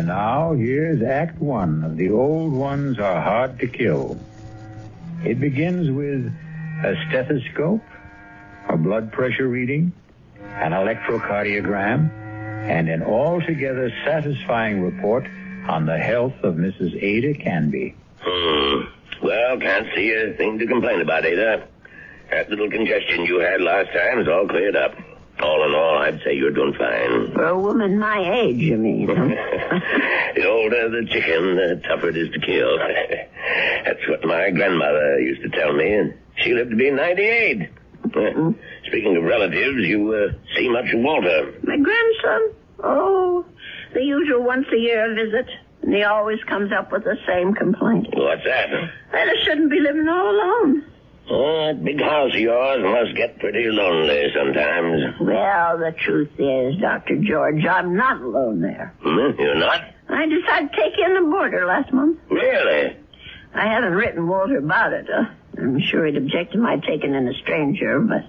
And now, here's Act One of The Old Ones Are Hard to Kill. It begins with a stethoscope, a blood pressure reading, an electrocardiogram, and an altogether satisfying report on the health of Mrs. Ada Canby. Well, can't see a thing to complain about, Ada. That little congestion you had last time is all cleared up. All in all, I'd say you're doing fine. For a woman my age, you mean? The older the chicken, the tougher it is to kill. That's what my grandmother used to tell me, and she lived to be 98. Speaking of relatives, you see much of Walter. My grandson? Oh, the usual once-a-year visit. And he always comes up with the same complaint. What's that? That I shouldn't be living all alone. Oh, that big house of yours must get pretty lonely sometimes. Well, the truth is, Dr. George, I'm not alone there. You're not? I decided to take in the boarder last month. Really? I haven't written Walter about it. I'm sure he'd object to my taking in a stranger, but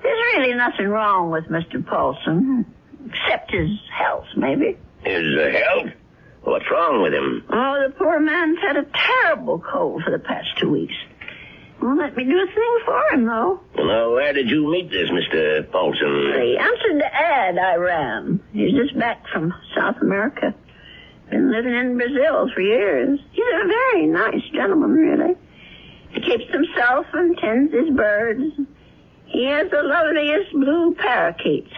there's really nothing wrong with Mr. Paulson, except his health, maybe. His health? What's wrong with him? Oh, the poor man's had a terrible cold for the past 2 weeks. Won't let me do a thing for him, though. Well, where did you meet this Mr. Paulson? He answered the ad I ran. He's just back from South America. Been living in Brazil for years. He's a very nice gentleman, really. He keeps himself and tends his birds. He has the loveliest blue parakeets.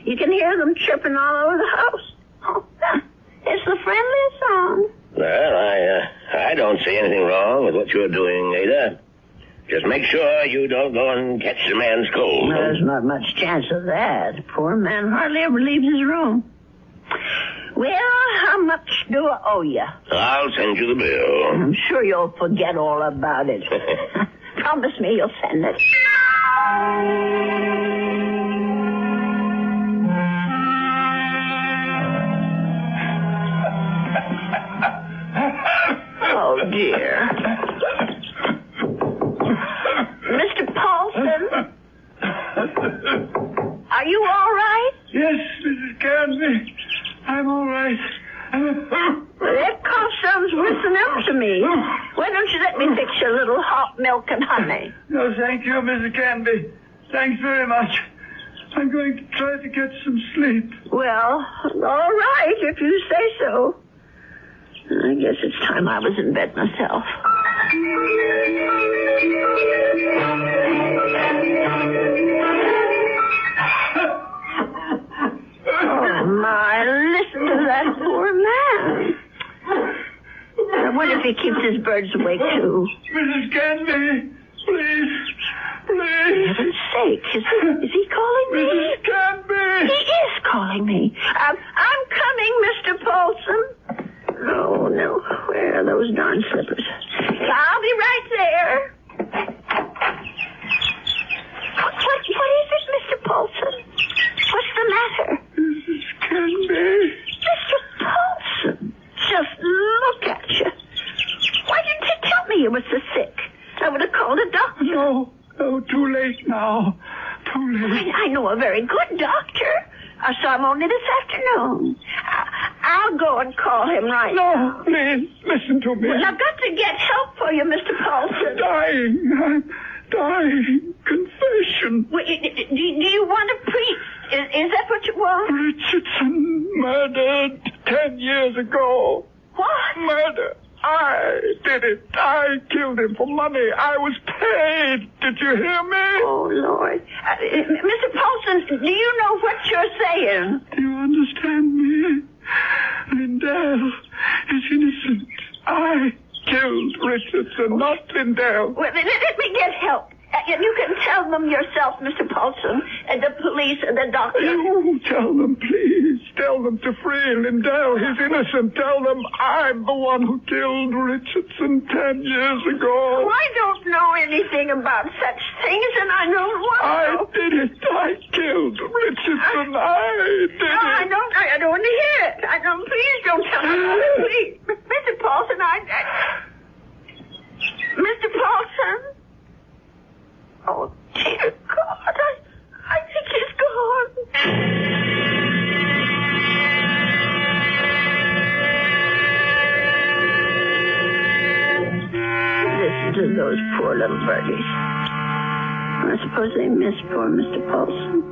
You can hear them chirping all over the house. Oh, it's the friendliest sound. Well, I don't see anything wrong with what you're doing, Ada. Just make sure you don't go and catch the man's cold. There's not much chance of that. Poor man hardly ever leaves his room. Well, how much do I owe you? I'll send you the bill. I'm sure you'll forget all about it. Promise me you'll send it. Oh, dear. Mr. Paulson? Are you all right? Yes, Mrs. Canby. I'm all right. That cough sounds worse than ever to me. Why don't you let me fix you a little hot milk and honey? No, thank you, Mrs. Canby. Thanks very much. I'm going to try to get some sleep. Well, all right, if you say so. I guess it's time I was in bed myself. Oh, my, listen to that poor man. I wonder if he keeps his birds awake, too. Mrs. Canby, please. For heaven's sake, is he calling me? Mrs. Canby! He is calling me. I'm coming, Mr. Paulson. Oh, no. Where are those darn slippers? I'll be right there. What is it, Mr. Paulson? What's the matter? Mrs. Canby. Mr. Paulson, just look at you. Why didn't you tell me you were so sick? I would have called a doctor. No, too late now. Too late. I know a very good doctor. I saw him only this afternoon. I'll go and call him right now. No, please, listen to me. Well, I've got to get help for you, Mr. Paulson. I'm dying. Confession. Well, do you want a priest? Is that what you want? Richardson murdered 10 years ago. What? Murder. I did it. I killed him for money. I was paid. Did you hear me? Oh, Lord. Mr. Paulson, do you know what you're saying? Do you understand me? Lindell is innocent. I killed Richardson, not Lindell. Well, let me get help. You can tell them yourself, Mr. Paulson, and the police and the doctor. You tell them, please. Tell them to free Lindell. He's innocent. Tell them I'm the one who killed Richardson 10 years ago. Oh, I don't know anything about such things, and I don't want to. I did it. I killed Richardson. I did it. I don't want to hear it. Please don't tell me. Please. Mr. Paulson, Mr. Paulson? Oh, dear God, I think he's gone. birdies. I suppose they missed poor Mr. Paulson.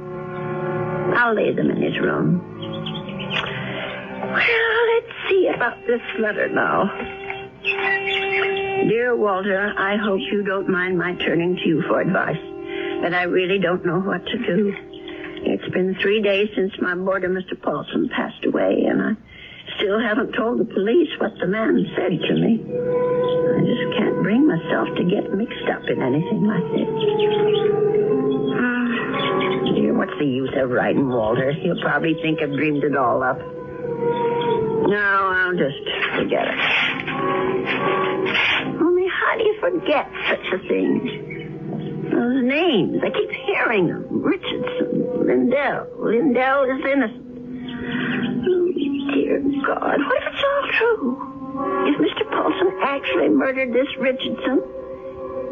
I'll lay them in his room. Well, let's see about this letter now. Dear Walter, I hope you don't mind my turning to you for advice, but I really don't know what to do. It's been 3 days since my boarder, Mr. Paulson, passed away, and I still haven't told the police what the man said to me. I just can't bring myself to get mixed up in anything like this. Dear, what's the use of writing Walter? He'll probably think I've dreamed it all up. No, I'll just forget it. Only how do you forget such a thing? Those names, I keep hearing them. Richardson, Lindell. Lindell is innocent. Oh, dear God, what if it's all true? If Mr. Paulson actually murdered this Richardson,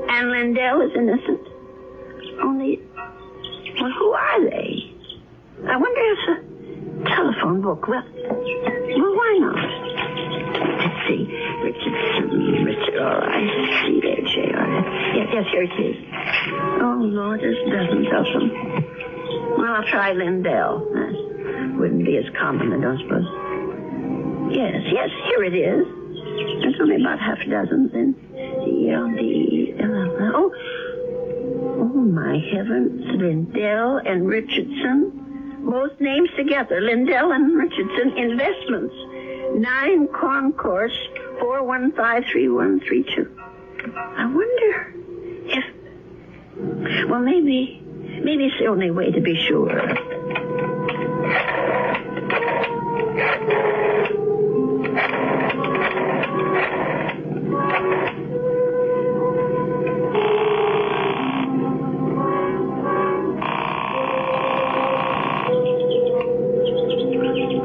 and Lindell is innocent? Only, well, who are they? I wonder if the telephone book, well, why not? Let's see. Richardson, Richard, all right. C-H-A-R-S. Yes, here it is. Oh, Lord, there's dozens of them. Well, I'll try Lindell. That wouldn't be as common, I don't suppose. Yes, here it is. There's only about half a dozen, then. Oh, my heavens. Lindell and Richardson. Both names together. Lindell and Richardson Investments. 9 Concourse 4153132. I wonder if... Well, maybe it's the only way to be sure.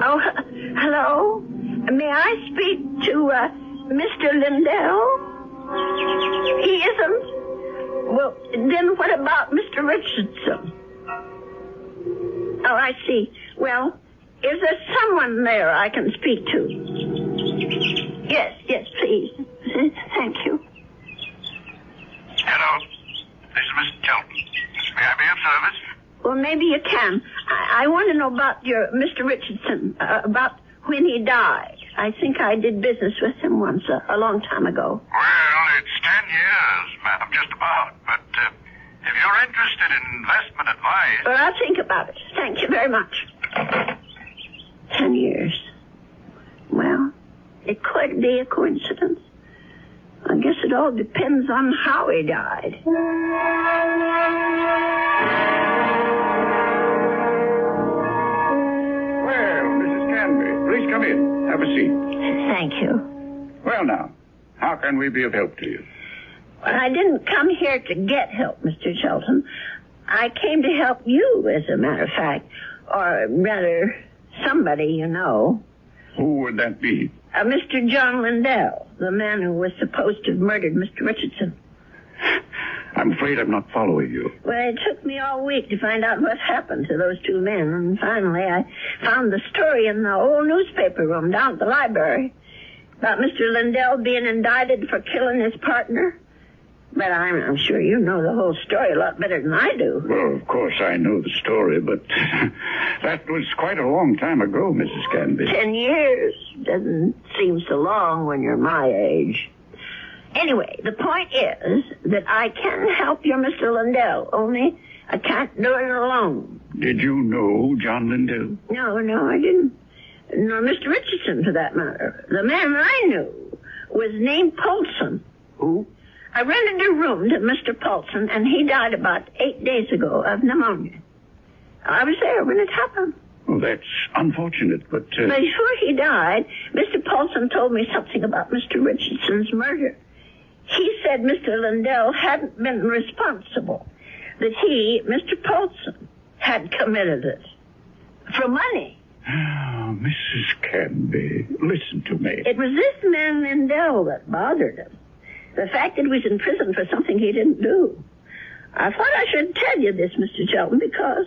Oh, hello? May I speak to Mr. Lindell? He isn't? Well, then what about Mr. Richardson? Oh, I see. Well, is there someone there I can speak to? Yes, please. Thank you. Hello. This is Mr. Chelton. May I be of service? Well, maybe you can. I want to know about your Mr. Richardson, about when he died. I think I did business with him once, a long time ago. Well, it's 10 years, madam, just about. But if you're interested in investment advice... Well, I'll think about it. Thank you very much. 10 years. Well, it could be a coincidence. I guess it all depends on how he died. Well, Mrs. Canby, please come in. Have a seat. Thank you. Well, now, how can we be of help to you? Well, I didn't come here to get help, Mr. Shelton. I came to help you, as a matter of fact. Or rather, somebody you know. Who would that be? Mr. John Lindell, the man who was supposed to have murdered Mr. Richardson. I'm afraid I'm not following you. Well, it took me all week to find out what happened to those two men, and finally I found the story in the old newspaper room down at the library about Mr. Lindell being indicted for killing his partner. But I'm sure you know the whole story a lot better than I do. Well, of course I know the story, but that was quite a long time ago, Mrs. Canby. 10 years doesn't seem so long when you're my age. Anyway, the point is that I can help your Mr. Lindell, only I can't do it alone. Did you know John Lindell? No, I didn't. Nor Mr. Richardson, for that matter. The man I knew was named Paulson. Who? I rented a room to Mr. Paulson, and he died about 8 days ago of pneumonia. I was there when it happened. Well, that's unfortunate, but... Before he died, Mr. Paulson told me something about Mr. Richardson's murder. He said Mr. Lindell hadn't been responsible, that he, Mr. Paulson, had committed it. For money. Oh, Mrs. Canby, listen to me. It was this man Lindell that bothered him. The fact that he was in prison for something he didn't do. I thought I should tell you this, Mr. Shelton, because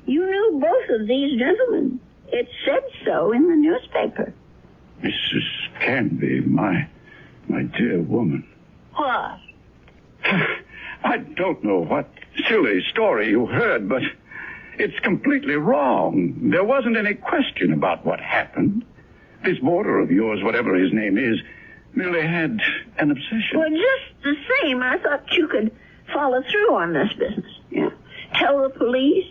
you knew both of these gentlemen. It said so in the newspaper. Mrs. Canby, my dear woman. What? I don't know what silly story you heard, but it's completely wrong. There wasn't any question about what happened. This boarder of yours, whatever his name is, merely had an obsession. Well, just the same, I thought you could follow through on this business. Yeah. Tell the police.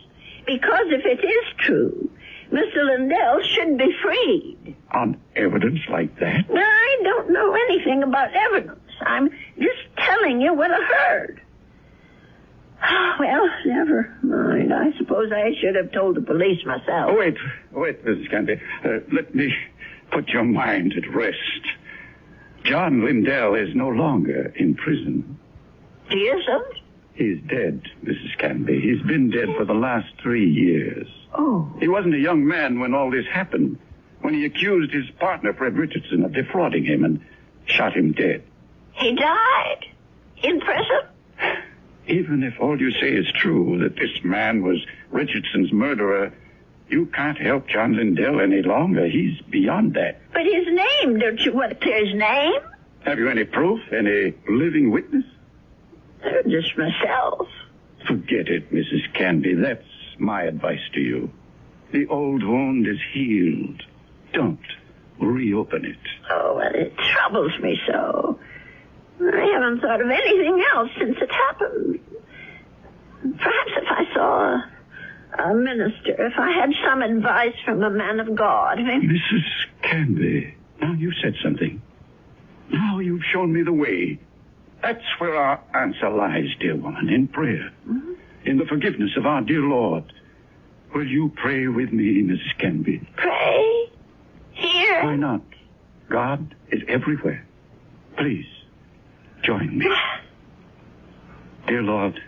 Because if it is true, Mr. Lindell should be freed. On evidence like that? I don't know anything about evidence. I'm just telling you what I heard. Well, never mind. I suppose I should have told the police myself. Oh, wait, Mrs. Canby. Let me put your mind at rest. John Lindell is no longer in prison. He isn't? He's dead, Mrs. Canby. He's been dead for the last 3 years. Oh. He wasn't a young man when all this happened, when he accused his partner, Fred Richardson, of defrauding him and shot him dead. He died? In prison? Even if all you say is true, that this man was Richardson's murderer, you can't help John Lindell any longer. He's beyond that. But his name, don't you want to clear his name? Have you any proof? Any living witness? Just myself. Forget it, Mrs. Canby. That's my advice to you. The old wound is healed. Don't reopen it. Oh, well, it troubles me so. I haven't thought of anything else since it happened. Perhaps if I saw a minister, if I had some advice from a man of God. Mrs. Canby, now you've said something. Now you've shown me the way. That's where our answer lies, dear woman, in prayer. Mm-hmm. In the forgiveness of our dear Lord. Will you pray with me, Mrs. Canby? Pray? Here? Why not? God is everywhere. Please, join me. Dear Lord,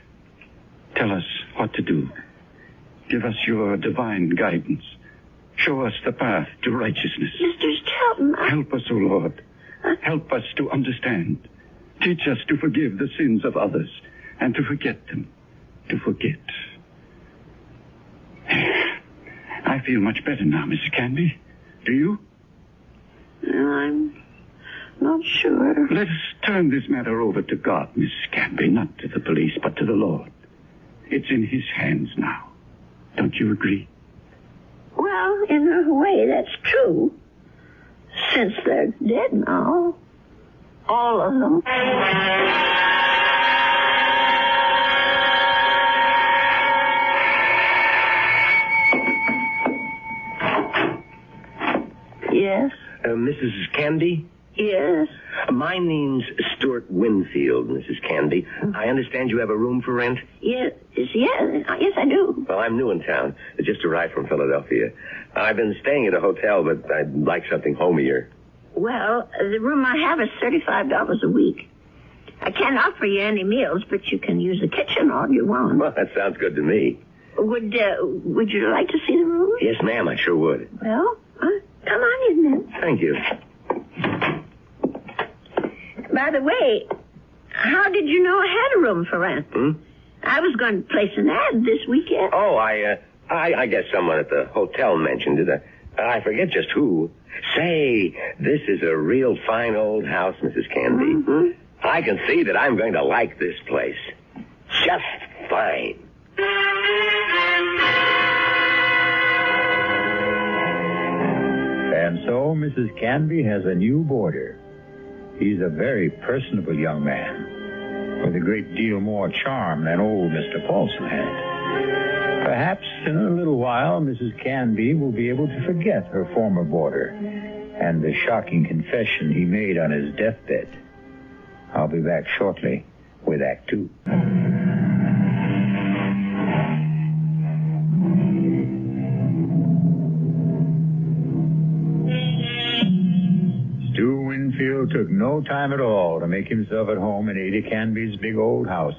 tell us what to do. Give us your divine guidance. Show us the path to righteousness. Mr. Shelton, Help us, O Lord. Help us to understand. Teach us to forgive the sins of others and to forget them. To forget. I feel much better now, Mrs. Canby. Do you? I'm not sure. Let us turn this matter over to God, Mrs. Canby, not to the police, but to the Lord. It's in his hands now. Don't you agree? Well, in a way, that's true. Since they're dead now. All of them. Yes? Mrs. Canby? Yes. My name's Stuart Winfield, Mrs. Canby. I understand you have a room for rent? Yes, I do. Well, I'm new in town. I just arrived from Philadelphia. I've been staying at a hotel, but I'd like something homier. Well, the room I have is $35 a week. I can't offer you any meals, but you can use the kitchen all you want. Well, that sounds good to me. Would you like to see the room? Yes, ma'am, I sure would. Well, come on in then. Thank you. By the way, how did you know I had a room for rent? I was going to place an ad this weekend. Oh, I guess someone at the hotel mentioned it. I forget just who. Say, this is a real fine old house, Mrs. Canby. Mm-hmm. I can see that I'm going to like this place. Just fine. And so Mrs. Canby has a new boarder. He's a very personable young man, with a great deal more charm than old Mr. Paulson had. Perhaps in a little while, Mrs. Canby will be able to forget her former boarder and the shocking confession he made on his deathbed. I'll be back shortly with Act 2. Stu Winfield took no time at all to make himself at home in Ada Canby's big old house.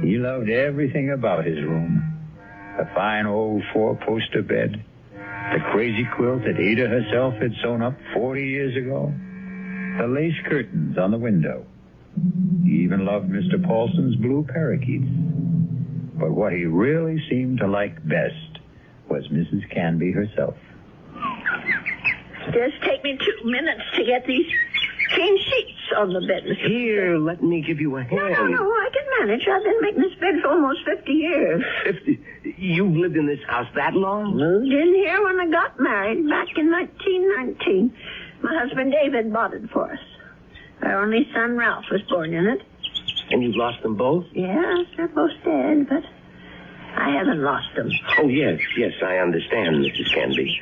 He loved everything about his room. The fine old four-poster bed, the crazy quilt that Ada herself had sewn up 40 years ago, the lace curtains on the window. He even loved Mr. Paulson's blue parakeets. But what he really seemed to like best was Mrs. Canby herself. Just take me 2 minutes to get these clean sheets on the bed. Here, let me give you a hand. No, I can manage. I've been making this bed for almost 50 years. 50? You've lived in this house that long? Moved in here when I got married back in 1919. My husband David bought it for us. Our only son Ralph was born in it. And you've lost them both? Yes, they're both dead, but I haven't lost them. Oh, yes, I understand, Mrs. Canby.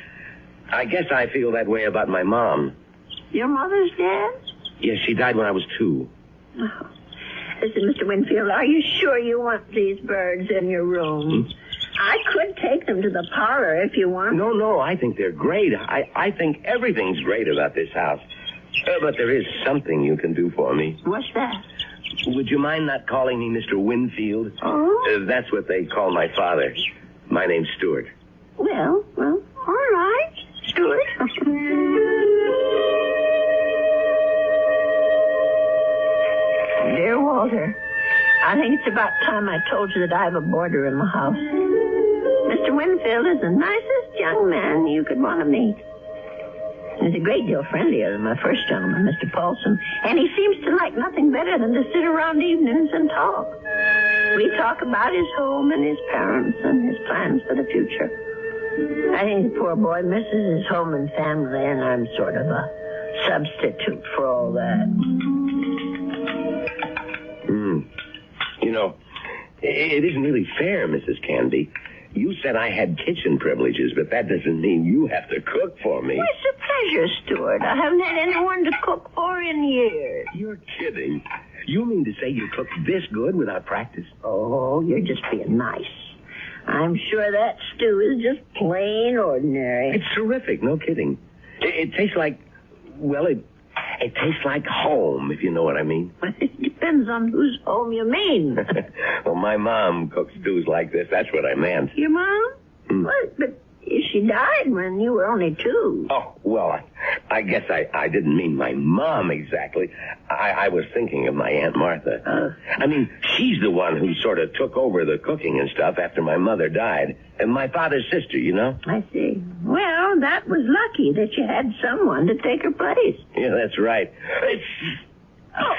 I guess I feel that way about my mom. Your mother's dead? Yes, she died when I was 2. Oh. Listen, Mr. Winfield, are you sure you want these birds in your room? I could take them to the parlor if you want. No, I think they're great. I think everything's great about this house. But there is something you can do for me. What's that? Would you mind not calling me Mr. Winfield? Oh? That's what they call my father. My name's Stuart. Well, all right, Stuart. Dear Walter, I think it's about time I told you that I have a boarder in my house. Mr. Winfield is the nicest young man you could want to meet. He's a great deal friendlier than my first gentleman, Mr. Paulson, and he seems to like nothing better than to sit around evenings and talk. We talk about his home and his parents and his plans for the future. I think the poor boy misses his home and family, and I'm sort of a substitute for all that. You know, it isn't really fair, Mrs. Canby. You said I had kitchen privileges, but that doesn't mean you have to cook for me. Well, it's a pleasure, Stuart. I haven't had anyone to cook for in years. You're kidding. You mean to say you cook this good without practice? Oh, you're just being nice. I'm sure that stew is just plain ordinary. It's terrific, no kidding. It tastes like, well, it tastes like home, if you know what I mean. It depends on whose home you mean. Well, my mom cooks stews like this. That's what I meant. Your mom? Well, but she died when you were only 2. Oh, well, I guess I didn't mean my mom exactly. I was thinking of my Aunt Martha. I mean, she's the one who sort of took over the cooking and stuff after my mother died. And my father's sister, you know? I see. Well, that was lucky that you had someone to take her place. Yeah, that's right.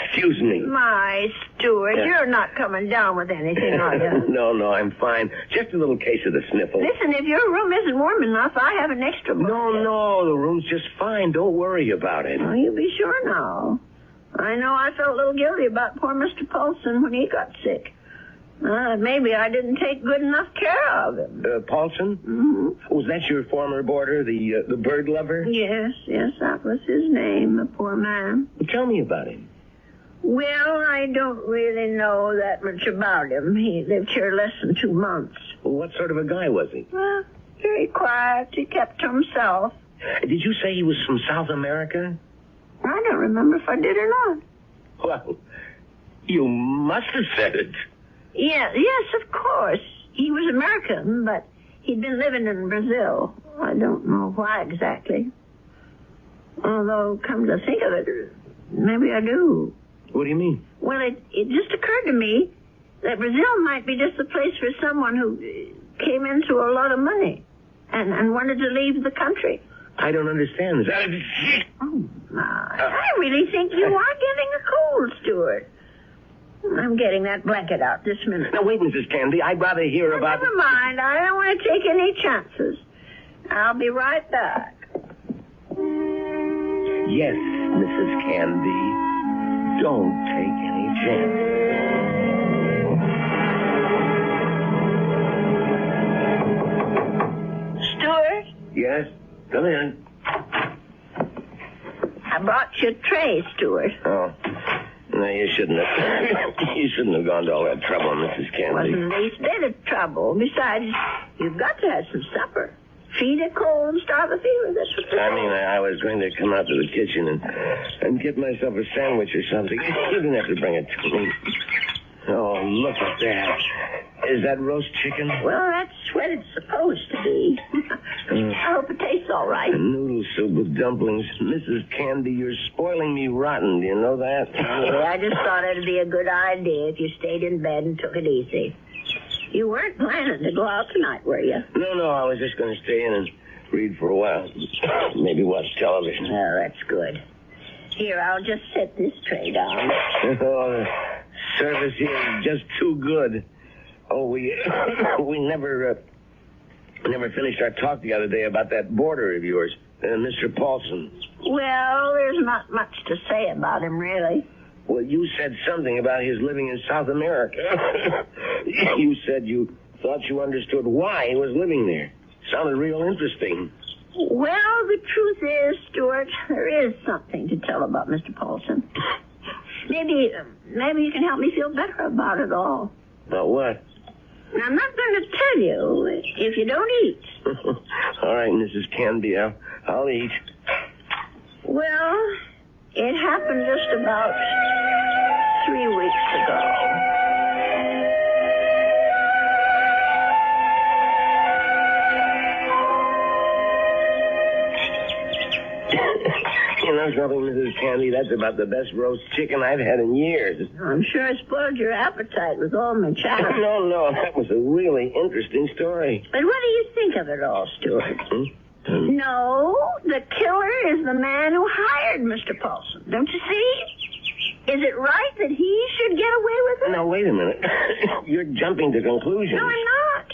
Excuse me. My Stuart, Yeah. You're not coming down with anything, are you? No, I'm fine. Just a little case of the sniffles. Listen, if your room isn't warm enough, I have an extra blanket. No, the room's just fine. Don't worry about it. Oh, you be sure now. I know I felt a little guilty about poor Mr. Paulson when he got sick. Maybe I didn't take good enough care of him. Paulson? Mm-hmm. Was that your former boarder, the bird lover? Yes, that was his name, the poor man. Well, tell me about him. Well, I don't really know that much about him. He lived here less than 2 months. Well, what sort of a guy was he? Well, very quiet. He kept to himself. Did you say he was from South America? I don't remember if I did or not. Well, you must have said it. Yes, of course. He was American, but he'd been living in Brazil. I don't know why exactly. Although, come to think of it, maybe I do. What do you mean? Well, it just occurred to me that Brazil might be just the place for someone who came into a lot of money and wanted to leave the country. I don't understand. Oh, my. I really think you are getting a cold, Stuart. I'm getting that blanket out this minute. Now, wait, Mrs. Candy. I'd rather hear about... Never mind. I don't want to take any chances. I'll be right back. Yes, Mrs. Candy. Don't take any chances. Stuart? Yes? Come in. I brought you a tray, Stuart. Oh. No, you shouldn't have gone to all that trouble, Mrs. Candy. Wasn't the least bit of trouble. Besides, you've got to have some supper. Feed a cold and starve a fever. That's what I mean, I was going to come out to the kitchen and get myself a sandwich or something. You didn't have to bring it to me. Oh, look at that. Is that roast chicken? Well, that's what it's supposed to be. I hope it tastes all right. Noodle soup with dumplings. Mrs. Candy, you're spoiling me rotten. Do you know that? Yeah, I just thought it'd be a good idea if you stayed in bed and took it easy. You weren't planning to go out tonight, were you? No, I was just going to stay in and read for a while. Maybe watch television. Oh, that's good. Here, I'll just set this tray down. Oh, service here is just too good. Oh, we never finished our talk the other day about that boarder of yours, Mr. Paulson. Well, there's not much to say about him, really. Well, you said something about his living in South America. You said you thought you understood why he was living there. Sounded real interesting. Well, the truth is, Stuart, there is something to tell about Mr. Paulson. Maybe you can help me feel better about it all. About what? I'm not going to tell you if you don't eat. All right, Mrs. Canby, I'll eat. Well, it happened just about 3 weeks ago. You know something, Mrs. Candy? That's about the best roast chicken I've had in years. I'm sure I spoiled your appetite with all my chatter. No, that was a really interesting story. But what do you think of it all, Stuart? No, the killer is the man who hired Mr. Paulson. Don't you see? Is it right that he should get away with it? Now, wait a minute. You're jumping to conclusions. No, I'm not.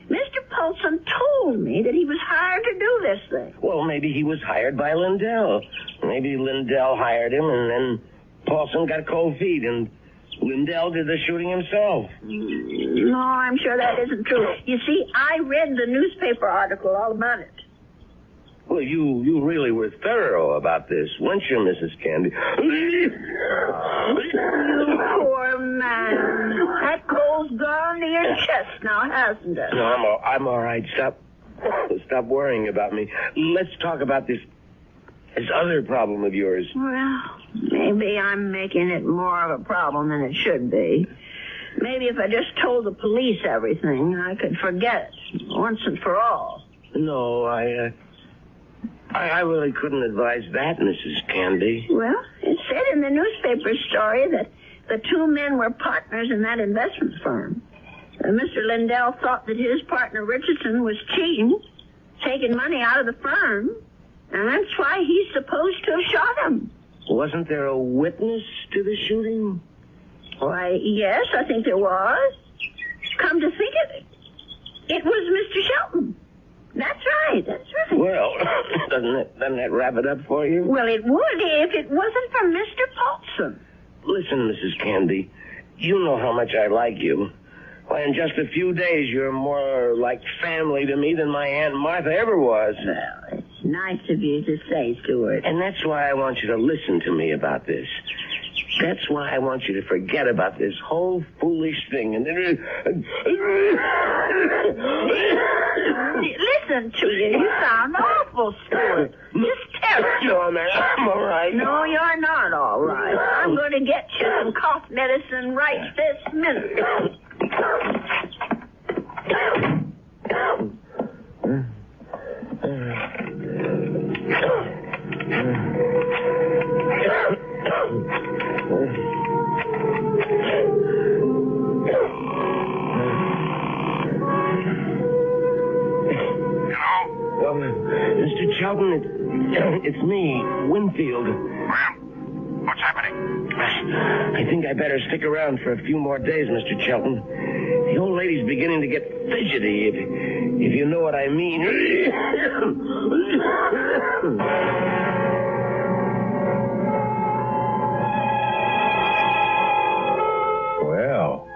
Mr. Paulson told me that he was hired to do this thing. Well, maybe he was hired by Lindell. Maybe Lindell hired him, and then Paulson got cold feet, and Lindell did the shooting himself. No, I'm sure that isn't true. You see, I read the newspaper article all about it. Well, you really were thorough about this, weren't you, Mrs. Candy? You poor man. That cold's gone to your chest now, hasn't it? No, I'm all right. Stop worrying about me. Let's talk about this other problem of yours. Well, maybe I'm making it more of a problem than it should be. Maybe if I just told the police everything, I could forget it once and for all. No, I really couldn't advise that, Mrs. Candy. Well, it said in the newspaper story that the two men were partners in that investment firm. Mr. Lindell thought that his partner Richardson was cheating, taking money out of the firm, and that's why he's supposed to have shot him. Wasn't there a witness to the shooting? Why, yes, I think there was. Come to think of it, it was Mr. Shelton. That's right. Well, doesn't that wrap it up for you? Well, it would if it wasn't for Mr. Paulson. Listen, Mrs. Candy, you know how much I like you. Why, in just a few days, you're more like family to me than my Aunt Martha ever was. Well, it's nice of you to say, Stuart. And that's why I want you to listen to me about this. That's why I want you to forget about this whole foolish thing. And listen to you. You sound awful, Stuart. Just terrible. No, I'm all right. No, you're not all right. I'm going to get you some cough medicine right this minute. Mr. Shelton, it's me, Winfield. Well, what's happening? I think I better stick around for a few more days, Mr. Shelton. The old lady's beginning to get fidgety, if you know what I mean. Well,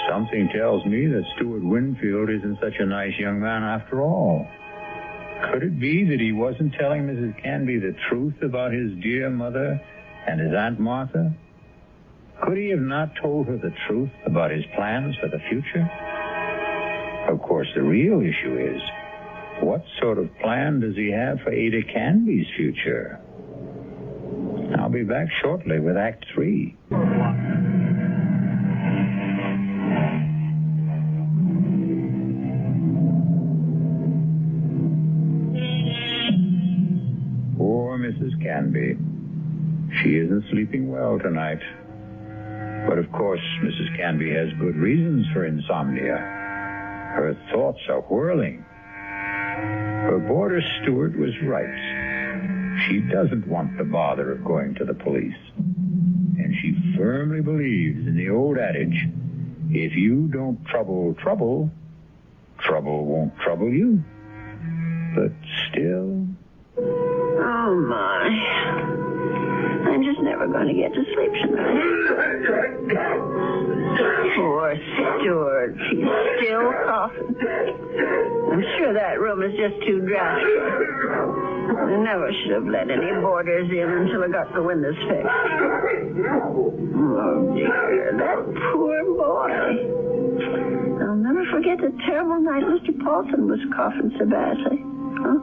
something tells me that Stuart Winfield isn't such a nice young man after all. Could it be that he wasn't telling Mrs. Canby the truth about his dear mother and his Aunt Martha? Could he have not told her the truth about his plans for the future? Of course, the real issue is, what sort of plan does he have for Ada Canby's future? I'll be back shortly with Act 3. Poor Mrs. Canby. She isn't sleeping well tonight. But of course, Mrs. Canby has good reasons for insomnia. Her thoughts are whirling. Her boarder Stuart was right. She doesn't want the bother of going to the police. And she firmly believes in the old adage, if you don't trouble trouble, trouble won't trouble you. But still... Oh, my. I'm just never going to get to sleep tonight. Poor Stuart. He's still coughing. I'm sure that room is just too drafty. I never should have let any boarders in until I got the windows fixed. Oh, dear. That poor boy. I'll never forget the terrible night Mr. Paulson was coughing so badly. Huh?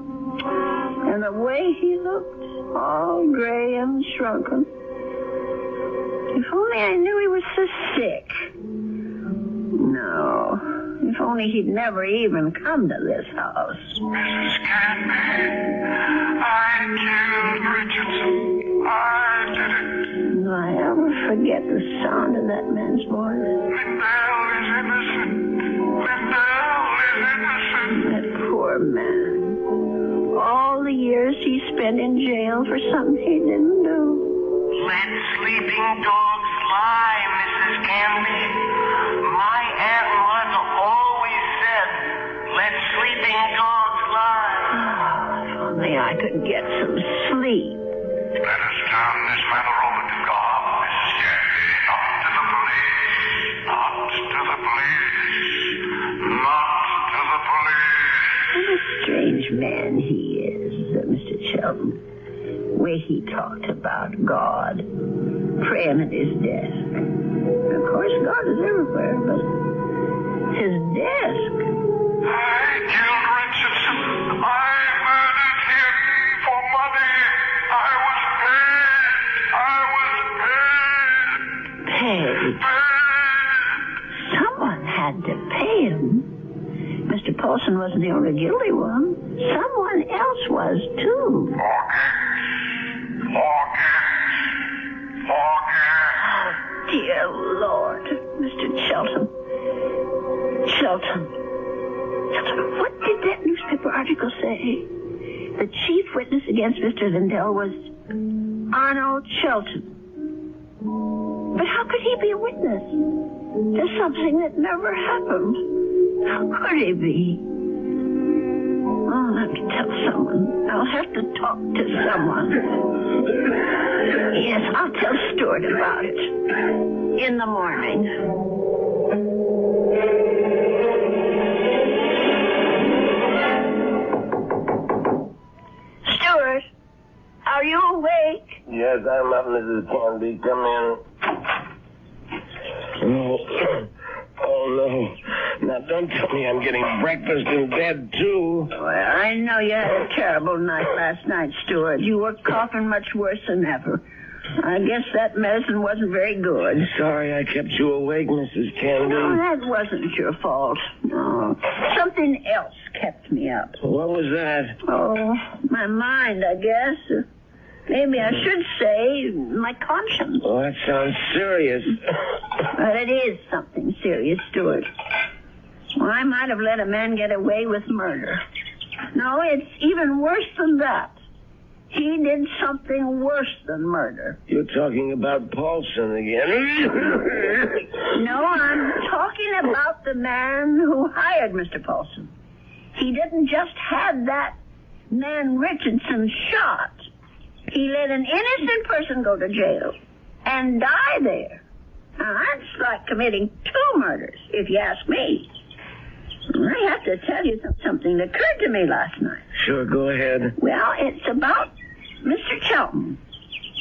And the way he looked, all gray and shrunken. If only I knew he was so sick. No, if only he'd never even come to this house. Mrs. Canby, I killed Richardson. I did it. Do I ever forget the sound of that man's voice? Lindell is innocent. Lindell is innocent. That poor man. All the years he spent in jail for something he didn't do. Let sleeping dogs lie, Mrs. Canby. My Aunt Martha always said, let sleeping dogs lie. If only I could get some sleep. Let us turn this matter over to God, Mrs. Canby. Not to the police. Not to the police. Not to the police. What a strange man he is, Mr. Shelton. The way he talked about God, praying at his desk. Of course, God is everywhere, but his desk. I killed Richardson. I murdered him for money. I was paid. Paid. Someone had to pay him. Mr. Paulson wasn't the only guilty one. Someone else was, too. Forgive. Oh, dear Lord. Mr. Shelton. Shelton, what did that newspaper article say? The chief witness against Mr. Lindell was Arnold Shelton. But how could he be a witness to something that never happened? How could he be? I'll have to tell someone. I'll have to talk to someone. Yes, I'll tell Stuart about it. In the morning. Stuart, are you awake? Yes, I'm up, Mrs. Canby. Come in. Oh, no. Now, don't tell me I'm getting breakfast in bed, too. Well, I know you had a terrible night last night, Stuart. You were coughing much worse than ever. I guess that medicine wasn't very good. Sorry I kept you awake, Mrs. Canby. No, that wasn't your fault. No. Something else kept me up. What was that? Oh, my mind, I guess. Maybe I should say my conscience. Oh, that sounds serious. But it is something serious, Stuart. Well, I might have let a man get away with murder. No, it's even worse than that. He did something worse than murder. You're talking about Paulson again. No, I'm talking about the man who hired Mr. Paulson. He didn't just have that man Richardson shot. He let an innocent person go to jail and die there. Now, that's like committing 2 murders, if you ask me. I have to tell you something that occurred to me last night. Sure, go ahead. Well, it's about Mr. Shelton.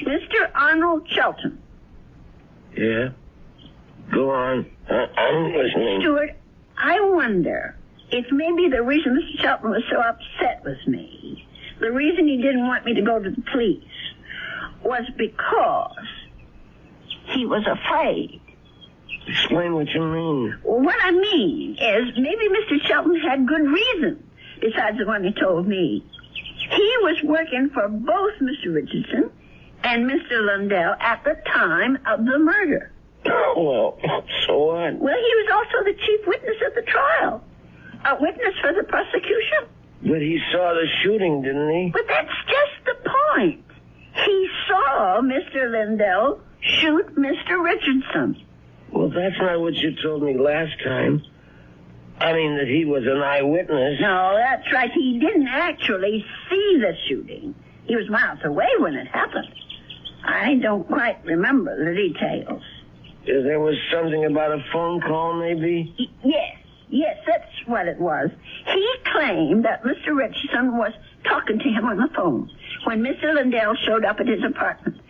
Mr. Arnold Shelton. Yeah? Go on. I'm listening. Stuart, I wonder if maybe the reason Mr. Shelton was so upset with me, the reason he didn't want me to go to the police, was because he was afraid. Explain what you mean. Well, what I mean is maybe Mr. Shelton had good reason, besides the one he told me. He was working for both Mr. Richardson and Mr. Lindell at the time of the murder. Well, so what? Well, he was also the chief witness at the trial. A witness for the prosecution. But he saw the shooting, didn't he? But that's just the point. He saw Mr. Lindell shoot Mr. Richardson. Well, that's not what you told me last time. I mean, that he was an eyewitness. No, that's right. He didn't actually see the shooting. He was miles away when it happened. I don't quite remember the details. There was something about a phone call, maybe? Yes, that's what it was. He claimed that Mr. Richardson was talking to him on the phone when Mr. Lindell showed up at his apartment.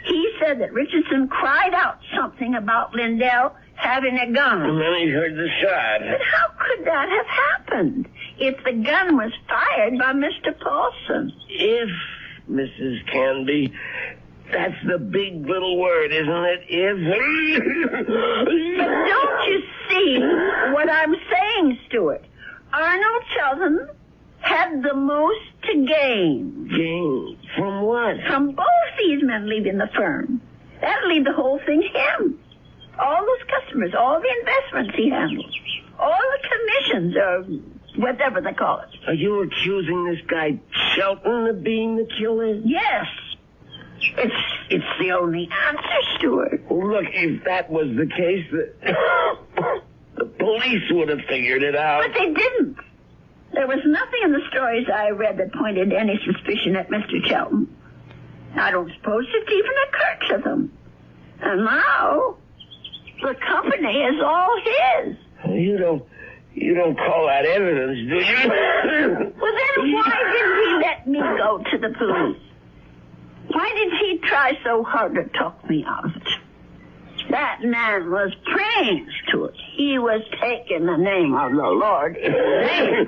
He said that Richardson cried out something about Lindell having a gun. And then he heard the shot. But how could that have happened if the gun was fired by Mr. Paulson? If, Mrs. Canby, that's the big little word, isn't it? If. But don't you see what I'm saying, Stuart? Arnold Sheldon had the most to gain. Gain? From what? From both these men leaving the firm. That'll leave the whole thing to him. All those customers, all the investments he handles, all the commissions, or whatever they call it. Are you accusing this guy Shelton of being the killer? Yes. It's the only answer, Stuart. Well, look, if that was the case, the police would have figured it out. But they didn't. There was nothing in the stories I read that pointed any suspicion at Mr. Shelton. I don't suppose it even occurred to them. And now, the company is all his. You don't call that evidence, do you? Well, then why didn't he let me go to the police? Why did he try so hard to talk me out of it? That man was praying to it. He was taking the name of the Lord in vain.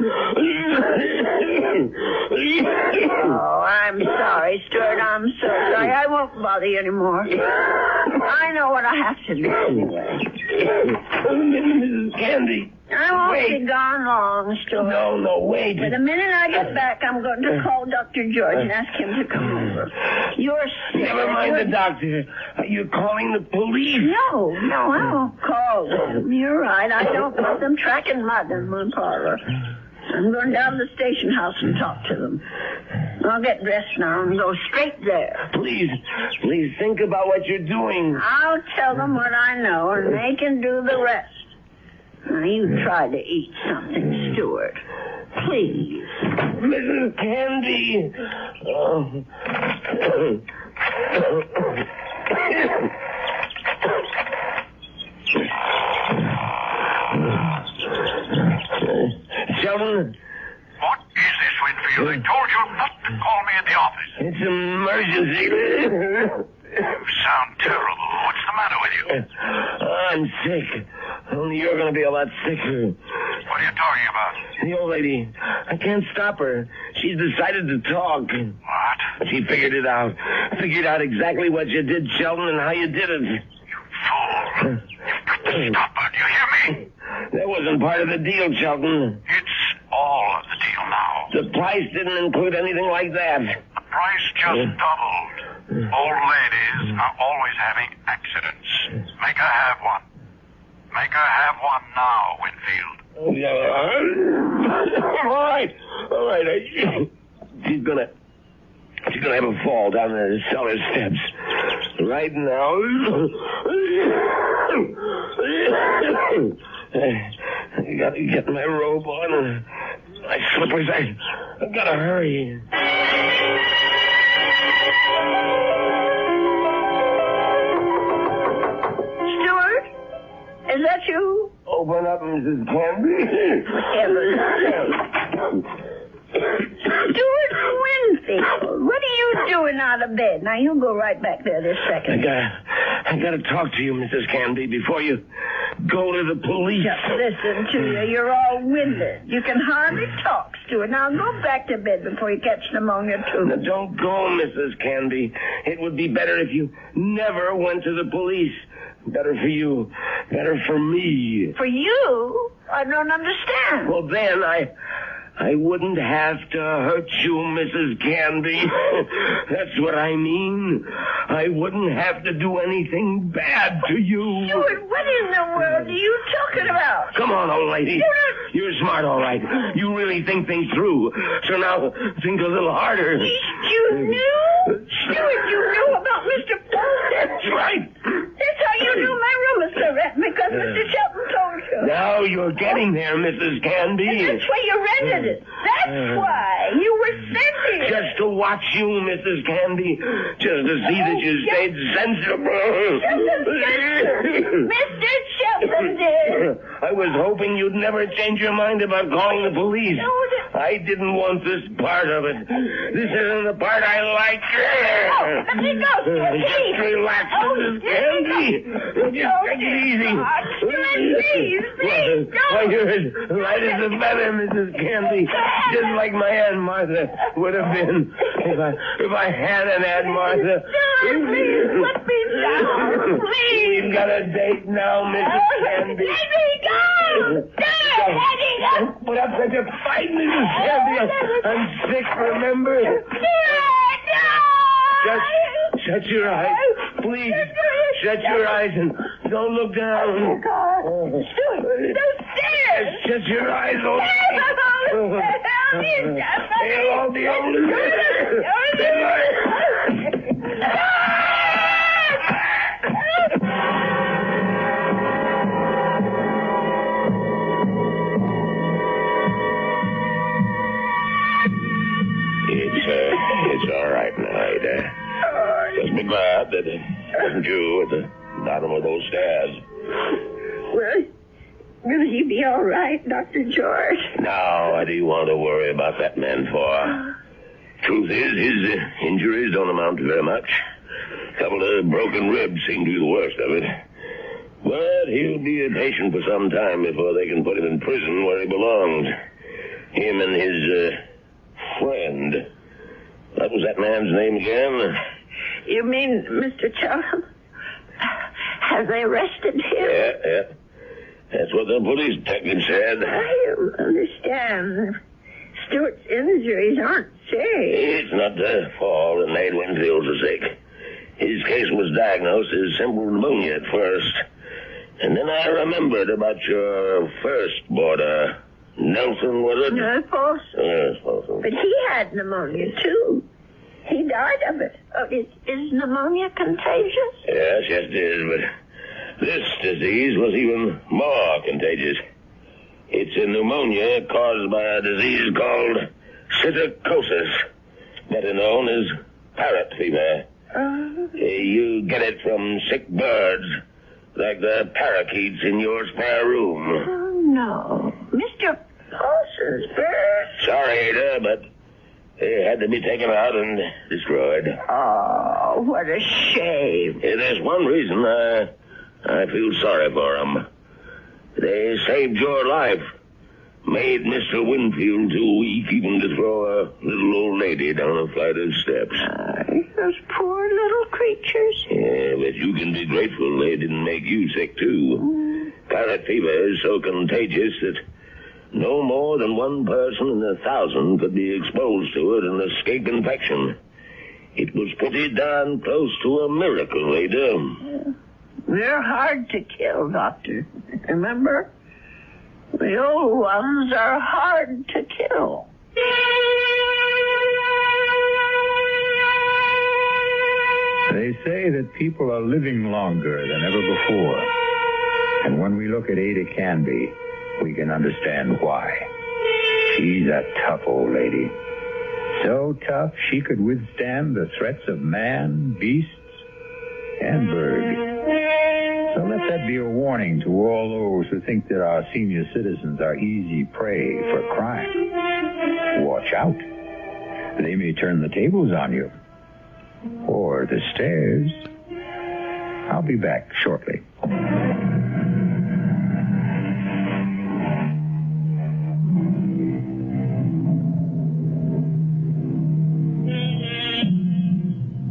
Oh, I'm sorry, Stuart. I'm so sorry. I won't bother you anymore. I know what I have to do anyway. Mrs. Candy. I won't Wait. be gone long, Stuart. No, wait. But the minute I get back, I'm going to call Dr. George and ask him to come over. You're sick. Never mind the doctor. Are you calling the police? No, I won't call them. You're right. I don't want them tracking mud in my parlor. I'm going down to the station house and talk to them. I'll get dressed now and go straight there. Please think about what you're doing. I'll tell them what I know, and they can do the rest. Now, you try to eat something, Stuart. Please. Mrs. Candy. Sheldon? What is this, Winfield? I told you not to call me at the office. It's an emergency. You sound terrible. What's the matter with you? I'm sick. Only you're going to be a lot sicker. What are you talking about? The old lady. I can't stop her. She's decided to talk. What? She figured it out. Figured out exactly what you did, Sheldon, and how you did it. You fool. You've got to stop her. Do you hear me? That wasn't part of the deal, Sheldon. It's all of the deal now. The price didn't include anything like that. The price just doubled. Old ladies are always having accidents. Make her have one. Make her have one now, Winfield. All right. She's gonna have a fall down the cellar steps. Right now. I gotta get my robe on and my slippers. I gotta hurry. Stuart? Is that you? Open up, Mrs. Canby. Heaven's sake. Stuart Winfield, what are you doing out of bed? Now, you go right back there this second. I gotta talk to you, Mrs. Canby, before you go to the police. Just listen to you. You're all winded. You can hardly talk, Stuart. Now, go back to bed before you catch pneumonia, too. Now, don't go, Mrs. Canby. It would be better if you never went to the police. Better for you. Better for me. For you? I don't understand. Well, then I wouldn't have to hurt you, Mrs. Canby. That's what I mean. I wouldn't have to do anything bad to you. Stuart, what in the world are you talking about? Come on, old lady. You're smart, all right. You really think things through. So now, think a little harder. You knew? Stuart, you knew about Mr. Paulson? That's right. That's how you knew my room was so rent, because Mr. Shelton told you. Now you're getting there, Mrs. Canby. That's why you rented it. That's why you were sent here. Just to watch you, Mrs. Canby. Just to see that you stayed sensible. Mr. Shelton did. I was hoping you'd never change your mind about calling the police. I didn't want this part of it. This isn't the part I like. Let me go. Just relax, Mrs. Canby. Just take it easy. Please, Why, you're as light as a feather, Mrs. Canby. Just like my Aunt Martha would have been if I had an Aunt Martha. Please, let me down. Please. We've got a date now, Mrs. Canby. Let me go. Don't put up such a fight, Mrs. Canby. I'm sick, remember? Just shut your eyes. Please, shut your eyes and don't look down. Those stairs. Shut your eyes. They'll all be over. It's all right now, Ada. Just be glad that it wasn't you at the bottom of those stairs. Will he be all right, Dr. George? Now, what do you want to worry about that man for? Truth is, his injuries don't amount to very much. A couple of broken ribs seem to be the worst of it. But he'll be a patient for some time before they can put him in prison where he belongs. Him and his friend. What was that man's name again? You mean Mr. Chelton? Have they arrested him? Yeah. That's what the police detective said. I don't understand. Stewart's injuries aren't serious. It's not the fall that made Winfield so sick. His case was diagnosed as simple pneumonia at first. And then I remembered about your first boarder. Nelson, was it? No, Paulson. Yes, Paulson. But he had pneumonia, too. He died of it. Oh, is pneumonia contagious? Yes, it is, but this disease was even more contagious. It's a pneumonia caused by a disease called psittacosis, better known as parrot fever. You get it from sick birds, like the parakeets in your spare room. Oh, no. Mr. Paulson's bird. Sorry, Ada, but they had to be taken out and destroyed. Oh, what a shame. There's one reason I feel sorry for them. They saved your life. Made Mr. Winfield too weak even to throw a little old lady down a flight of steps. Those poor little creatures. Yeah, but you can be grateful they didn't make you sick, too. Parrot fever is so contagious that no more than one person in 1,000 could be exposed to it and escape infection. It was pretty darn close to a miracle, Ada. Yeah. They're hard to kill, Doctor. Remember? The old ones are hard to kill. They say that people are living longer than ever before. And when we look at Ada Canby, we can understand why. She's a tough old lady. So tough she could withstand the threats of man, beasts, and bird. So let that be a warning to all those who think that our senior citizens are easy prey for crime. Watch out. They may turn the tables on you. Or the stairs. I'll be back shortly.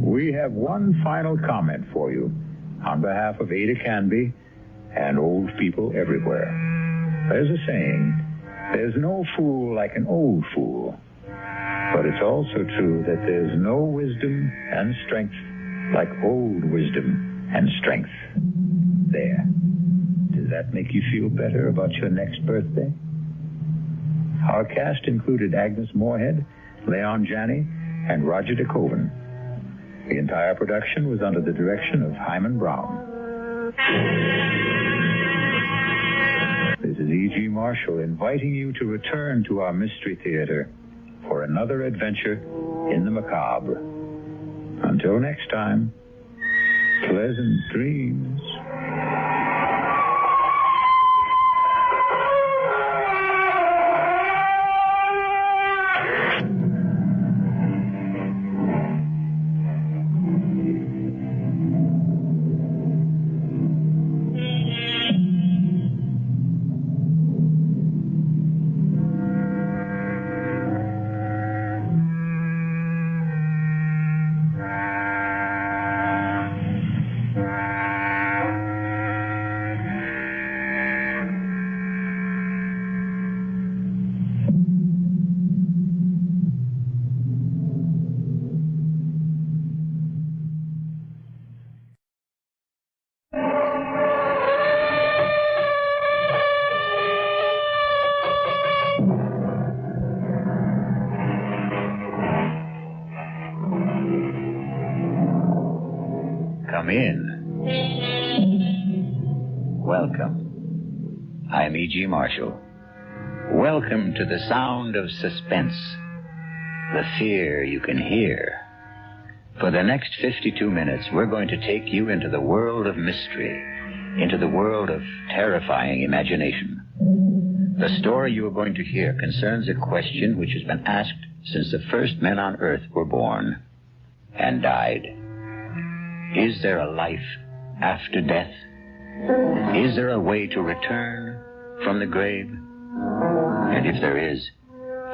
We have one final comment for you on behalf of Ada Canby and old people everywhere. There's a saying, there's no fool like an old fool. But it's also true that there's no wisdom and strength like old wisdom and strength. There. Does that make you feel better about your next birthday? Our cast included Agnes Moorehead, Leon Janney, and Roger DeCoven. The entire production was under the direction of Hyman Brown. This is E.G. Marshall inviting you to return to our Mystery Theater for another adventure in the macabre. Until next time, pleasant dreams. Come in. Welcome. I'm E.G. Marshall. Welcome to the sound of suspense, the fear you can hear. For the next 52 minutes, we're going to take you into the world of mystery, into the world of terrifying imagination. The story you are going to hear concerns a question which has been asked since the first men on Earth were born and died. Is there a life after death? Is there a way to return from the grave? And if there is,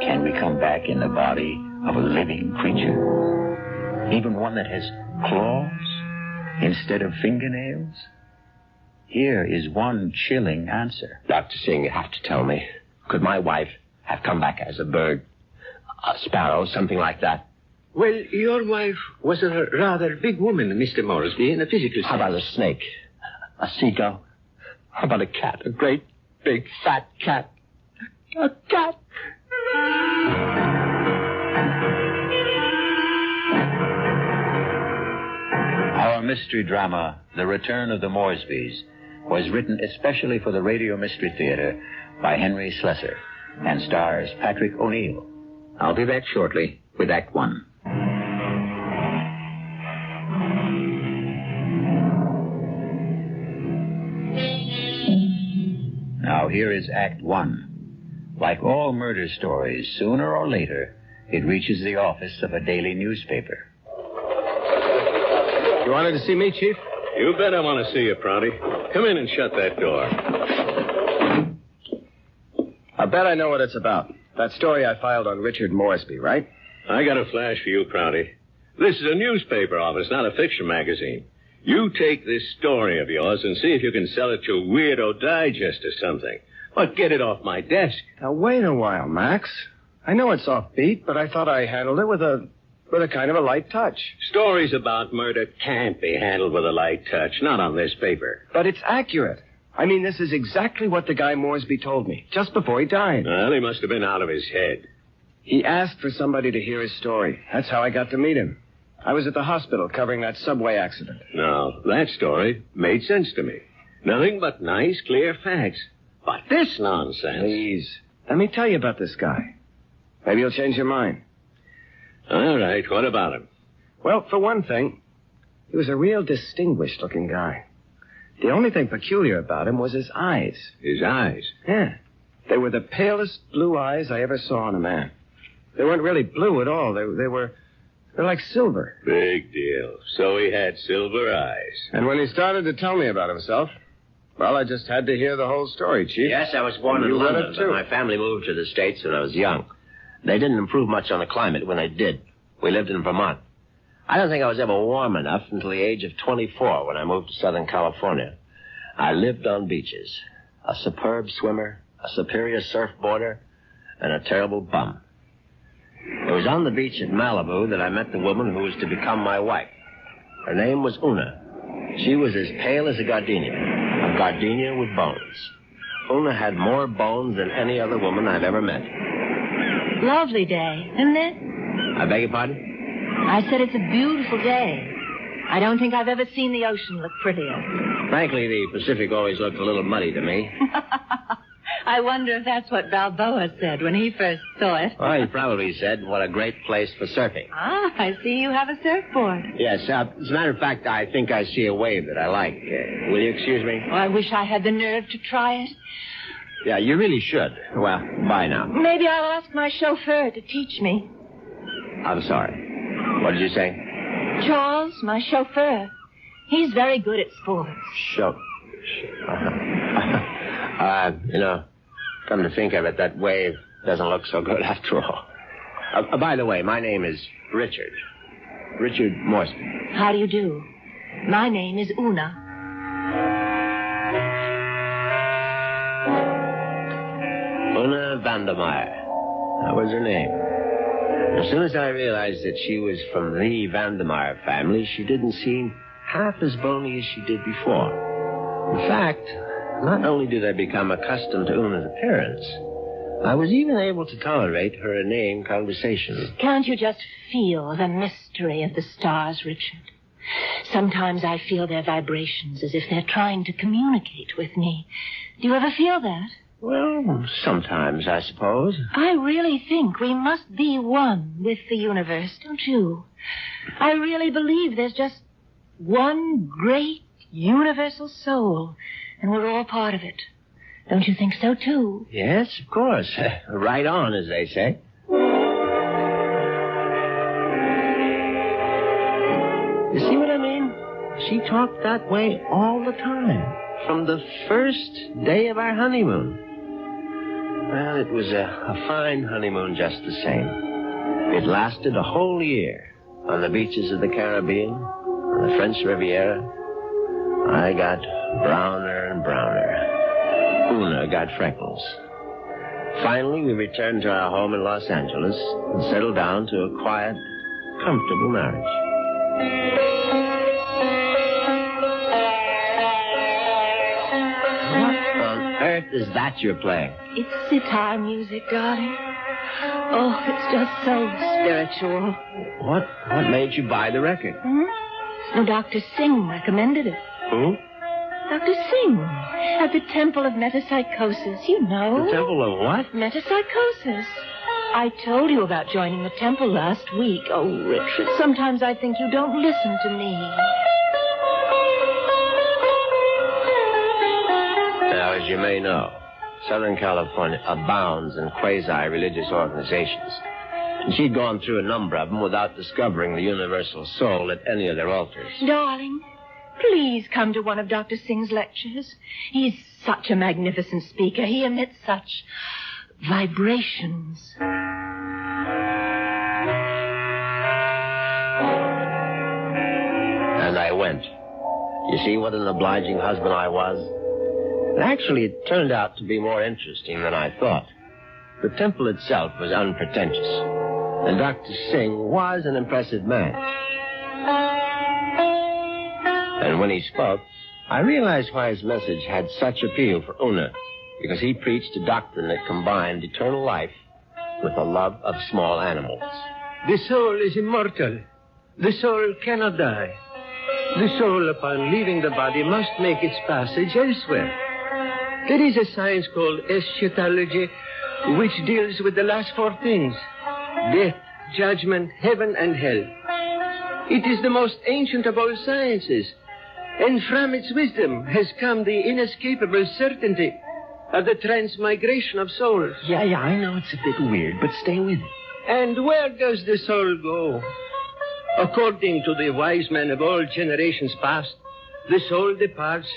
can we come back in the body of a living creature? Even one that has claws instead of fingernails? Here is one chilling answer. Dr. Singh, you have to tell me. Could my wife have come back as a bird? A sparrow, something like that? Well, your wife was a rather big woman, Mr. Morrisby, in a physical sense. How about a snake? A seagull? How about a cat? A great, big, fat cat? A cat? Our mystery drama, The Return of the Moresbys, was written especially for the Radio Mystery Theater by Henry Slessor and stars Patrick O'Neill. I'll be back shortly with Act One. Now here is Act One. Like all murder stories, sooner or later, it reaches the office of a daily newspaper. You wanted to see me, Chief? You bet I want to see you, Prouty. Come in and shut that door. I bet I know what it's about. That story I filed on Richard Moresby, right? I got a flash for you, Prouty. This is a newspaper office, not a fiction magazine. You take this story of yours and see if you can sell it to Weirdo Digest or something. But get it off my desk. Now, wait a while, Max. I know it's offbeat, but I thought I handled it with a kind of a light touch. Stories about murder can't be handled with a light touch, not on this paper. But it's accurate. I mean, this is exactly what the guy Moresby told me, just before he died. Well, he must have been out of his head. He asked for somebody to hear his story. That's how I got to meet him. I was at the hospital covering that subway accident. Now, that story made sense to me. Nothing but nice, clear facts. But this nonsense... Please, let me tell you about this guy. Maybe you'll change your mind. All right, what about him? Well, for one thing, he was a real distinguished-looking guy. The only thing peculiar about him was his eyes. His eyes? Yeah. They were the palest blue eyes I ever saw in a man. They weren't really blue at all. They're like silver. Big deal. So he had silver eyes. And when he started to tell me about himself, well, I just had to hear the whole story, Chief. Yes, I was born in You read London, it, too. but my family moved to the States when I was young. They didn't improve much on the climate when they did. We lived in Vermont. I don't think I was ever warm enough until the age of 24 when I moved to Southern California. I lived on beaches. A superb swimmer, a superior surfboarder, and a terrible bum. It was on the beach at Malibu that I met the woman who was to become my wife. Her name was Una. She was as pale as a gardenia with bones. Una had more bones than any other woman I've ever met. Lovely day, isn't it? I beg your pardon? I said it's a beautiful day. I don't think I've ever seen the ocean look prettier. Frankly, the Pacific always looked a little muddy to me. I wonder if that's what Balboa said when he first saw it. Well, he probably said, what a great place for surfing. Ah, I see you have a surfboard. Yes, as a matter of fact, I think I see a wave that I like. Will you excuse me? Oh, I wish I had the nerve to try it. Yeah, you really should. Well, bye now. Maybe I'll ask my chauffeur to teach me. I'm sorry. What did you say? Charles, my chauffeur. He's very good at sports. Come to think of it, that wave doesn't look so good after all. By the way, my name is Richard. Richard Morstan. How do you do? My name is Una. Una Vandermeyer. That was her name. As soon as I realized that she was from the Vandermeyer family, she didn't seem half as bony as she did before. In fact, not only did I become accustomed to Una's appearance, I was even able to tolerate her inane conversation. Can't you just feel the mystery of the stars, Richard? Sometimes I feel their vibrations as if they're trying to communicate with me. Do you ever feel that? Well, sometimes, I suppose. I really think we must be one with the universe, don't you? I really believe there's just one great universal soul, and we're all part of it. Don't you think so, too? Yes, of course. Right on, as they say. You see what I mean? She talked that way all the time, from the first day of our honeymoon. Well, it was a fine honeymoon just the same. It lasted a whole year on the beaches of the Caribbean, on the French Riviera. I got browner and browner. Una got freckles. Finally, we returned to our home in Los Angeles and settled down to a quiet, comfortable marriage. What on earth is that you're playing? It's sitar music, darling. Oh, it's just so spiritual. What made you buy the record? No, Dr. Singh recommended it. Who? Dr. Singh, at the Temple of Metapsychosis, you know. The Temple of what? Metapsychosis. I told you about joining the temple last week. Oh, Richard, sometimes I think you don't listen to me. Now, as you may know, Southern California abounds in quasi-religious organizations. And she'd gone through a number of them without discovering the universal soul at any of their altars. Darling, please come to one of Dr. Singh's lectures. He's such a magnificent speaker. He emits such vibrations. And I went. You see what an obliging husband I was? Actually, it turned out to be more interesting than I thought. The temple itself was unpretentious, and Dr. Singh was an impressive man. And when he spoke, I realized why his message had such appeal for Una, because he preached a doctrine that combined eternal life with a love of small animals. The soul is immortal. The soul cannot die. The soul, upon leaving the body, must make its passage elsewhere. There is a science called eschatology, which deals with the last four things: death, judgment, heaven, and hell. It is the most ancient of all sciences, and from its wisdom has come the inescapable certainty of the transmigration of souls. Yeah, I know it's a bit weird, but stay with it. And where does the soul go? According to the wise men of all generations past, the soul departs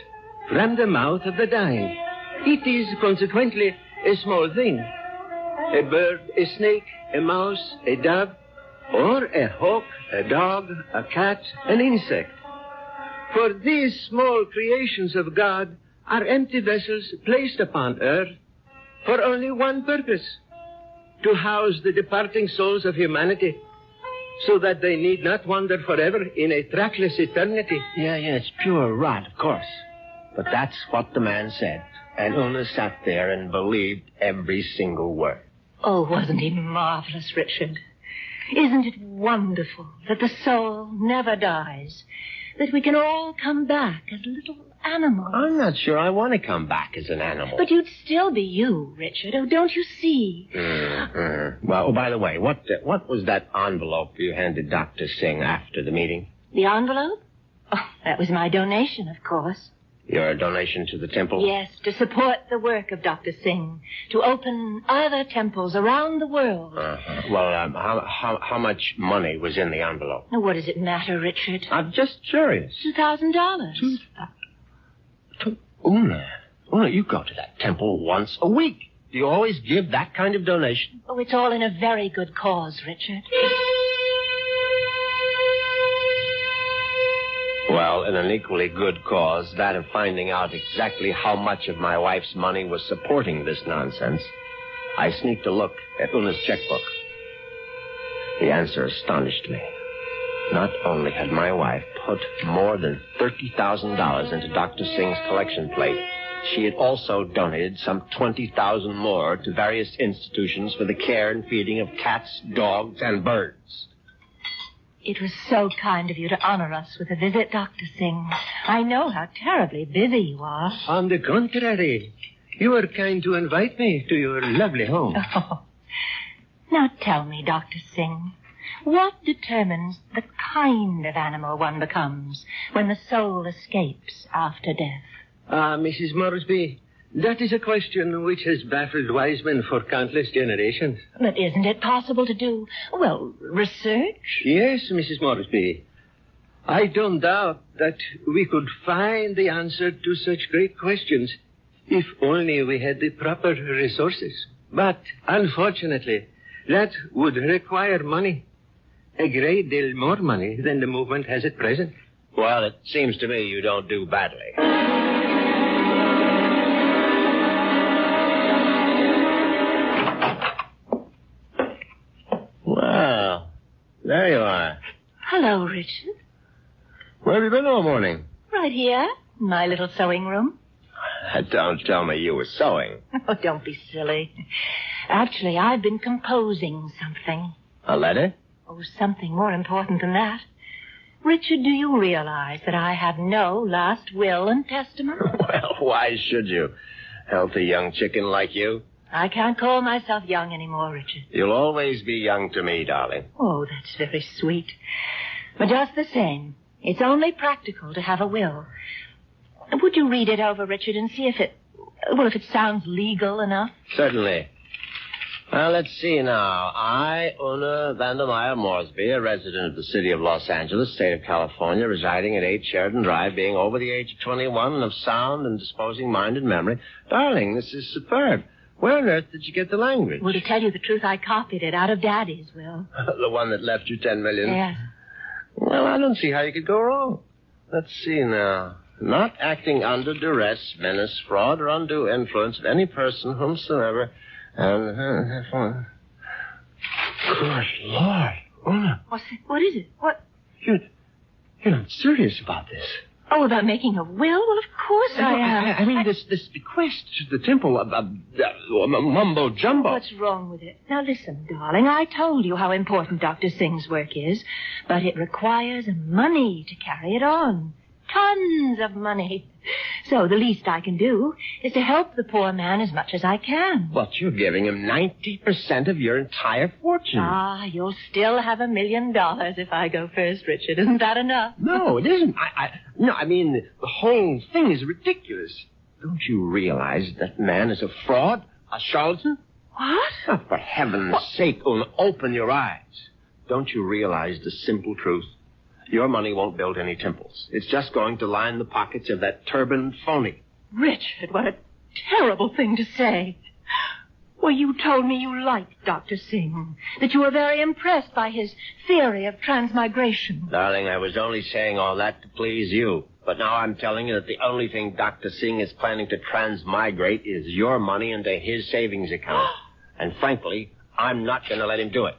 from the mouth of the dying. It is, consequently, a small thing. A bird, a snake, a mouse, a dove, or a hawk, a dog, a cat, an insect. For these small creations of God are empty vessels placed upon earth for only one purpose: to house the departing souls of humanity, so that they need not wander forever in a trackless eternity. Yeah, it's pure rot, of course. But that's what the man said. And Una sat there and believed every single word. Oh, wasn't he marvelous, Richard? Isn't it wonderful that the soul never dies? That we can all come back as little animals? I'm not sure I want to come back as an animal. But you'd still be you, Richard. Oh, don't you see? Well, by the way, what was that envelope you handed Dr. Singh after the meeting? The envelope? Oh, that was my donation, of course. Your donation to the temple? Yes, to support the work of Dr. Singh, to open other temples around the world. Well, how much money was in the envelope? Now, what does it matter, Richard? I'm just curious. $2,000. Una, you go to that temple once a week. Do you always give that kind of donation? Oh, it's all in a very good cause, Richard. Well, in an equally good cause, that of finding out exactly how much of my wife's money was supporting this nonsense, I sneaked a look at Una's checkbook. The answer astonished me. Not only had my wife put more than $30,000 into Dr. Singh's collection plate, she had also donated some $20,000 more to various institutions for the care and feeding of cats, dogs, and birds. It was so kind of you to honor us with a visit, Dr. Singh. I know how terribly busy you are. On the contrary, you were kind to invite me to your lovely home. Oh. Now tell me, Dr. Singh, what determines the kind of animal one becomes when the soul escapes after death? Mrs. Moresby, that is a question which has baffled wise men for countless generations. But isn't it possible to do, well, research? Yes, Mrs. Moresby. I don't doubt that we could find the answer to such great questions if only we had the proper resources. But, unfortunately, that would require money. A great deal more money than the movement has at present. Well, it seems to me you don't do badly. Well, there you are. Hello, Richard. Where have you been all morning? Right here, in my little sewing room. Don't tell me you were sewing. Oh, don't be silly. Actually, I've been composing something. A letter? Oh, something more important than that. Richard, do you realize that I have no last will and testament? Well, why should you? Healthy young chicken like you. I can't call myself young anymore, Richard. You'll always be young to me, darling. Oh, that's very sweet. But just the same, it's only practical to have a will. Would you read it over, Richard, and see if it sounds legal enough? Certainly. Well, let's see now. I, Una Vandermeyer Moresby, a resident of the city of Los Angeles, state of California, residing at 8 Sheridan Drive, being over the age of 21 and of sound and disposing mind and memory. Darling, this is superb. Where on earth did you get the language? Well, to tell you the truth, I copied it out of Daddy's will. The one that left you $10 million? Yes. Well, I don't see how you could go wrong. Let's see now. Not acting under duress, menace, fraud, or undue influence of any person whomsoever... And, good Lord, Una. What is it? What? You're not serious about this. Oh, about making a will? Well, of course I am. I mean, this bequest to the temple, mumbo jumbo. What's wrong with it? Now, listen, darling, I told you how important Dr. Singh's work is, but it requires money to carry it on. Tons of money. So the least I can do is to help the poor man as much as I can. But you're giving him 90% of your entire fortune. Ah, you'll still have $1 million if I go first, Richard. Isn't that enough? No, it isn't. I mean, the whole thing is ridiculous. Don't you realize that man is a fraud, a charlatan? What? Oh, for heaven's sake, Una, open your eyes. Don't you realize the simple truth? Your money won't build any temples. It's just going to line the pockets of that turbaned phony. Richard, what a terrible thing to say. Well, you told me you liked Dr. Singh, that you were very impressed by his theory of transmigration. Darling, I was only saying all that to please you. But now I'm telling you that the only thing Dr. Singh is planning to transmigrate is your money into his savings account. And frankly, I'm not going to let him do it.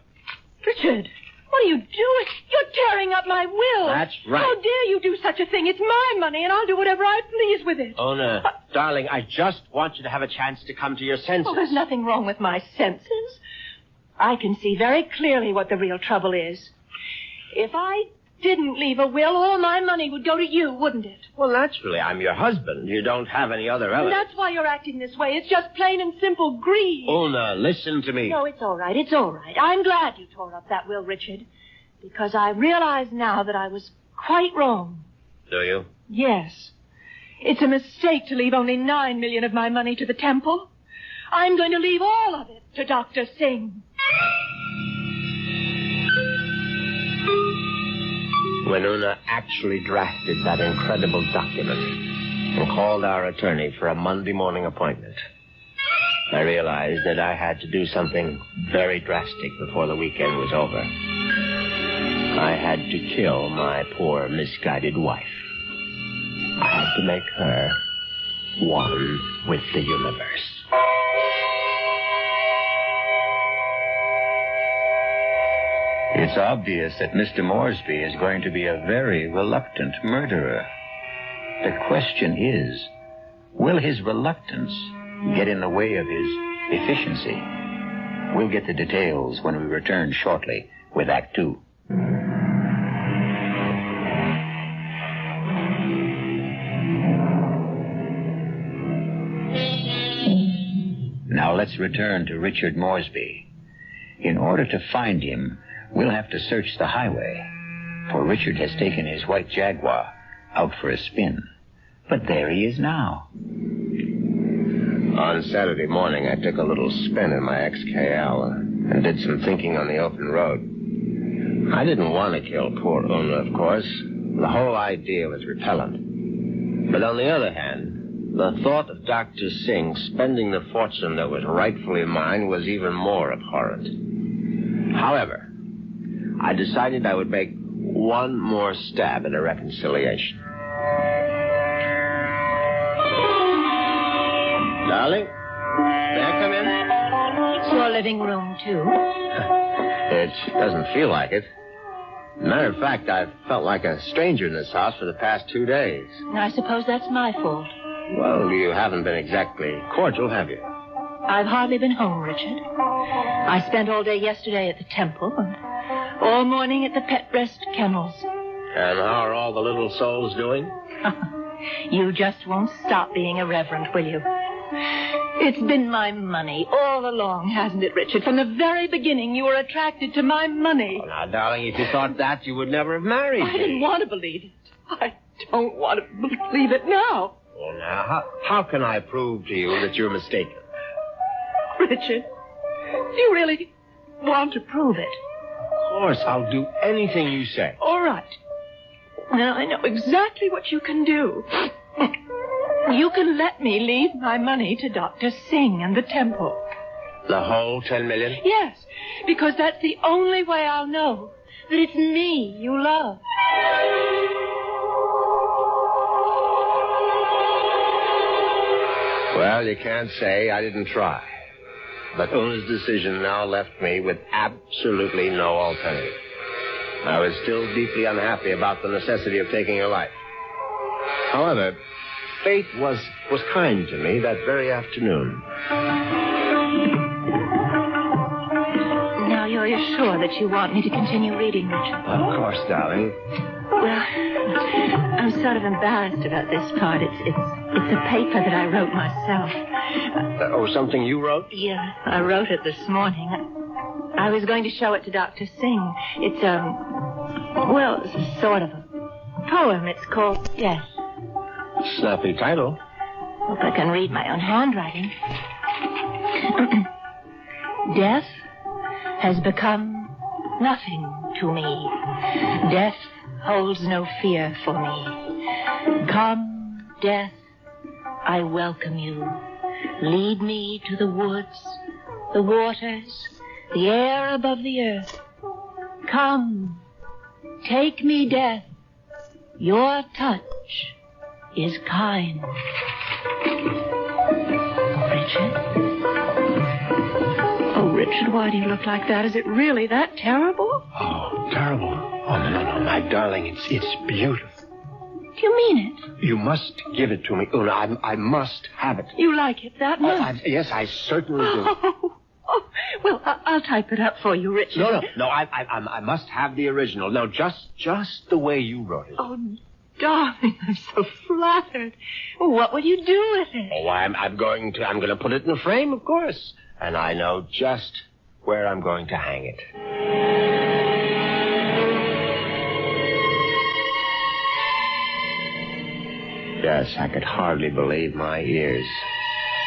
Richard! What are you doing? You're tearing up my will. That's right. How dare you do such a thing? It's my money, and I'll do whatever I please with it. Ona, darling, I just want you to have a chance to come to your senses. Oh, there's nothing wrong with my senses. I can see very clearly what the real trouble is. If I didn't leave a will, all my money would go to you, wouldn't it? Well, naturally, I'm your husband. You don't have any other relatives. And that's why you're acting this way. It's just plain and simple greed. Una, listen to me. No, it's all right. It's all right. I'm glad you tore up that will, Richard, because I realize now that I was quite wrong. Do you? Yes. It's a mistake to leave only $9 million of my money to the temple. I'm going to leave all of it to Dr. Singh. When Una actually drafted that incredible document and called our attorney for a Monday morning appointment, I realized that I had to do something very drastic before the weekend was over. I had to kill my poor, misguided wife. I had to make her one with the universe. It's obvious that Mr. Moresby is going to be a very reluctant murderer. The question is, will his reluctance get in the way of his efficiency? We'll get the details when we return shortly with Act Two. Now let's return to Richard Moresby. In order to find him, we'll have to search the highway, for Richard has taken his white Jaguar out for a spin. But there he is now. On Saturday morning, I took a little spin in my XKL and did some thinking on the open road. I didn't want to kill poor Una, of course. The whole idea was repellent. But on the other hand, the thought of Dr. Singh spending the fortune that was rightfully mine was even more abhorrent. However, I decided I would make one more stab at a reconciliation. Darling, may I come in? It's your living room, too. It doesn't feel like it. Matter of fact, I've felt like a stranger in this house for the past 2 days. I suppose that's my fault. Well, you haven't been exactly cordial, have you? I've hardly been home, Richard. I spent all day yesterday at the temple and all morning at the pet rest kennels. And how are all the little souls doing? You just won't stop being irreverent, will you? It's been my money all along, hasn't it, Richard? From the very beginning, you were attracted to my money. Oh, now, darling, if you thought that, you would never have married me. I didn't want to believe it. I don't want to believe it now. Well, now, how can I prove to you that you're mistaken? Richard, do you really want to prove it? Of course, I'll do anything you say. All right. Now, I know exactly what you can do. You can let me leave my money to Dr. Singh and the temple. The whole $10 million? Yes, because that's the only way I'll know that it's me you love. Well, you can't say I didn't try. But Una's decision now left me with absolutely no alternative. I was still deeply unhappy about the necessity of taking her life. However, fate was kind to me that very afternoon. Now you're sure that you want me to continue reading, Richard? Of course, darling. Well, I'm sort of embarrassed about this part. It's a paper that I wrote myself. Something you wrote? Yeah, I wrote it this morning. I was going to show it to Dr. Singh. It's sort of a poem. It's called, yes. Snappy title. Hope I can read my own handwriting. Death has become nothing to me. Death holds no fear for me. Come, death, I welcome you. Lead me to the woods, the waters, the air above the earth. Come, take me, death. Your touch is kind. Richard? Oh, Richard, why do you look like that? Is it really that terrible? Oh, terrible. Oh, no, my darling, it's beautiful. Do you mean it? You must give it to me, Una. I must have it. You like it that much? Yes, I certainly do. Oh, Well, I'll type it up for you, Richard. No. I must have the original. No, just the way you wrote it. Oh, darling, I'm so flattered. What will you do with it? Oh, I'm going to put it in a frame, of course. And I know just where I'm going to hang it. Yes, I could hardly believe my ears.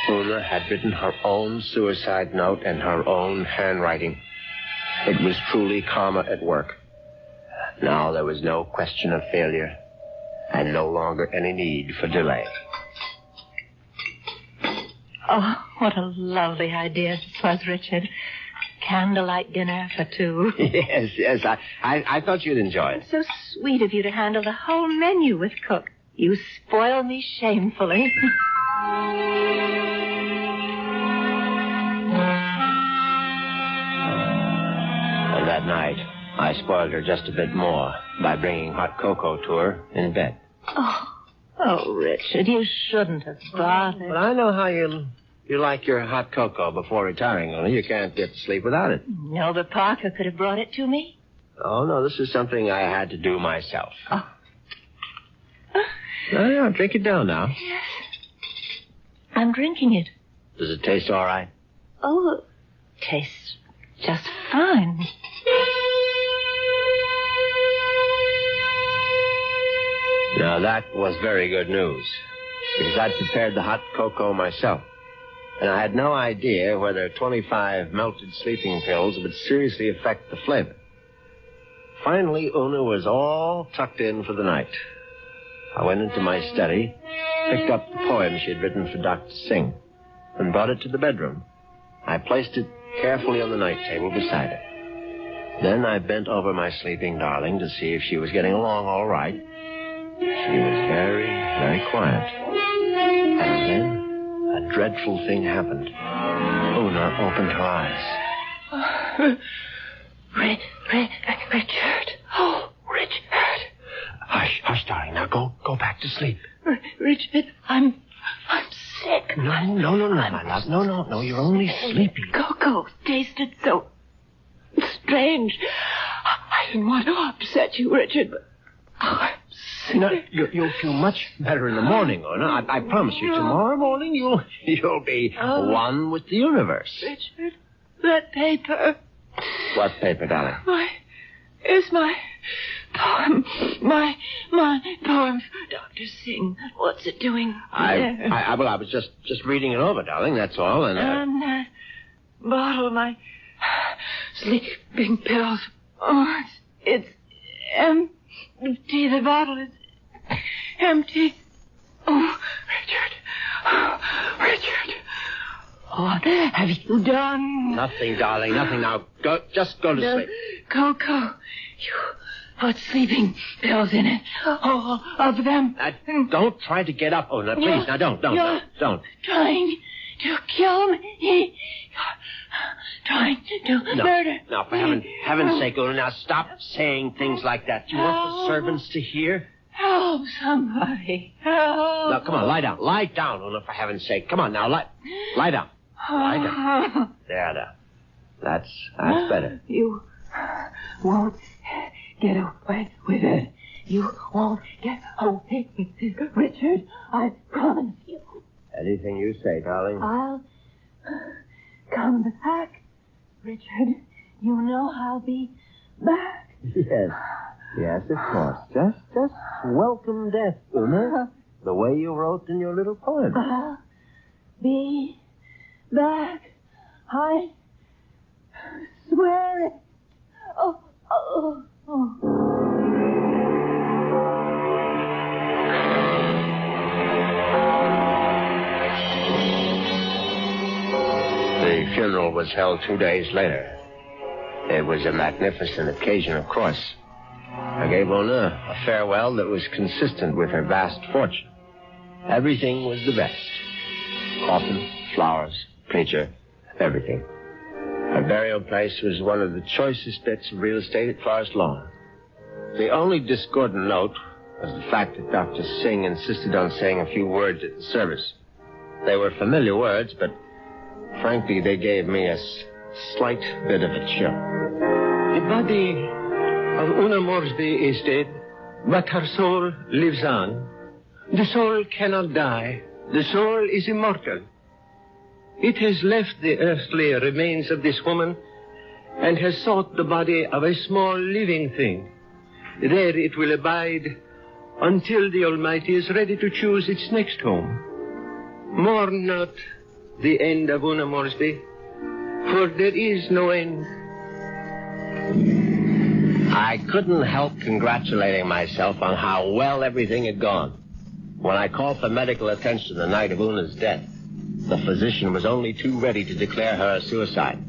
Una had written her own suicide note in her own handwriting. It was truly karma at work. Now there was no question of failure, and no longer any need for delay. Oh, what a lovely idea this was, Richard. Candlelight dinner for two. Yes, I thought you'd enjoy it. It's so sweet of you to handle the whole menu with Cook. You spoil me shamefully. And that night, I spoiled her just a bit more by bringing hot cocoa to her in bed. Oh, Richard, you shouldn't have bothered. But I know how you like your hot cocoa before retiring, Una. You can't get to sleep without it. No, but Parker could have brought it to me. Oh, no, this is something I had to do myself. Oh. Yeah, drink it down now. Yes. I'm drinking it. Does it taste all right? Oh, it tastes just fine. Now, that was very good news, because I'd prepared the hot cocoa myself, and I had no idea whether 25 melted sleeping pills would seriously affect the flavor. Finally, Una was all tucked in for the night. I went into my study, picked up the poem she had written for Dr. Singh, and brought it to the bedroom. I placed it carefully on the night table beside her. Then I bent over my sleeping darling to see if she was getting along all right. She was very, very quiet. And then a dreadful thing happened. Una opened her eyes. Richard. Oh, Richard. Hush, darling. Now go back to sleep. Richard, I'm sick. No, my love. No, you're only sleepy. Cocoa tasted so strange. I didn't want to upset you, Richard, but I'm sick. No, you'll feel much better in the morning, Una. I promise you. Tomorrow morning, you'll be one with the universe. Richard, that paper. What paper, darling? It's my poem. My poem for Dr. Singh. What's it doing there? I was just reading it over, darling, that's all. And that bottle, my sleeping pills. Oh, it's empty. The bottle is empty. Oh, Richard. What have you done? Nothing, darling, nothing. Now, just go to sleep. Cocoa. You put sleeping pills in it. All of them. Don't try to get up, Una, please. Now, don't. Trying to kill me. You're trying to murder. No, for heaven's sake, Una, now stop saying things like that. Do you want the servants to hear? Help somebody. Help. Now, come on, lie down. Lie down, Una, for heaven's sake. Come on, now, lie down. Lie down. There. That's better. You won't get away with it. You won't get away with it, Richard. I promise you. Anything you say, darling. I'll come back, Richard. You know I'll be back. Yes, of course. Just welcome death, Una. The way you wrote in your little poem. I'll be back. I swear it. Oh. The funeral was held 2 days later. It was a magnificent occasion, of course. I gave Una a farewell that was consistent with her vast fortune. Everything was the best. Coffin, flowers, preacher, everything. Her burial place was one of the choicest bits of real estate at Forest Lawn. The only discordant note was the fact that Dr. Singh insisted on saying a few words at the service. They were familiar words, but frankly, they gave me a slight bit of a chill. The body of Una Moresby is dead, but her soul lives on. The soul cannot die. The soul is immortal. It has left the earthly remains of this woman and has sought the body of a small living thing. There it will abide until the Almighty is ready to choose its next home. Mourn not the end of Una Moresby, for there is no end. I couldn't help congratulating myself on how well everything had gone. When I called for medical attention the night of Una's death, the physician was only too ready to declare her a suicide.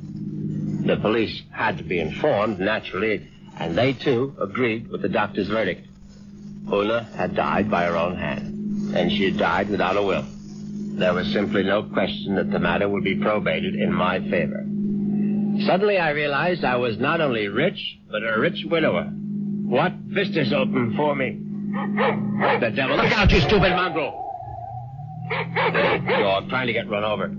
The police had to be informed, naturally, and they, too, agreed with the doctor's verdict. Una had died by her own hand, and she had died without a will. There was simply no question that the matter would be probated in my favor. Suddenly I realized I was not only rich, but a rich widower. What vistas opened for me? The devil! Look out, you stupid mongrel! Dog trying to get run over.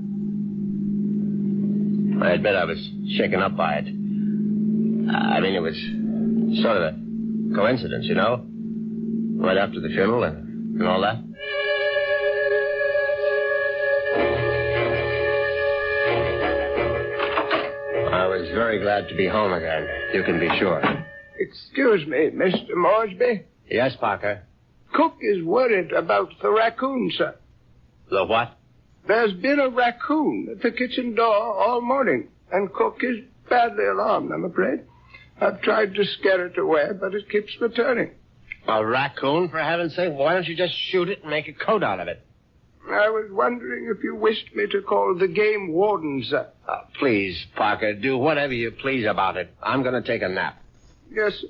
I admit I was shaken up by it. It was sort of a coincidence, you know? Right after the funeral and all that. I was very glad to be home again, you can be sure. Excuse me, Mr. Moresby. Yes, Parker? Cook is worried about the raccoon, sir. The what? There's been a raccoon at the kitchen door all morning, and Cook is badly alarmed, I'm afraid. I've tried to scare it away, but it keeps returning. A raccoon, for heaven's sake? Why don't you just shoot it and make a coat out of it? I was wondering if you wished me to call the game warden, sir. Please, Parker, do whatever you please about it. I'm going to take a nap. Yes, sir.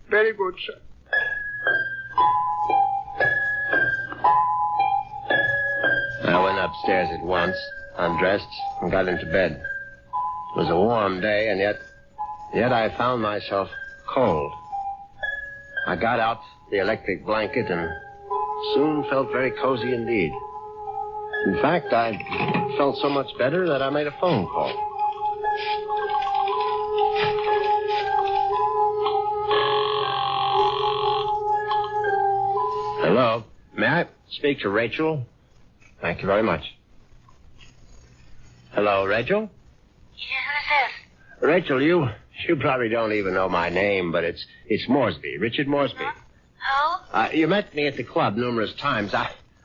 Very good, sir. I went upstairs at once, undressed, and got into bed. It was a warm day, and yet I found myself cold. I got out the electric blanket and soon felt very cozy indeed. In fact, I felt so much better that I made a phone call. Hello. May I speak to Rachel? Thank you very much. Hello, Rachel? Yeah, who's this? Rachel, you probably don't even know my name, but it's Moresby, Richard Moresby. Who? You met me at the club numerous times.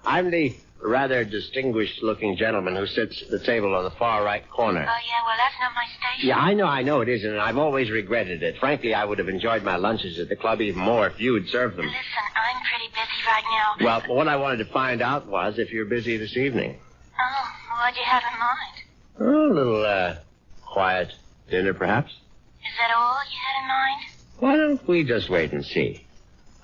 I'm the rather distinguished-looking gentleman who sits at the table on the far right corner. Oh, yeah, well, that's not my station. Yeah, I know it isn't, and I've always regretted it. Frankly, I would have enjoyed my lunches at the club even more if you had served them. Listen, I'm pretty busy right now. Well, what I wanted to find out was if you're busy this evening. Oh, what'd you have in mind? Oh, a little, quiet dinner, perhaps? Is that all you had in mind? Why don't we just wait and see?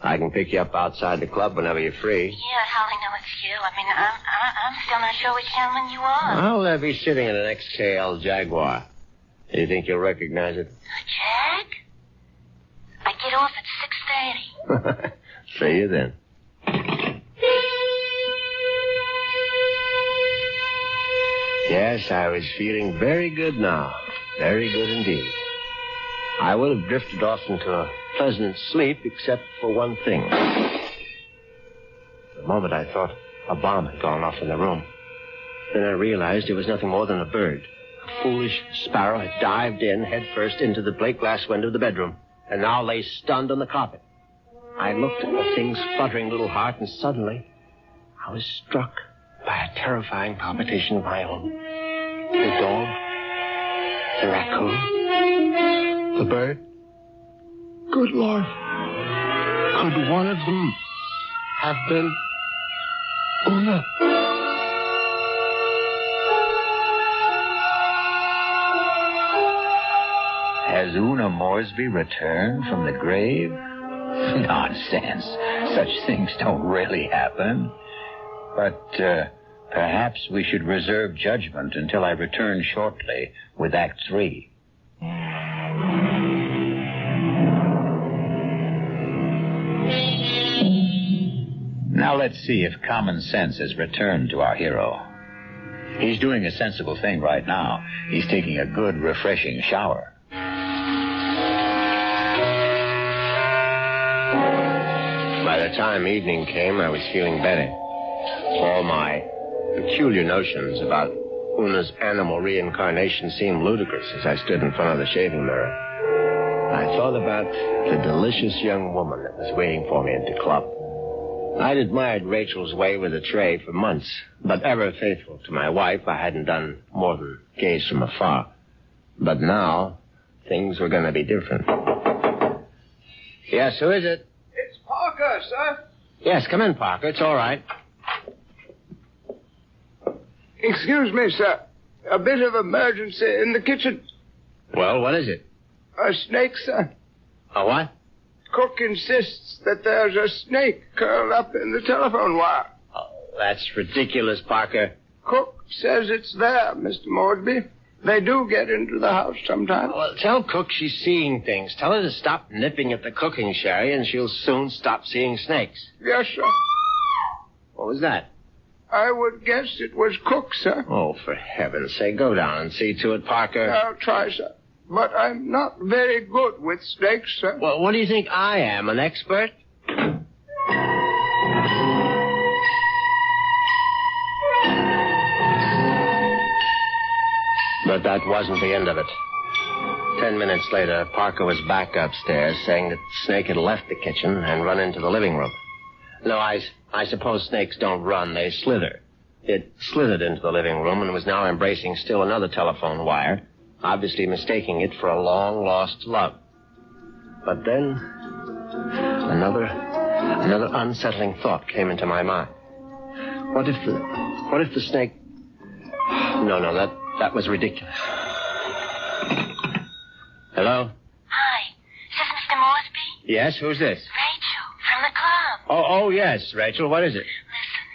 I can pick you up outside the club whenever you're free. Yeah, I hardly know it's you. I mean, I'm still not sure which gentleman you are. I'll be sitting in an XKL Jaguar. Do you think you'll recognize it? A Jag? I get off at 6:30. See you then. Yes, I was feeling very good now. Very good indeed. I would have drifted off into a pleasant sleep except for one thing. For a moment I thought a bomb had gone off in the room. Then I realized it was nothing more than a bird. A foolish sparrow had dived in headfirst into the plate glass window of the bedroom and now lay stunned on the carpet. I looked at the thing's fluttering little heart, and suddenly I was struck by a terrifying palpitation of my own. The dog, the raccoon, the bird. Good Lord. Could one of them have been Una? Has Una Moresby returned from the grave? Nonsense. Such things don't really happen. But perhaps we should reserve judgment until I return shortly with Act 3. Now let's see if common sense has returned to our hero. He's doing a sensible thing right now. He's taking a good, refreshing shower. By the time evening came, I was feeling better. All my peculiar notions about Una's animal reincarnation seemed ludicrous as I stood in front of the shaving mirror. I thought about the delicious young woman that was waiting for me at the club. I'd admired Rachel's way with a tray for months, but ever faithful to my wife, I hadn't done more than gaze from afar. But now, things were going to be different. Yes, who is it? It's Parker, sir. Yes, come in, Parker. It's all right. Excuse me, sir. A bit of emergency in the kitchen. Well, what is it? A snake, sir. A what? Cook insists that there's a snake curled up in the telephone wire. Oh, that's ridiculous, Parker. Cook says it's there, Mr. Mosby. They do get into the house sometimes. Well, tell Cook she's seeing things. Tell her to stop nipping at the cooking sherry, and she'll soon stop seeing snakes. Yes, sir. What was that? I would guess it was Cook, sir. Oh, for heaven's sake, go down and see to it, Parker. I'll try, sir. But I'm not very good with snakes, sir. Well, what do you think I am, an expert? But that wasn't the end of it. 10 minutes later, Parker was back upstairs saying that the snake had left the kitchen and run into the living room. No, I suppose snakes don't run, they slither. It slithered into the living room and was now embracing still another telephone wire, obviously mistaking it for a long-lost love. But then, another unsettling thought came into my mind. What if the snake... No, that was ridiculous. Hello? Hi. Is this Mr. Mosby? Yes, who's this? Rachel, from the club. Oh, yes, Rachel, what is it? Listen,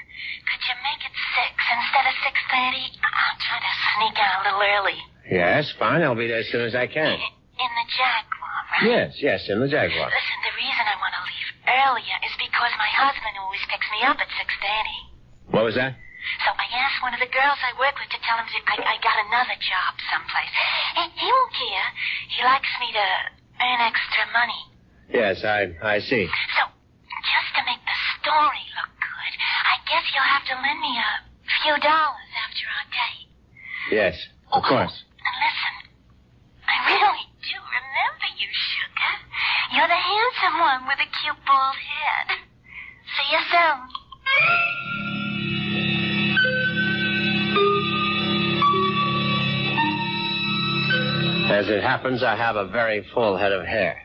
could you make it 6 instead of 6:30? I'll try to sneak out a little early. Yes, fine, I'll be there as soon as I can. In the Jaguar, right? Yes, in the Jaguar. Listen, the reason I want to leave earlier is because my husband always picks me up at 6:30. What was that? So I asked one of the girls I work with to tell him I got another job someplace. He won't care. He likes me to earn extra money. Yes, I see. So, just to make the story look good, I guess you'll have to lend me a few dollars after our date. Yes, of course. And listen, I really do remember you, sugar. You're the handsome one with a cute bald head. See you soon. As it happens, I have a very full head of hair.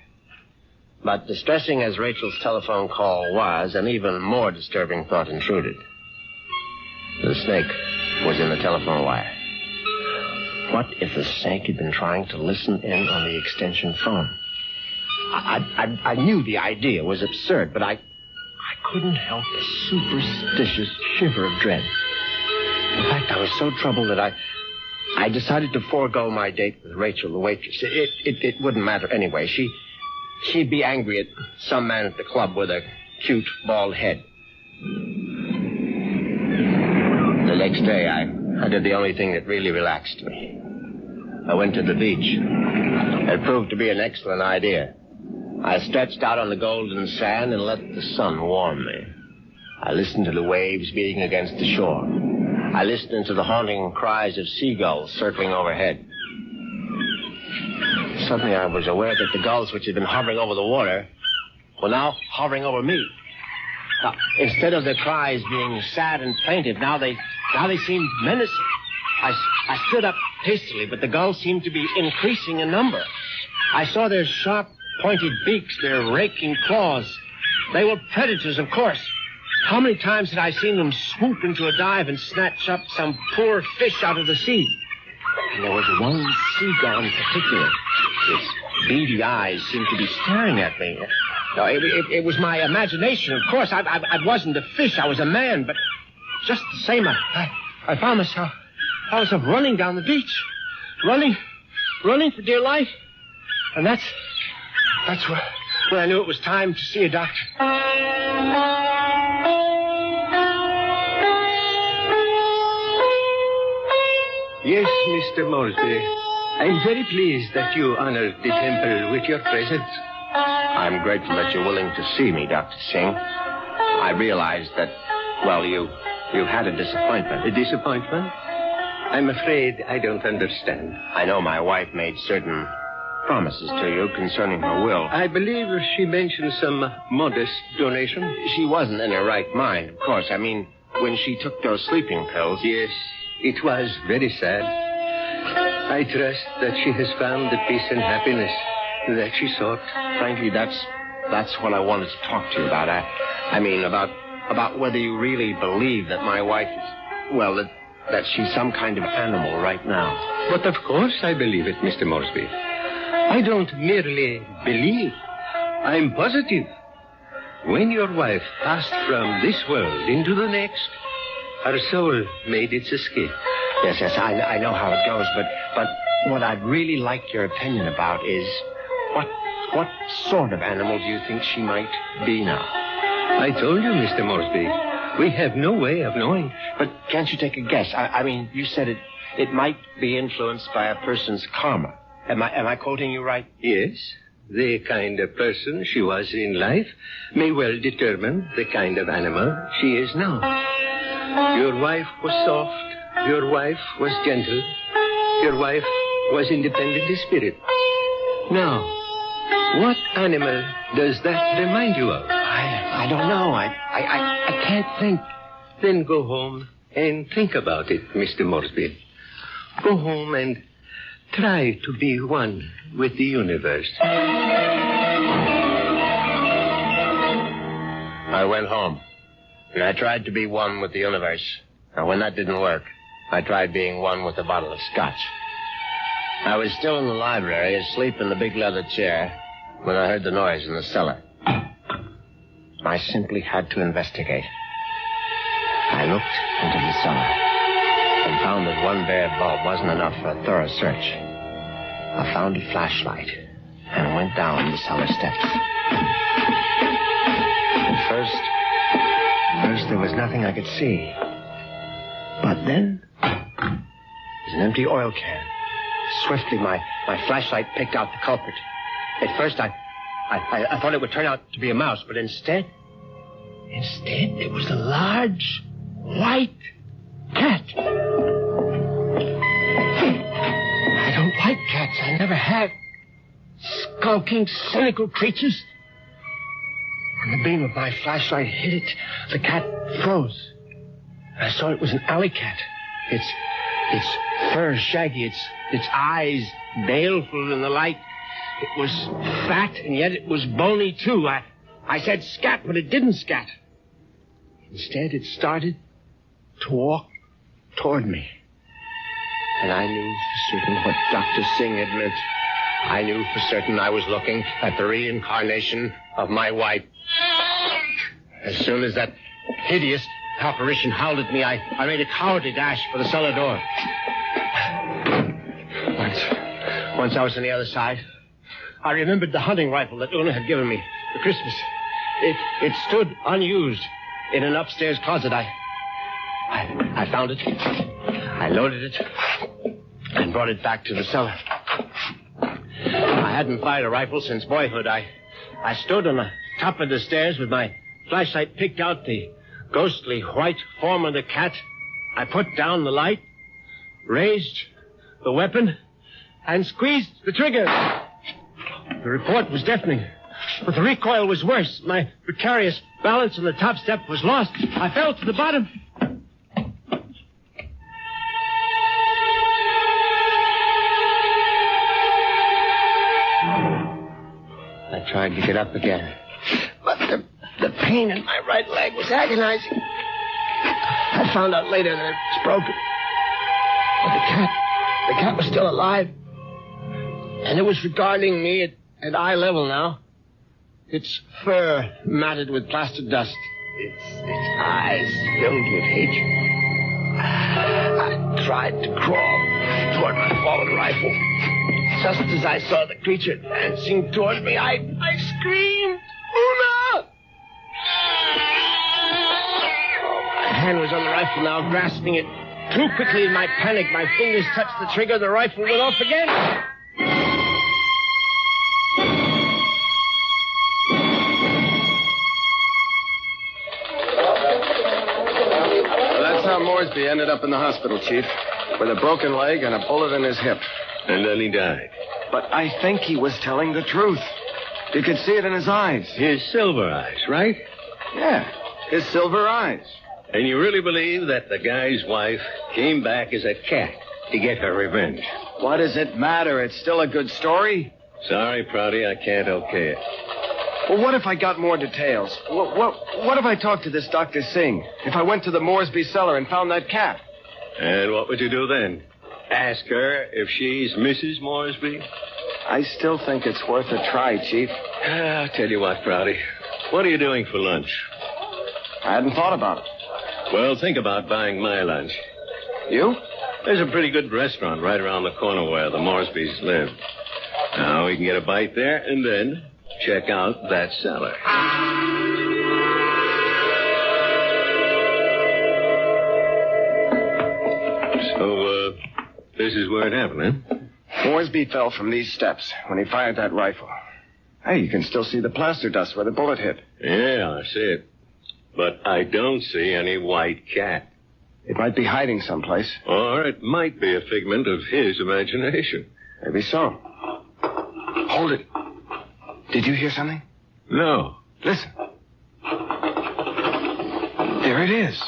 But distressing as Rachel's telephone call was, an even more disturbing thought intruded. The snake was in the telephone wire. What if the snake had been trying to listen in on the extension phone? I knew the idea was absurd, but I couldn't help a superstitious shiver of dread. In fact, I was so troubled that I decided to forego my date with Rachel, the waitress. It wouldn't matter anyway. She'd be angry at some man at the club with a cute, bald head. The next day, I did the only thing that really relaxed me. I went to the beach. It proved to be an excellent idea. I stretched out on the golden sand and let the sun warm me. I listened to the waves beating against the shore. I listened to the haunting cries of seagulls circling overhead. Suddenly I was aware that the gulls which had been hovering over the water were now hovering over me. Now, instead of their cries being sad and plaintive, now they seemed menacing. I stood up hastily, but the gulls seemed to be increasing in number. I saw their sharp, pointed beaks, their raking claws. They were predators, of course. How many times had I seen them swoop into a dive and snatch up some poor fish out of the sea? And there was one seagull in particular. Its beady eyes seemed to be staring at me. No, it was my imagination, of course. I wasn't a fish. I was a man, but just the same, I found myself running down the beach. Running for dear life. And that's where I knew it was time to see a doctor. Yes, Mr. Moresby. I'm very pleased that you honored the temple with your presence. I'm grateful that you're willing to see me, Dr. Singh. I realize that, well, you've had a disappointment. A disappointment? I'm afraid I don't understand. I know my wife made certain promises to you concerning her will. I believe she mentioned some modest donation. She wasn't in her right mind, of course. I mean, when she took those sleeping pills. Yes, it was very sad. I trust that she has found the peace and happiness that she sought. Frankly, that's what I wanted to talk to you about. I mean, about whether you really believe that my wife is, well, that she's some kind of animal right now. But of course I believe it, Mr. Moresby. I don't merely believe. I'm positive. When your wife passed from this world into the next, her soul made its escape. Yes, I know how it goes, but what I'd really like your opinion about is what sort of animal do you think she might be now? I told you, Mr. Moresby, we have no way of knowing. But can't you take a guess? I mean, you said it might be influenced by a person's karma. Am I quoting you right? Yes. The kind of person she was in life may well determine the kind of animal she is now. Your wife was soft. Your wife was gentle. Your wife was independent in spirit. Now, what animal does that remind you of? I don't know. I can't think. Then go home and think about it, Mr. Moresby. Go home and try to be one with the universe. I went home, and I tried to be one with the universe. Now, when that didn't work, I tried being one with a bottle of scotch. I was still in the library, asleep in the big leather chair, when I heard the noise in the cellar. I simply had to investigate. I looked into the cellar and found that one bare bulb wasn't enough for a thorough search. I found a flashlight and went down the cellar steps. At first there was nothing I could see. But then, there's an empty oil can. Swiftly, my flashlight picked out the culprit. At first, I thought it would turn out to be a mouse, but instead, it was a large, white cat. I don't like cats. I never have. Skulking, cynical creatures. When the beam of my flashlight hit it, the cat froze. I saw it was an alley cat. Its fur shaggy, its eyes baleful in the light. It was fat, and yet it was bony, too. I said scat, but it didn't scat. Instead, it started to walk toward me. And I knew for certain what Dr. Singh had meant. I knew for certain I was looking at the reincarnation of my wife. As soon as that hideous apparition howled at me, I made a cowardly dash for the cellar door. Once I was on the other side, I remembered the hunting rifle that Una had given me for Christmas. It stood unused in an upstairs closet. I found it. I loaded it and brought it back to the cellar. I hadn't fired a rifle since boyhood. I stood on the top of the stairs with my flashlight, picked out the ghostly white form of the cat. I put down the light, raised the weapon, and squeezed the trigger. The report was deafening, but the recoil was worse. My precarious balance on the top step was lost. I fell to the bottom. I tried to get up again, but the pain in my right leg was agonizing. I found out later that it was broken. But the cat was still alive. And it was regarding me at eye level now. Its fur matted with plaster dust. Its eyes filled with hatred. I tried to crawl toward my fallen rifle. Just as I saw the creature advancing toward me, I screamed, "Una!" My hand was on the rifle now, grasping it Too quickly in my panic, my fingers touched the trigger. The rifle went off again. Well, that's how Moresby ended up in the hospital, Chief, with a broken leg and a bullet in his hip. And then he died. But I think he was telling the truth. You could see it in his eyes. His silver eyes, right? Yeah, his silver eyes. And you really believe that the guy's wife came back as a cat to get her revenge? What does it matter? It's still a good story. Sorry, Prouty, I can't okay it. Well, what if I got more details? What if I talked to this Dr. Singh? If I went to the Moresby cellar and found that cat? And what would you do then? Ask her if she's Mrs. Moresby? I still think it's worth a try, Chief. I'll tell you what, Prouty. What are you doing for lunch? I hadn't thought about it. Well, think about buying my lunch. You? There's a pretty good restaurant right around the corner where the Moresbys live. Now, we can get a bite there and then check out that cellar. So, this is where it happened, huh? Moresby fell from these steps when he fired that rifle. Hey, you can still see the plaster dust where the bullet hit. Yeah, I see it. But I don't see any white cat. It might be hiding someplace. Or it might be a figment of his imagination. Maybe so. Hold it. Did you hear something? No. Listen. There it is.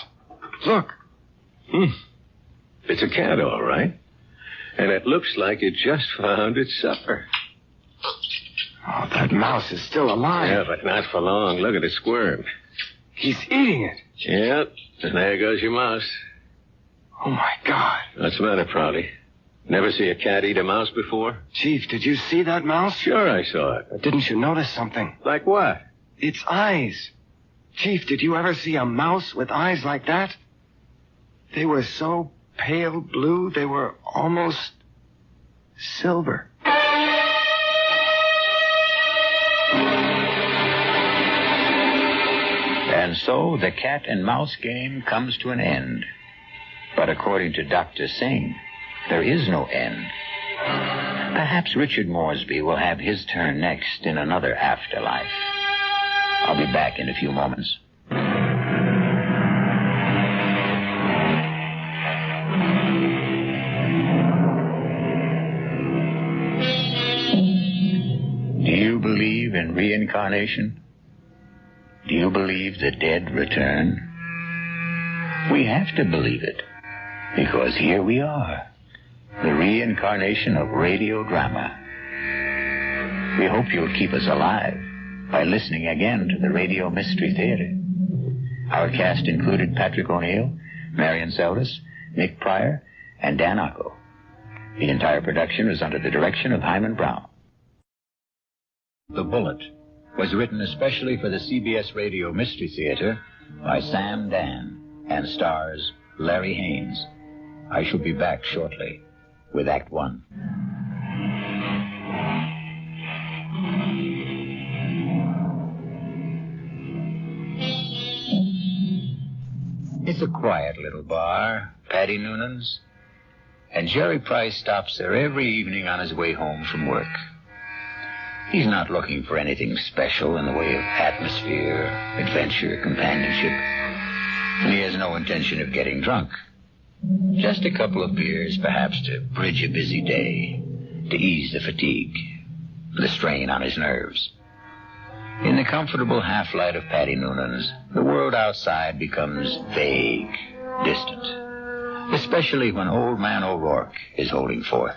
Look. It's a cat, all right. And it looks like it just found its supper. Oh, that mouse is still alive. Yeah, but not for long. Look at it squirm. He's eating it. Yep. And there goes your mouse. Oh, my God. What's the matter, Prouty? Never see a cat eat a mouse before? Chief, did you see that mouse? Sure I saw it. But didn't you notice something? Like what? Its eyes. Chief, did you ever see a mouse with eyes like that? They were so pale blue, they were almost silver. And so the cat and mouse game comes to an end. But according to Dr. Singh, there is no end. Perhaps Richard Moresby will have his turn next in another afterlife. I'll be back in a few moments. Do you believe in reincarnation? Do you believe the dead return? We have to believe it, because here we are, the reincarnation of radio drama. We hope you'll keep us alive by listening again to the Radio Mystery Theater. Our cast included Patrick O'Neill, Marion Seldes, Nick Pryor, and Dan Ocko. The entire production was under the direction of Hyman Brown. The Bullet was written especially for the CBS Radio Mystery Theater by Sam Dan and stars Larry Haynes. I shall be back shortly with Act One. It's a quiet little bar, Paddy Noonan's, and Jerry Price stops there every evening on his way home from work. He's not looking for anything special in the way of atmosphere, adventure, companionship, and he has no intention of getting drunk. Just a couple of beers, perhaps, to bridge a busy day, to ease the fatigue, the strain on his nerves. In the comfortable half-light of Paddy Noonan's, the world outside becomes vague, distant, especially when Old Man O'Rourke is holding forth.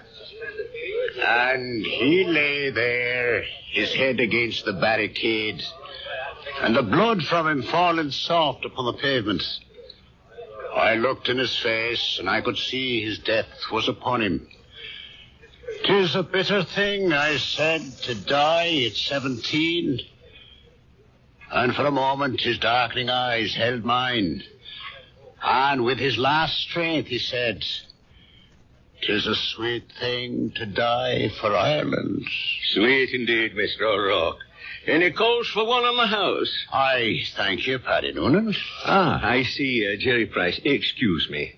And he lay there, his head against the barricades, and the blood from him falling soft upon the pavements. I looked in his face, and I could see his death was upon him. "'Tis a bitter thing," I said, "to die at 17. And for a moment his darkening eyes held mine. And with his last strength he said, "'Tis a sweet thing to die for Ireland." Sweet indeed, Mr. O'Rourke. Any calls for one in the house? I thank you, Paddy Noonan. I see, Jerry Price. Excuse me.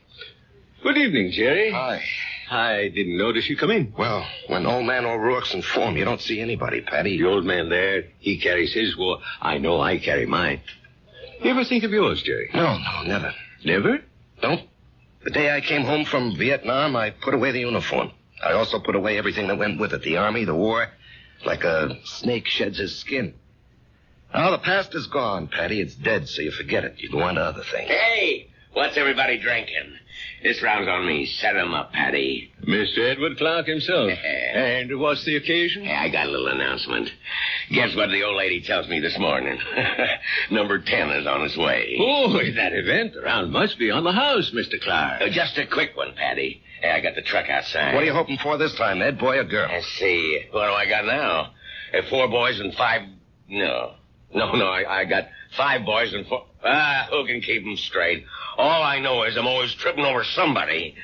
Good evening, Jerry. Hi. I didn't notice you come in. Well, when old man O'Rourke's in form, you don't see anybody, Patty. The old man there, he carries his war. I know I carry mine. You ever think of yours, Jerry? No, never. Never? No. The day I came home from Vietnam, I put away the uniform. I also put away everything that went with it. The army, the war, like a snake sheds his skin. Now, the past is gone, Patty. It's dead, so you forget it. You go on to other things. Hey, what's everybody drinking? This round's on me. Set 'em up, Patty. Mr. Edward Clark himself. And what's the occasion? Hey, I got a little announcement. Guess what the old lady tells me this morning? Number 10 is on its way. Oh, that event around must be on the house, Mr. Clark. Just a quick one, Patty. Hey, I got the truck outside. What are you hoping for this time, Ed, boy or girl? Let's see. What do I got now? 4 boys and 5... No, I got 5 boys and 4... who can keep them straight? All I know is I'm always tripping over somebody.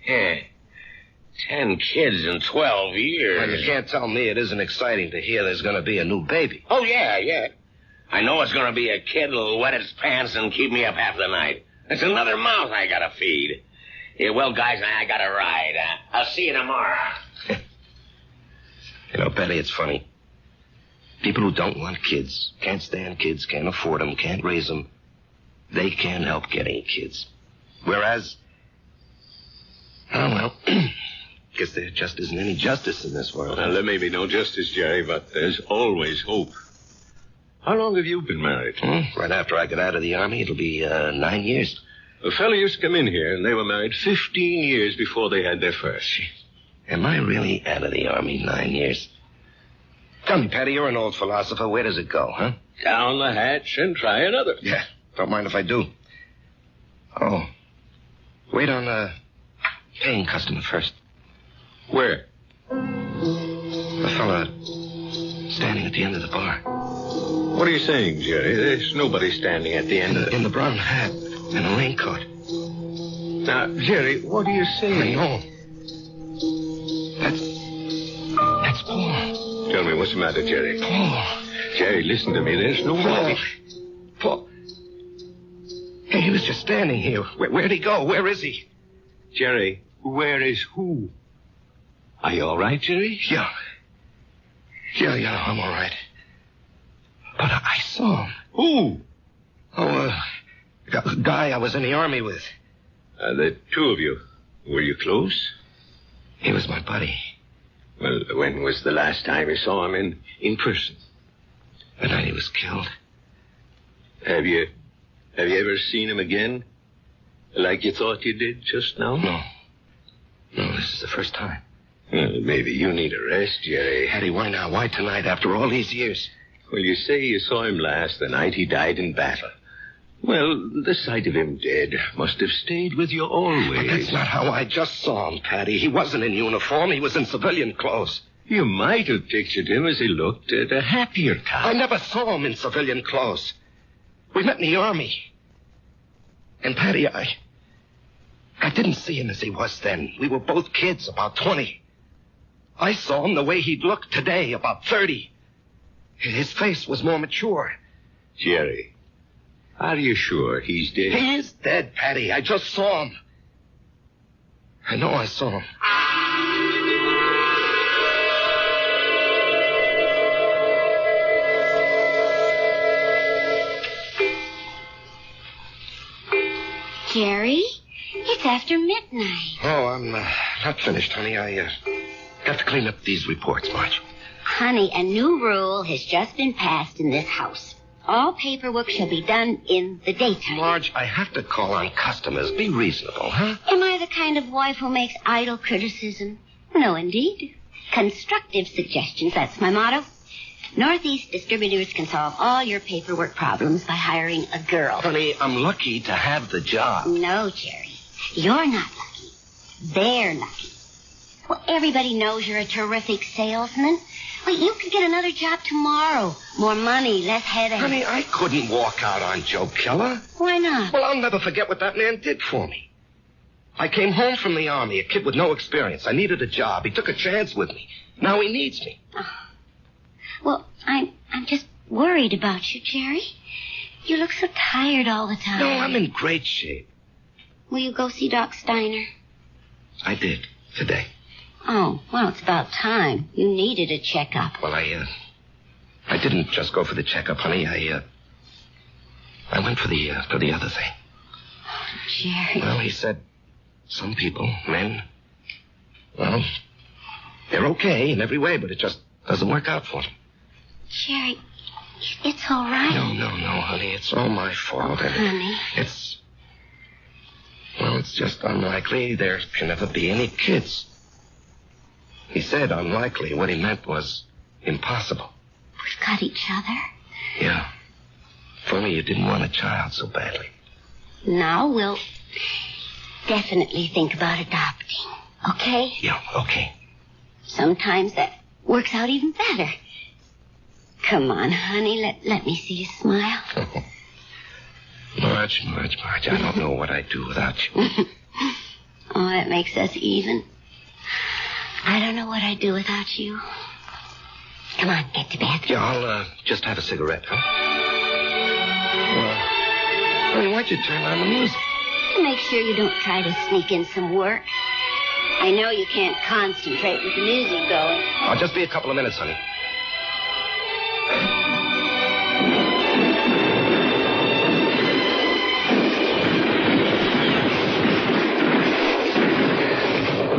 10 kids in 12 years. Well, you can't tell me it isn't exciting to hear there's going to be a new baby. Oh, yeah. I know it's going to be a kid who'll wet its pants and keep me up half the night. It's another mouth I got to feed. Yeah, well, guys, I got to ride. I'll see you tomorrow. You know, Betty, it's funny. People who don't want kids, can't stand kids, can't afford them, can't raise them, they can't help getting kids. Whereas, guess there just isn't any justice in this world. Well, there may be no justice, Jerry, but there's always hope. How long have you been married? Right after I got out of the army, it'll be 9 years. A fellow used to come in here, and they were married 15 years before they had their first. Am I really out of the army 9 years? Tell me, Patty, you're an old philosopher. Where does it go, huh? Down the hatch and try another. Yeah, don't mind if I do. Oh, wait on a paying customer first. Where? A fella standing at the end of the bar. What are you saying, Jerry? There's nobody standing at the end of the... In the brown hat and a raincoat. Now, Jerry, what are you saying? I know. That's Paul. Tell me what's the matter, Jerry. Paul. Jerry, listen to me. There's no way. Paul. Hey, he was just standing here. Where'd he go? Where is he? Jerry, where is who? Are you all right, Jerry? Yeah, I'm all right. But I saw him. Who? Oh, a guy I was in the army with. The two of you. Were you close? He was my buddy. Well, when was the last time you saw him in person? The night he was killed. Have you ever seen him again? Like you thought you did just now? No, this is the first time. Well, maybe you need a rest, Jerry. Hattie, why now? Why tonight after all these years? Well, you say you saw him last the night he died in battle. Well, the sight of him dead must have stayed with you always. But that's not how I just saw him, Patty. He wasn't in uniform. He was in civilian clothes. You might have pictured him as he looked at a happier time. I never saw him in civilian clothes. We met in the army. And, Patty, I didn't see him as he was then. We were both kids, about 20. I saw him the way he'd look today, about 30. His face was more mature. Jerry, are you sure he's dead? He is dead, Patty. I just saw him. I know I saw him. Jerry, it's after midnight. Oh, I'm not finished, honey. I got to clean up these reports, Marge. Honey, a new rule has just been passed in this house. All paperwork shall be done in the daytime. Marge, I have to call on customers. Be reasonable, huh? Am I the kind of wife who makes idle criticism? No, indeed. Constructive suggestions, that's my motto. Northeast Distributors can solve all your paperwork problems by hiring a girl. Honey, I'm lucky to have the job. No, Jerry. You're not lucky. They're lucky. Well, everybody knows you're a terrific salesman. Well, you could get another job tomorrow. More money, less headache. Honey, I couldn't walk out on Joe Keller. Why not? Well, I'll never forget what that man did for me. I came home from the army, a kid with no experience. I needed a job. He took a chance with me. Now he needs me. Oh. Well, I'm just worried about you, Jerry. You look so tired all the time. No, I'm in great shape. Will you go see Doc Steiner? I did, today. Oh, well, it's about time. You needed a checkup. Well, I didn't just go for the checkup, honey. I went for the other thing. Jerry. Well, he said some people, men, well, they're okay in every way, but it just doesn't work out for them. Jerry, it's all right. No, honey. It's all my fault. Honey. It's just unlikely there can ever be any kids. He said unlikely. What he meant was impossible. We've got each other. Yeah. If only you didn't want a child so badly. Now we'll definitely think about adopting. Okay? Yeah, okay. Sometimes that works out even better. Come on, honey. Let me see you smile. Marge, I don't know what I'd do without you. Oh, that makes us even. I don't know what I'd do without you. Come on, get to bed. Yeah, I'll just have a cigarette, huh? Honey, why'd you turn on the music? To make sure you don't try to sneak in some work. I know you can't concentrate with the music going. I'll just be a couple of minutes, honey.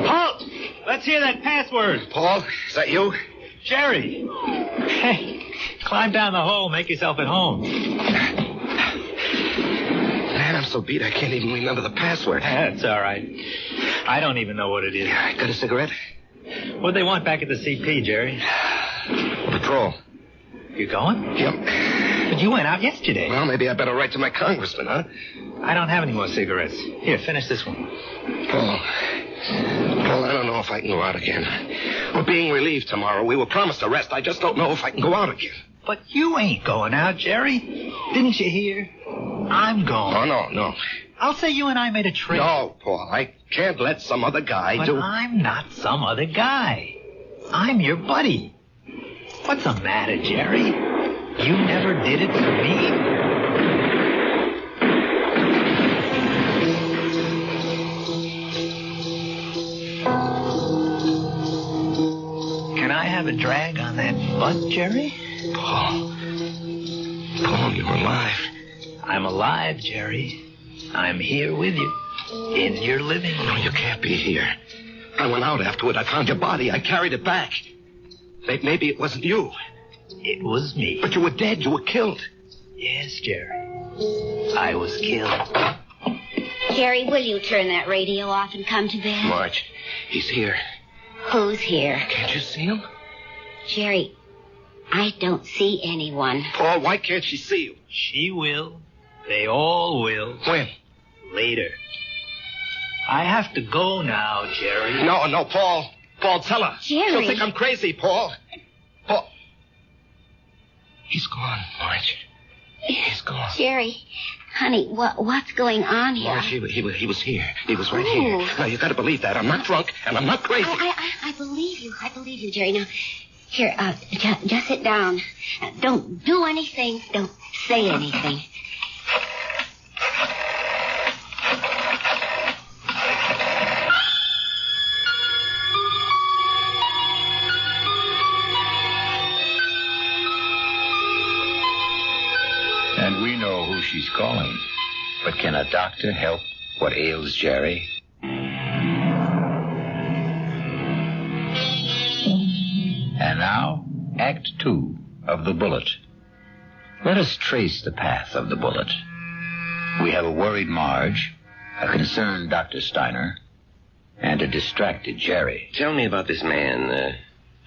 Halt! Let's hear that password. Paul, is that you? Jerry. Hey, climb down the hole, make yourself at home. Man, I'm so beat I can't even remember the password. That's all right. I don't even know what it is. Got a cigarette? What'd they want back at the CP, Jerry? Patrol. You going? Yep. But you went out yesterday. Well, maybe I better write to my congressman, huh? I don't have any more cigarettes. Here, finish this one. Paul, I don't know if I can go out again. We're being relieved tomorrow. We were promised a rest. I just don't know if I can go out again. But you ain't going out, Jerry. Didn't you hear? I'm going. Oh, no. I'll say you and I made a trade. No, Paul, I can't let some other guy but do... I'm not some other guy. I'm your buddy. What's the matter, Jerry? You never did it for me. Can I have a drag on that butt, Jerry? Paul, you're alive. I'm alive, Jerry. I'm here with you. In your living room. No, you can't be here. I went out afterward. I found your body. I carried it back. Maybe it wasn't you. It was me. But you were dead. You were killed. Yes, Jerry. I was killed. Jerry, will you turn that radio off and come to bed? Marge, he's here. Who's here? Can't you see him? Jerry, I don't see anyone. Paul, why can't she see you? She will. They all will. When? Later. I have to go now, Jerry. No, Paul. Paul, tell her. Jerry. She'll think I'm crazy, Paul. Paul. He's gone, Marge. He's gone. Jerry, honey, what's going on here? Marge, he was here. He was right here. Now, you got to believe that. I'm not drunk, and I'm not crazy. I believe you. I believe you, Jerry. Now, here, just sit down. Don't do anything. Don't say anything. And we know who she's calling. But can a doctor help what ails Jerry? And now, Act 2 of The Bullet. Let us trace the path of the bullet. We have a worried Marge, a concerned Dr. Steiner, and a distracted Jerry. Tell me about this man,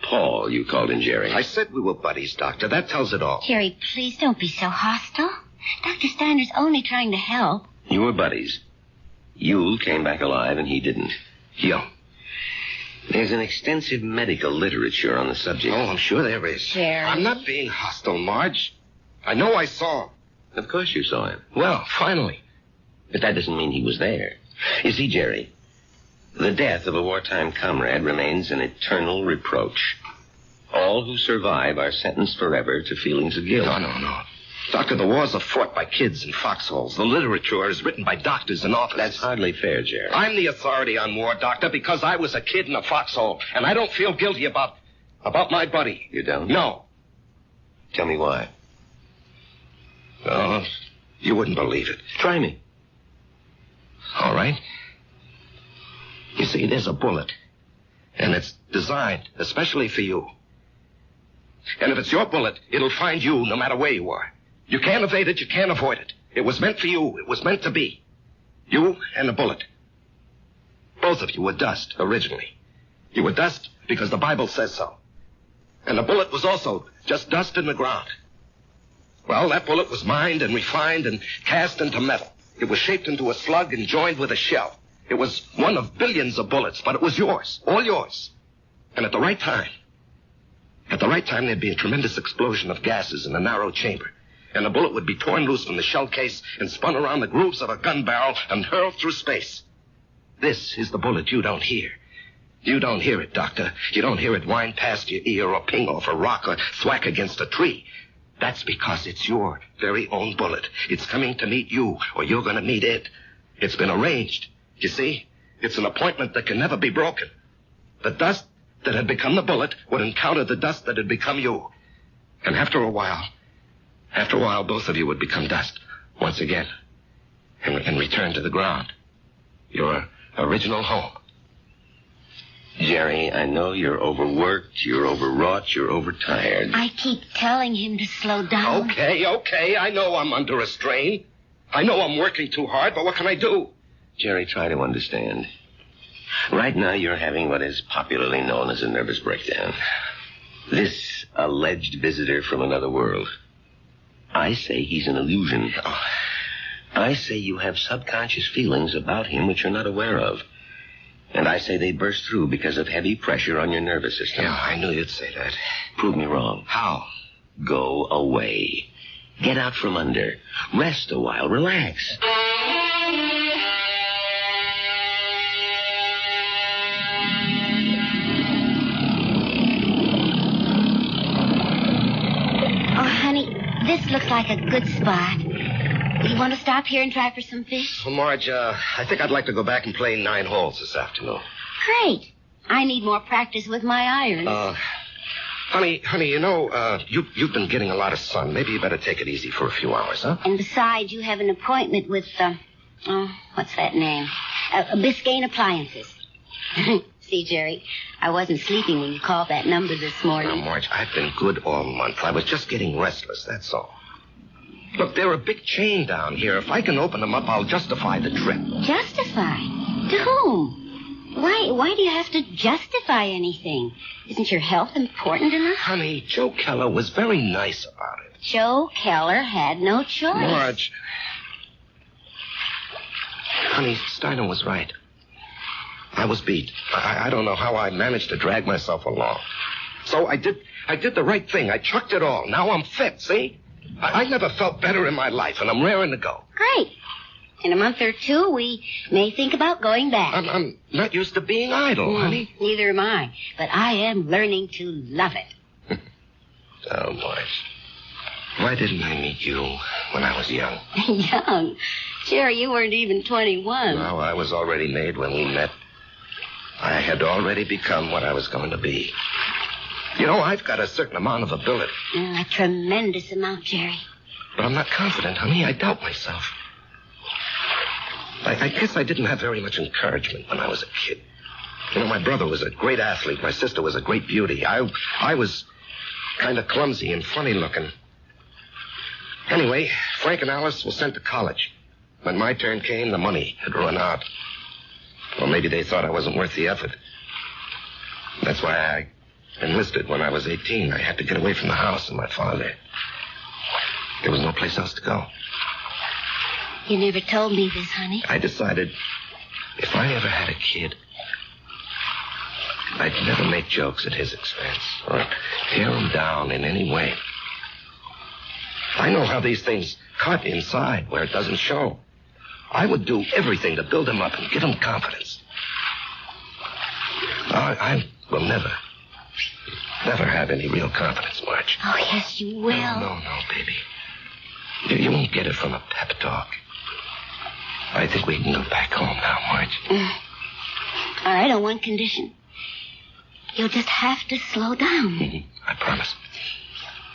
Paul, you called him Jerry. I said we were buddies, Doctor. That tells it all. Jerry, please don't be so hostile. Dr. Steiner's only trying to help. You were buddies. You came back alive and he didn't. Yeah. There's an extensive medical literature on the subject. Oh, I'm sure there is. Jerry. I'm not being hostile, Marge. I know I saw him. Of course you saw him. Well, finally. But that doesn't mean he was there. You see, Jerry, the death of a wartime comrade remains an eternal reproach. All who survive are sentenced forever to feelings of guilt. No. Doctor, the wars are fought by kids in foxholes. The literature is written by doctors and authors. That's hardly fair, Jerry. I'm the authority on war, Doctor, because I was a kid in a foxhole, and I don't feel guilty about my buddy. You don't? No. Tell me why. Oh, you wouldn't believe it. Try me. All right. You see, there's a bullet, and it's designed especially for you. And if it's your bullet, it'll find you no matter where you are. You can't evade it, you can't avoid it. It was meant for you. It was meant to be. You and the bullet. Both of you were dust, originally. You were dust because the Bible says so. And the bullet was also just dust in the ground. Well, that bullet was mined and refined and cast into metal. It was shaped into a slug and joined with a shell. It was one of billions of bullets, but it was yours, all yours. And at the right time, there'd be a tremendous explosion of gases in a narrow chamber. And the bullet would be torn loose from the shell case and spun around the grooves of a gun barrel and hurled through space. This is the bullet you don't hear. You don't hear it, Doctor. You don't hear it whine past your ear or ping off a rock or thwack against a tree. That's because it's your very own bullet. It's coming to meet you, or you're going to meet it. It's been arranged. You see? It's an appointment that can never be broken. The dust that had become the bullet would encounter the dust that had become you. And after a while, both of you would become dust once again and return to the ground. Your original home. Jerry, I know you're overworked, you're overwrought, you're overtired. I keep telling him to slow down. Okay. I know I'm under a strain. I know I'm working too hard, but what can I do? Jerry, try to understand. Right now, you're having what is popularly known as a nervous breakdown. This alleged visitor from another world. I say he's an illusion. I say you have subconscious feelings about him which you're not aware of. And I say they burst through because of heavy pressure on your nervous system. Yeah, I knew you'd say that. Prove me wrong. How? Go away. Get out from under. Rest a while. Relax. This looks like a good spot. You want to stop here and try for some fish? Well, Marge, I think I'd like to go back and play 9 holes this afternoon. Great. I need more practice with my irons. Honey, you know, you've been getting a lot of sun. Maybe you better take it easy for a few hours, huh? And besides, you have an appointment with, what's that name? Biscayne Appliances. See, Jerry, I wasn't sleeping when you called that number this morning. Now, Marge, I've been good all month. I was just getting restless, that's all. Look, they're a big chain down here. If I can open them up, I'll justify the trip. Justify? To whom? Why do you have to justify anything? Isn't your health important enough? Honey, Joe Keller was very nice about it. Joe Keller had no choice. Marge. Honey, Steiner was right. I was beat. I don't know how I managed to drag myself along. So I did the right thing. I chucked it all. Now I'm fit, see? I never felt better in my life, and I'm raring to go. Great. In a month or two, we may think about going back. I'm not used to being idle, honey. Neither am I. But I am learning to love it. Oh, Marge. Why didn't I meet you when I was young? Young? Jerry, you weren't even 21. No, I was already made when we met. I had already become what I was going to be. You know, I've got a certain amount of ability. A tremendous amount, Jerry. But I'm not confident, honey. I doubt myself. I guess I didn't have very much encouragement when I was a kid. You know, my brother was a great athlete. My sister was a great beauty. I was kind of clumsy and funny looking. Anyway, Frank and Alice were sent to college. When my turn came, the money had run out. Or maybe they thought I wasn't worth the effort. That's why I enlisted when I was 18. I had to get away from the house and my father. There was no place else to go. You never told me this, honey. I decided if I ever had a kid, I'd never make jokes at his expense or tear him down in any way. I know how these things cut inside where it doesn't show. I would do everything to build him up and give him confidence. I will never have any real confidence, Marge. Oh, yes, you will. No, baby. You won't get it from a pep talk. I think we can go back home now, Marge. All right, on one condition. You'll just have to slow down. I promise.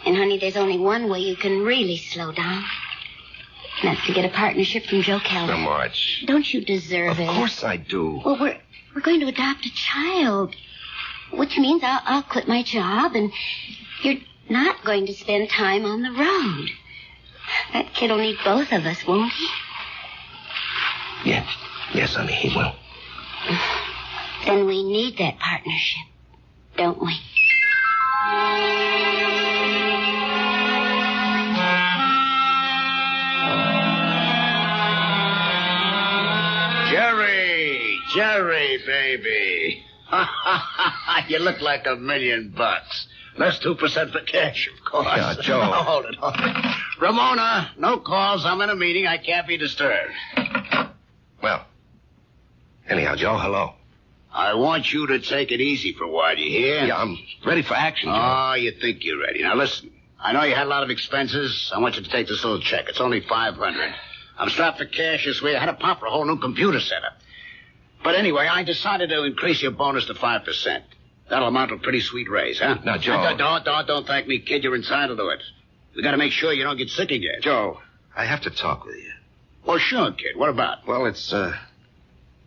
And, honey, there's only one way you can really slow down. And that's to get a partnership from Joe Keller. Now, Marge. Don't you deserve it? Of course I do. Well, we're going to adopt a child. Which means I'll quit my job, and you're not going to spend time on the road. That kid'll need both of us, won't he? Yeah. Yes, honey, he will. Then we need that partnership, don't we? Jerry, baby. You look like $1 million. Less 2% for cash, of course. Yeah, Joe. Now, hold it. Ramona, no calls. I'm in a meeting. I can't be disturbed. Well, anyhow, Joe, hello. I want you to take it easy for a while, you hear? Yeah, I'm ready for action, Joe. Oh, you think you're ready. Now, listen. I know you had a lot of expenses. I want you to take this little check. It's only $500. I'm strapped for cash this way. I had to pop for a whole new computer setup. But anyway, I decided to increase your bonus to 5%. That'll amount to a pretty sweet raise, huh? Now, Joe. Don't thank me, kid. You're entitled to it. We gotta make sure you don't get sick again. Joe, I have to talk with you. Well, sure, kid. What about? Well, it's,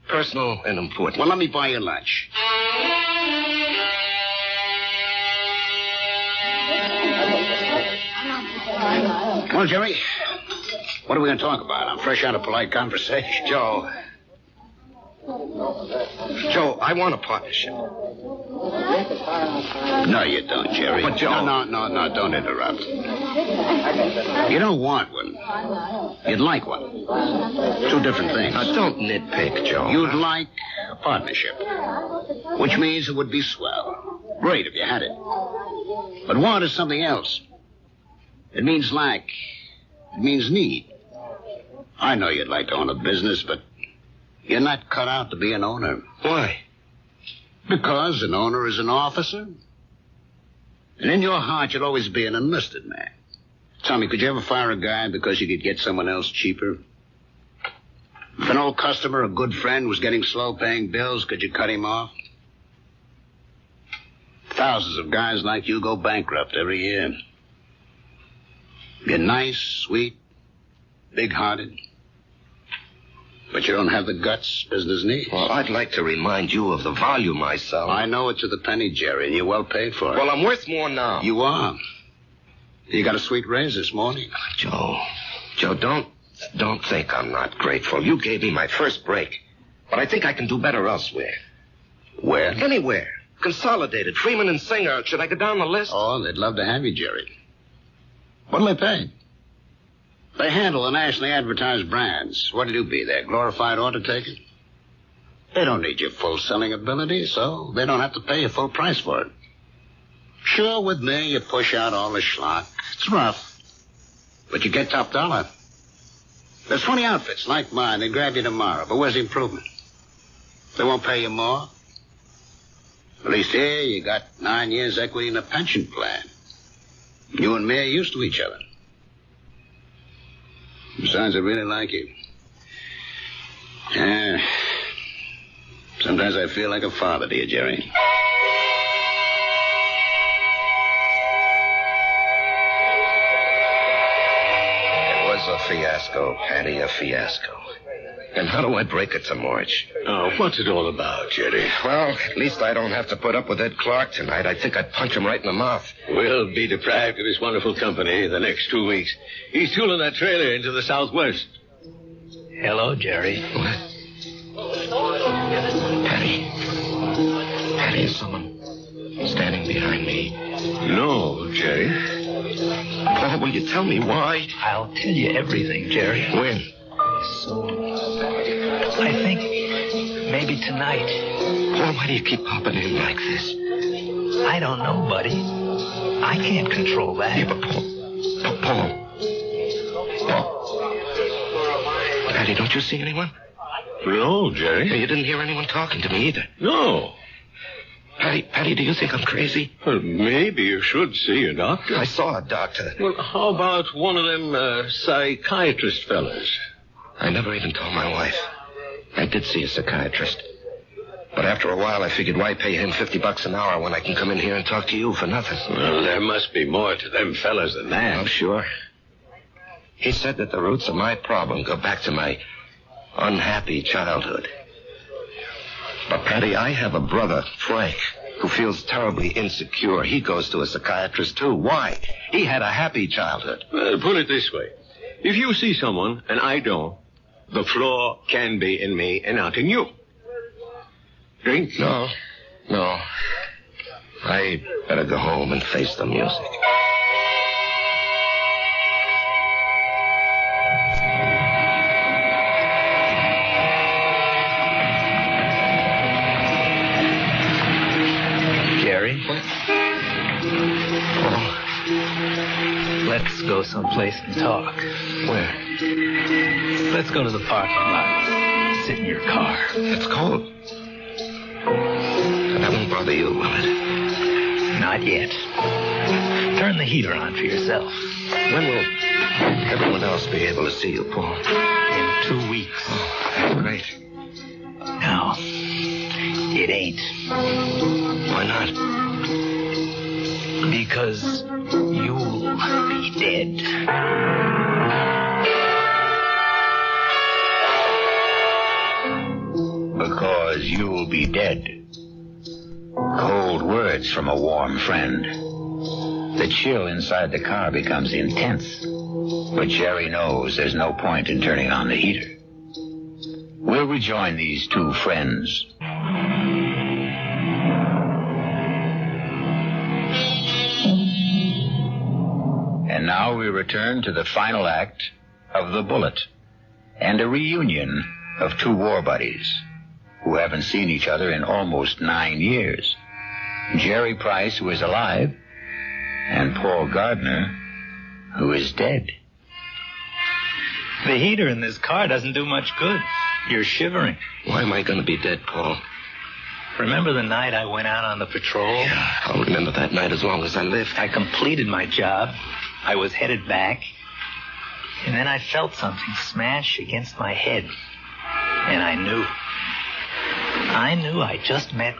personal and important. Well, let me buy you lunch. Well, Jerry, what are we going to talk about? I'm fresh out of polite conversation. Joe, I want a partnership. No, you don't, Jerry. But, Joe... No, don't interrupt. You don't want one. You'd like one. Two different things. Now, don't nitpick, Joe. You'd like a partnership, which means it would be swell. Great if you had it. But want is something else. It means lack. It means need. I know you'd like to own a business, but you're not cut out to be an owner. Why? Because an owner is an officer. And in your heart, you'll always be an enlisted man. Tell me, could you ever fire a guy because you could get someone else cheaper? If an old customer, a good friend, was getting slow paying bills, could you cut him off? Thousands of guys like you go bankrupt every year. You're nice, sweet, big-hearted. But you don't have the guts business needs. Well, I'd like to remind you of the volume I sell. I know it to the penny, Jerry, and you're well paid for it. Well, I'm worth more now. You are. You got a sweet raise this morning. Joe, don't think I'm not grateful. You gave me my first break. But I think I can do better elsewhere. Where? Anywhere. Consolidated, Freeman and Singer. Should I go down the list? Oh, they'd love to have you, Jerry. What'll they pay? They handle the nationally advertised brands. What do you be there, glorified order taker? They don't need your full selling ability, so they don't have to pay you full price for it. Sure, with me, you push out all the schlock. It's rough, but you get top dollar. There's 20 outfits like mine. They grab you tomorrow, but where's the improvement? They won't pay you more. At least here, you got 9 years equity in a pension plan. You and me are used to each other. Besides, I really like you. Yeah. Sometimes I feel like a father to you, Jerry. It was a fiasco, Patty, a fiasco. And how do I break it to Marge? Oh, what's it all about, Jerry? Well, at least I don't have to put up with Ed Clark tonight. I think I'd punch him right in the mouth. We'll be deprived of his wonderful company the next 2 weeks. He's tooling that trailer into the southwest. Hello, Jerry. What? Patty, is someone standing behind me? No, Jerry. Paul, will you tell me why? I'll tell you everything, Jerry. When? Soon. I think maybe tonight. Paul, why do you keep popping in like this? I don't know, buddy. I can't control that. Yeah, but Paul. Patty, don't you see anyone? No, Jerry. You didn't hear anyone talking to me either. No. Patty, do you think I'm crazy? Well, maybe you should see a doctor. I saw a doctor. Well, how about one of them psychiatrist fellas? I never even told my wife. I did see a psychiatrist. But after a while, I figured why pay him $50 an hour when I can come in here and talk to you for nothing? Well, there must be more to them fellas than that. I'm sure. He said that the roots of my problem go back to my unhappy childhood. But, Patty, I have a brother, Frank, who feels terribly insecure. He goes to a psychiatrist, too. Why? He had a happy childhood. Put it this way. If you see someone and I don't, the flaw can be in me and not in you. Drink? No. I better go home and face the music. Jerry? Let's go someplace and talk. Where? Let's go to the parking lot. Sit in your car. It's cold. That won't bother you, will it? Not yet. Turn the heater on for yourself. When will everyone else be able to see you, Paul? In 2 weeks. Oh, that's great. No, it ain't. Why not? Because you'll be dead. Because you'll be dead. Cold words from a warm friend. The chill inside the car becomes intense. But Jerry knows there's no point in turning on the heater. We'll rejoin these two friends. And now we return to the final act of The Bullet and a reunion of two war buddies who haven't seen each other in almost 9 years. Jerry Price, who is alive, and Paul Gardner, who is dead. The heater in this car doesn't do much good. You're shivering. Why am I going to be dead, Paul? Remember the night I went out on the patrol? Yeah, I'll remember that night as long as I live. I completed my job. I was headed back. And then I felt something smash against my head. And I knew I just met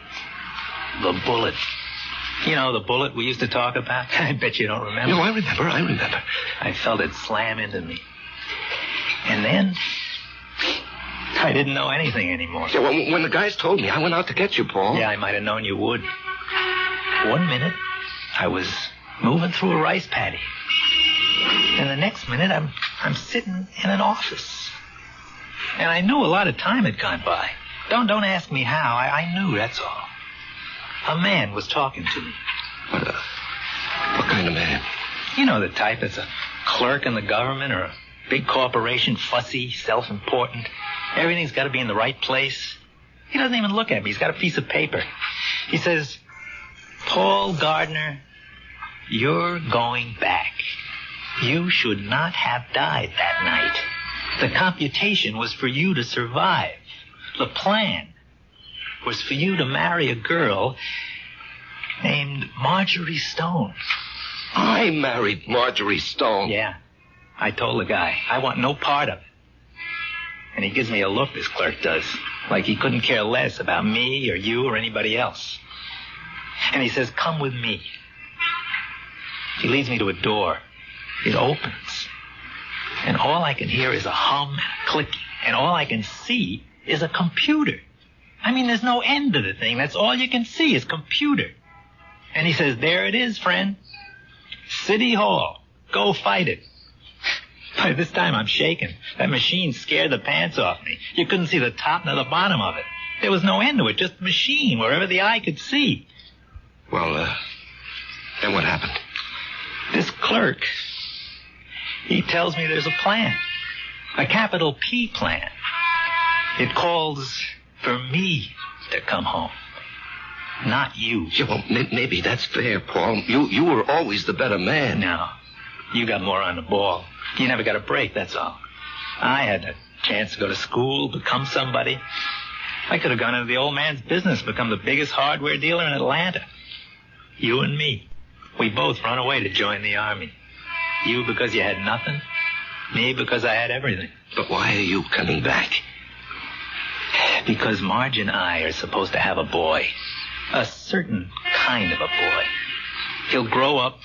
the bullet. You know, the bullet we used to talk about? I bet you don't remember. No, I remember. I felt it slam into me. And then I didn't know anything anymore. Yeah, well, when the guys told me, I went out to get you, Paul. Yeah, I might have known you would. 1 minute, I was moving through a rice paddy. And the next minute, I'm sitting in an office. And I knew a lot of time had gone by. Don't ask me how. I knew, that's all. A man was talking to me. What kind of man? You know the type that's a clerk in the government or a big corporation, fussy, self-important. Everything's got to be in the right place. He doesn't even look at me. He's got a piece of paper. He says, Paul Gardner, you're going back. You should not have died that night. The computation was for you to survive. The plan was for you to marry a girl named Marjorie Stone. I married Marjorie Stone? Yeah. I told the guy, I want no part of it. And he gives me a look, this clerk does, like he couldn't care less about me or you or anybody else. And he says, come with me. He leads me to a door. It opens. And all I can hear is a hum and a clicking. And all I can see is a computer. I mean, there's no end to the thing. That's all you can see is computer. And he says, there it is, friend. City Hall. Go fight it. By this time, I'm shaking. That machine scared the pants off me. You couldn't see the top nor the bottom of it. There was no end to it, just a machine wherever the eye could see. Well, then what happened? This clerk, he tells me there's a plan. A capital P plan. It calls for me to come home. Not you. Yeah, well, maybe that's fair, Paul. You were always the better man. No. You got more on the ball. You never got a break, that's all. I had a chance to go to school, become somebody. I could have gone into the old man's business, become the biggest hardware dealer in Atlanta. You and me. We both run away to join the army. You because you had nothing. Me because I had everything. But why are you coming back? Because Marge and I are supposed to have a boy. A certain kind of a boy. He'll grow up,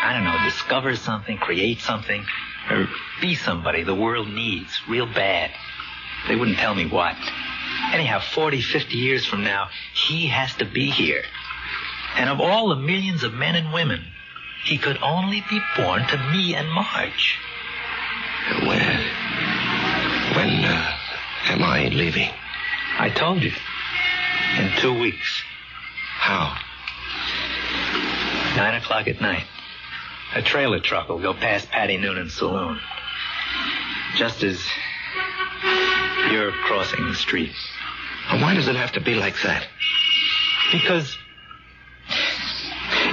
I don't know, discover something, create something, or be somebody the world needs real bad. They wouldn't tell me what. Anyhow, 40, 50 years from now, he has to be here. And of all the millions of men and women, he could only be born to me and Marge. When am I leaving? I told you. In 2 weeks. How? 9 o'clock at night. A trailer truck will go past Patty Noonan's saloon. Just as you're crossing the street. Well, why does it have to be like that? Because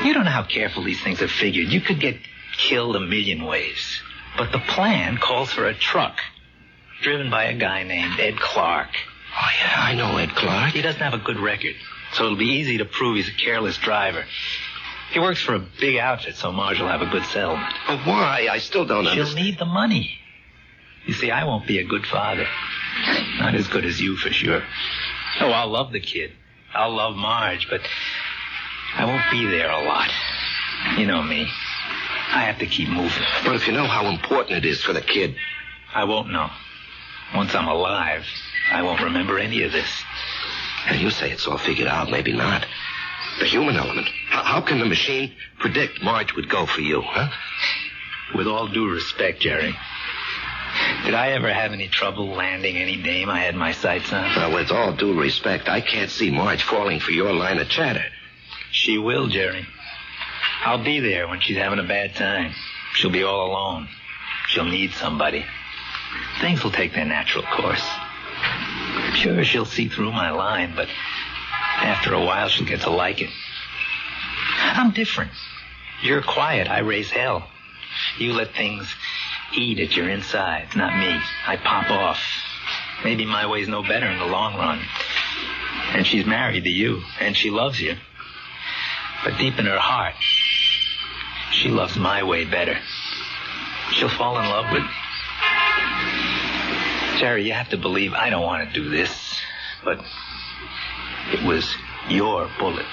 you don't know how careful these things are figured. You could get killed a million ways. But the plan calls for a truck driven by a guy named Ed Clark. Oh, yeah, I know Ed Clark. He doesn't have a good record, so it'll be easy to prove he's a careless driver. He works for a big outfit, so Marge will have a good settlement. But why? I still don't understand. She'll need the money. You see, I won't be a good father. Not as good as you, for sure. Oh, I'll love the kid. I'll love Marge, but I won't be there a lot. You know me. I have to keep moving. But if you know how important it is for the kid... I won't know. Once I'm alive, I won't remember any of this. And you say it's all figured out, maybe not. The human element. How can the machine predict Marge would go for you, huh? With all due respect, Jerry, did I ever have any trouble landing any dame I had my sights on? Well, with all due respect, I can't see Marge falling for your line of chatter. She will, Jerry. I'll be there when she's having a bad time. She'll be all alone. She'll need somebody. Things will take their natural course. Sure, she'll see through my line, but after a while she'll get to like it. I'm different. You're quiet. I raise hell. You let things eat at your insides, not me. I pop off. Maybe my way's no better in the long run. And she's married to you, and she loves you. But deep in her heart, she loves my way better. She'll fall in love with me. Jerry, you have to believe I don't want to do this, but it was your bullet,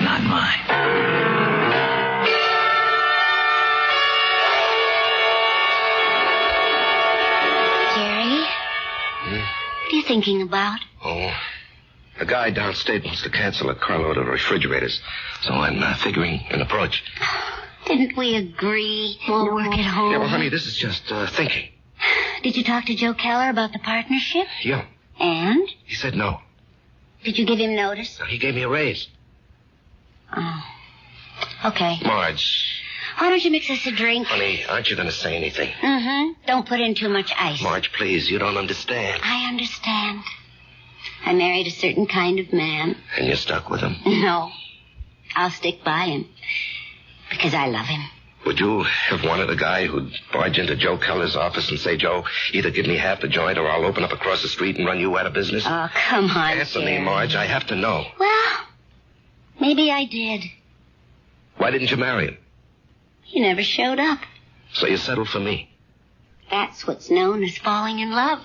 not mine. Jerry? What are you thinking about? Oh, a guy downstate wants to cancel a carload of refrigerators, so I'm figuring an approach. Didn't we agree we'll work at home? Yeah, well, honey, this is just thinking. Did you talk to Joe Keller about the partnership? Yeah. And? He said no. Did you give him notice? He gave me a raise. Oh. Okay. Marge. Why don't you mix us a drink? Honey, aren't you going to say anything? Mm-hmm. Don't put in too much ice. Marge, please, you don't understand. I understand. I married a certain kind of man. And you're stuck with him? No. I'll stick by him. Because I love him. Would you have wanted a guy who'd barge into Joe Keller's office and say, Joe, either give me half the joint or I'll open up across the street and run you out of business? Oh, come on, Answer me, Marge. I have to know. Well, maybe I did. Why didn't you marry him? He never showed up. So you settled for me? That's what's known as falling in love.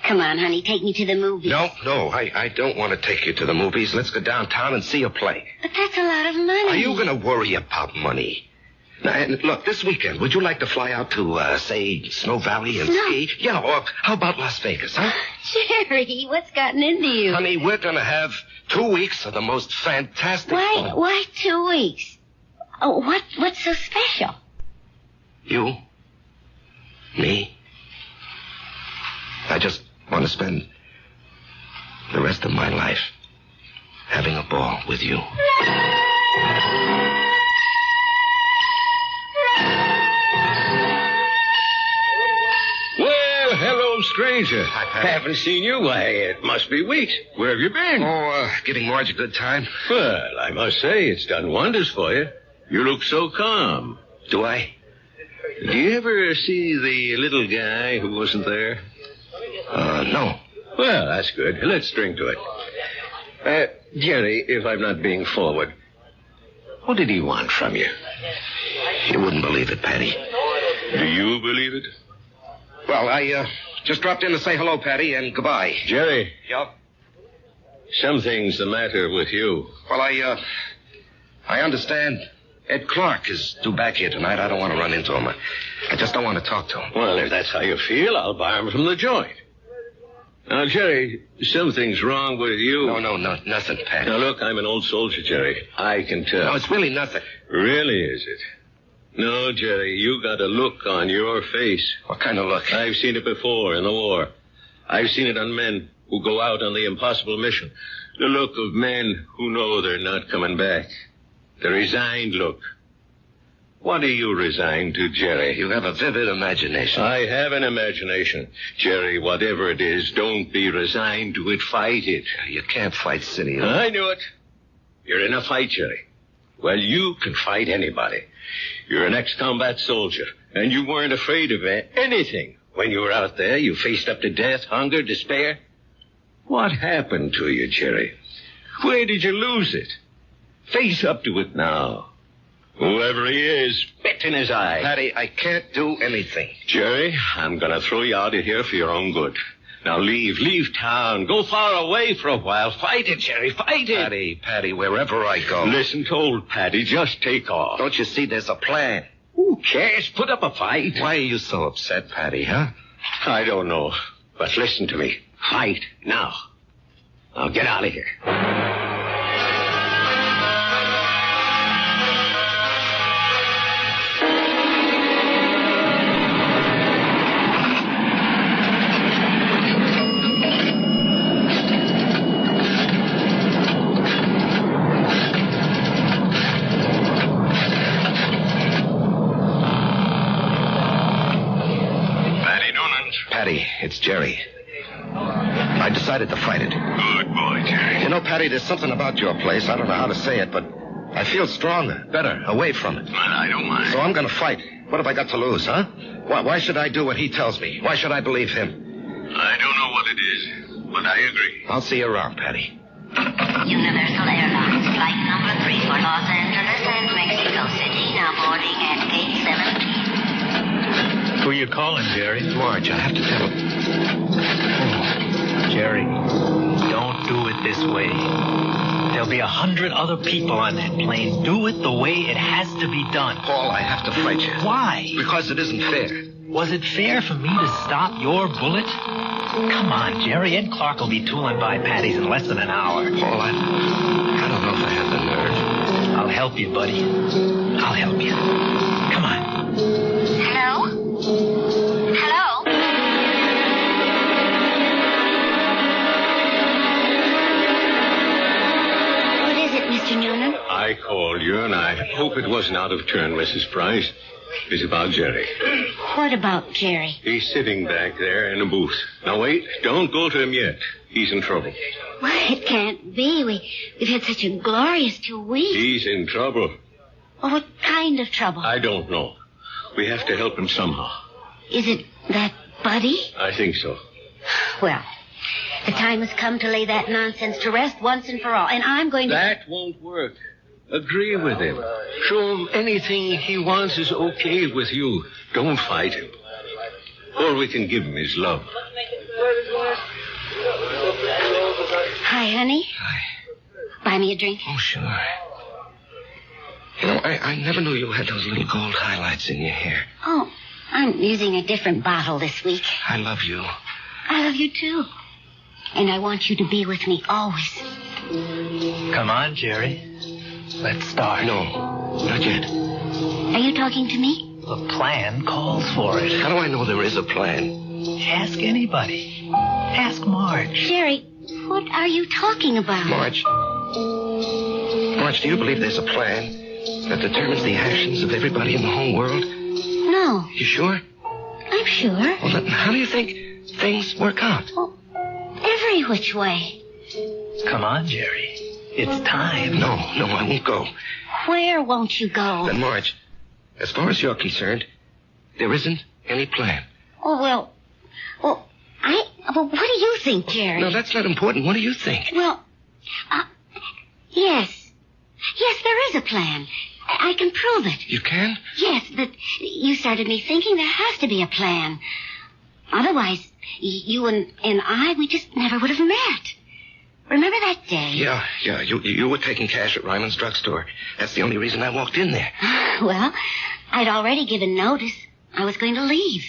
Come on, honey, take me to the movies. No, I don't want to take you to the movies. Let's go downtown and see a play. But that's a lot of money. Are you going to worry about money? Now, and look, this weekend, would you like to fly out to, say, Snow Valley and ski? Yeah, or how about Las Vegas, huh? Jerry, what's gotten into you? Honey, we're going to have 2 weeks of the most fantastic fun. Why 2 weeks? Oh, what's so special? You? Me? I just want to spend the rest of my life having a ball with you. Well, hello, stranger. Haven't seen you. Why, it must be weeks. Where have you been? Oh, giving Marge a good time. Well, I must say, it's done wonders for you. You look so calm. Do I? Do you ever see the little guy who wasn't there? No. Well, that's good. Let's drink to it. Jerry, if I'm not being forward, what did he want from you? You wouldn't believe it, Patty. Do you believe it? Well, I just dropped in to say hello, Patty, and goodbye. Jerry. Yup. Something's the matter with you. Well, I understand Ed Clark is due back here tonight. I don't want to run into him. I just don't want to talk to him. Well, if that's how you feel, I'll buy him from the joint. Now, Jerry, something's wrong with you. No, nothing, Patty. Now, look, I'm an old soldier, Jerry. I can tell. No, it's really nothing. Really, is it? No, Jerry, you got a look on your face. What kind of look? I've seen it before in the war. I've seen it on men who go out on the impossible mission. The look of men who know they're not coming back. The resigned look. What are you resigned to, Jerry? You have a vivid imagination. I have an imagination. Jerry, whatever it is, don't be resigned to it. Fight it. You can't fight City. I knew it. You're in a fight, Jerry. Well, you can fight anybody. You're an ex-combat soldier, and you weren't afraid of anything. When you were out there, you faced up to death, hunger, despair. What happened to you, Jerry? Where did you lose it? Face up to it now. Whoever he is, spit in his eye. Patty, I can't do anything. Jerry, I'm going to throw you out of here for your own good. Now leave town. Go far away for a while. Fight it, Jerry, fight it. Patty, wherever I go. Listen to old Patty, just take off. Don't you see there's a plan? Who cares? Put up a fight. Why are you so upset, Patty, huh? I don't know. But listen to me. Fight now. Now get out of here. Patty, it's Jerry. I decided to fight it. Good boy, Jerry. You know, Patty, there's something about your place. I don't know how to say it, but I feel stronger, better, away from it. Well, I don't mind. So I'm going to fight. What have I got to lose, huh? Why should I do what he tells me? Why should I believe him? I don't know what it is, but I agree. I'll see you around, Patty. Universal Airlines, flight number 3 for Los Angeles and Mexico City, now boarding at gate 17. Who you calling, Jerry? Marge, I have to tell him. Oh, Jerry, don't do it this way. There'll be 100 other people on that plane. Do it the way it has to be done. Paul, I have to fight you. Why? Because it isn't fair. Was it fair for me to stop your bullet? Come on, Jerry. Ed Clark will be tooling by Patty's in less than an hour. Paul, I don't know if I have the nerve. I'll help you, buddy. I'll help you. Come on. Hello? Hello? What is it, Mr. Noonan? I called you, and I hope it wasn't out of turn, Mrs. Price. It's about Jerry. What about Jerry? He's sitting back there in a booth. Now, wait. Don't go to him yet. He's in trouble. Why, it can't be. We've had such a glorious 2 weeks. He's in trouble. Well, what kind of trouble? I don't know. We have to help him somehow. Is it that Buddy? I think so. Well, the time has come to lay that nonsense to rest once and for all, and I'm going to... That won't work. Agree with him. Show him anything he wants is okay with you. Don't fight him. Or we can give him his love. Hi, honey. Hi. Buy me a drink. Oh, sure. You know, I never knew you had those little gold highlights in your hair. Oh, I'm using a different bottle this week. I love you. I love you, too. And I want you to be with me always. Come on, Jerry. Let's start. No, not yet. Are you talking to me? The plan calls for it. How do I know there is a plan? Ask anybody. Ask Marge. Jerry, what are you talking about? Marge, do you believe there's a plan that determines the actions of everybody in the whole world? No. You sure? I'm sure. Well, then how do you think things work out? Well, every which way. Come on, Jerry. It's time. No, I won't go. Where won't you go? Then, Marge, as far as you're concerned, there isn't any plan. Oh, well, Well, what do you think, Jerry? No, that's not important. What do you think? Well, yes. Yes, there is a plan. I can prove it. You can? Yes, but you started me thinking there has to be a plan. Otherwise, you and I, we just never would have met. Remember that day? Yeah. You were taking cash at Ryman's drugstore. That's the only reason I walked in there. Well, I'd already given notice. I was going to leave.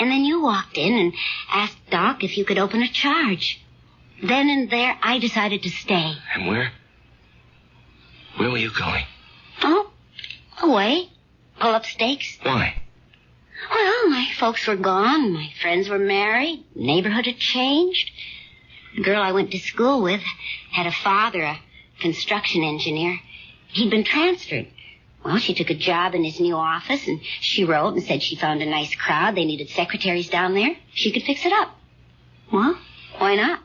And then you walked in and asked Doc if you could open a charge. Then and there, I decided to stay. And where? Where were you going? Oh, away. Pull up stakes. Why? Well, my folks were gone. My friends were married. Neighborhood had changed. The girl I went to school with had a father, a construction engineer. He'd been transferred. Well, she took a job in his new office, and she wrote and said she found a nice crowd. They needed secretaries down there. She could fix it up. Well, why not?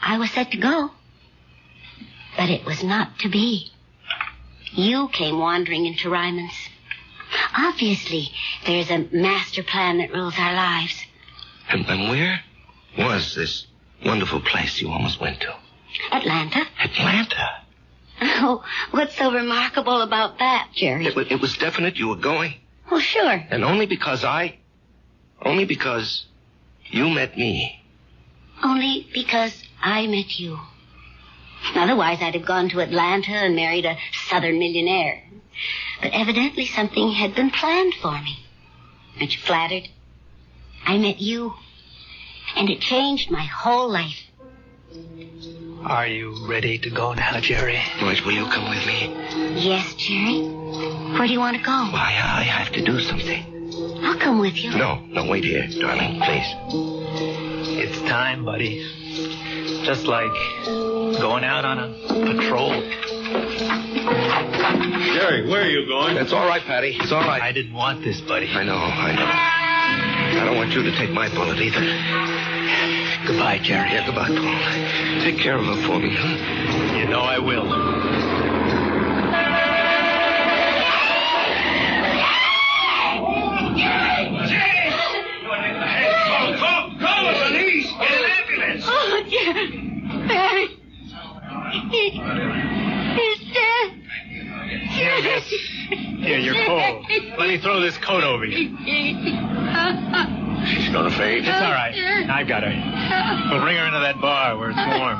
I was set to go. But it was not to be. You came wandering into Ryman's. Obviously, there's a master plan that rules our lives. And where was this wonderful place you almost went to? Atlanta. Atlanta? Oh, what's so remarkable about that, Jerry? It was definite you were going? Well, sure. And only because you met me. Only because I met you. Otherwise, I'd have gone to Atlanta and married a southern millionaire. But evidently something had been planned for me. Aren't you flattered? I met you, and it changed my whole life. Are you ready to go now, Jerry? Royce, will you come with me? Yes, Jerry. Where do you want to go? Why, I have to do something. I'll come with you. No, wait here, darling, please. It's time, buddy. Just like going out on a patrol. Jerry, where are you going? It's all right, Patty. It's all right. I didn't want this, buddy. I know. I don't want you to take my bullet either. Goodbye, Jerry. Yeah, goodbye, Paul. Take care of her for me, huh? You know I will. Call the police! Get an ambulance! Oh, Jerry. He's dead. Here, you're cold. Let me throw this coat over you. She's gonna fade. It's all right. I've got her. We'll bring her into that bar where it's warm.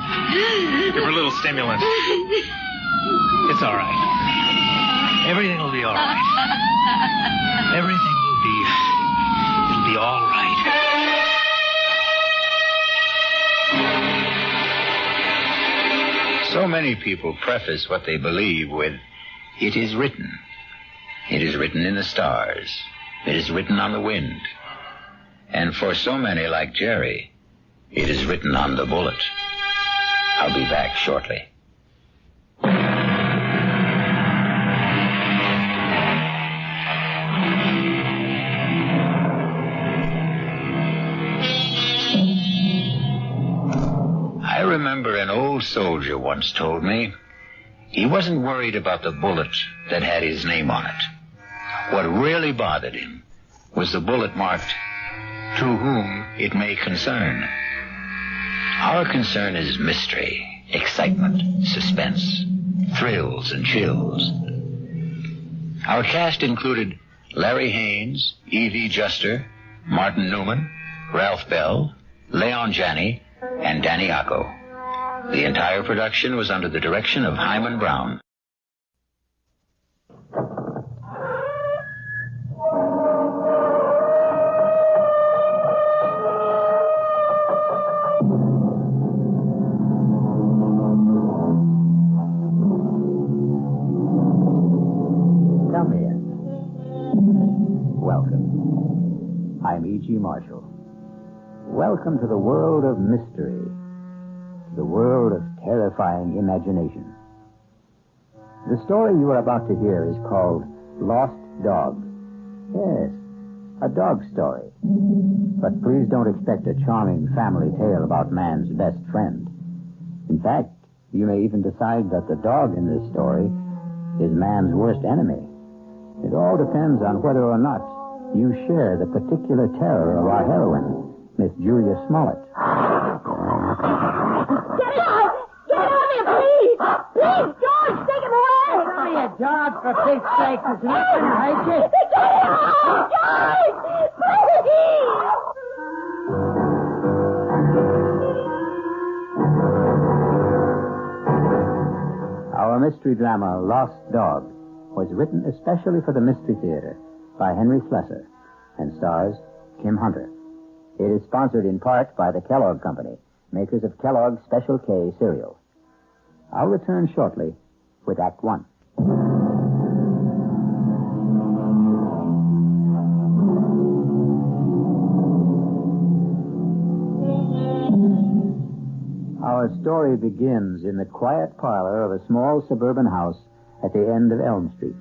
Give her a little stimulant. It's all right. Everything will be all right. Everything will be all right. So many people preface what they believe with, "It is written." It is written in the stars. It is written on the wind. And for so many like Jerry, it is written on the bullet. I'll be back shortly. I remember an old soldier once told me he wasn't worried about the bullet that had his name on it. What really bothered him was the bullet marked, "To whom it may concern." Our concern is mystery, excitement, suspense, thrills and chills. Our cast included Larry Haynes, Evie Juster, Martin Newman, Ralph Bell, Leon Janney, and Danny Acco. The entire production was under the direction of Hyman Brown. Come in. Welcome. I'm E.G. Marshall. Welcome to the world of mystery, the world of terrifying imagination. The story you are about to hear is called Lost Dog. Yes, a dog story. But please don't expect a charming family tale about man's best friend. In fact, you may even decide that the dog in this story is man's worst enemy. It all depends on whether or not you share the particular terror of our heroine, Miss Julia Smollett. Get it out! Get it out of here, please! Please, George, take him away! Give me a job, for Pete's sake. Does nothing hurt you? Get it out! George! Please! Our mystery drama, Lost Dog, was written especially for the Mystery Theater by Henry Slesser and stars Kim Hunter. It is sponsored in part by the Kellogg Company, makers of Kellogg's Special K cereal. I'll return shortly with Act One. Our story begins in the quiet parlor of a small suburban house at the end of Elm Street.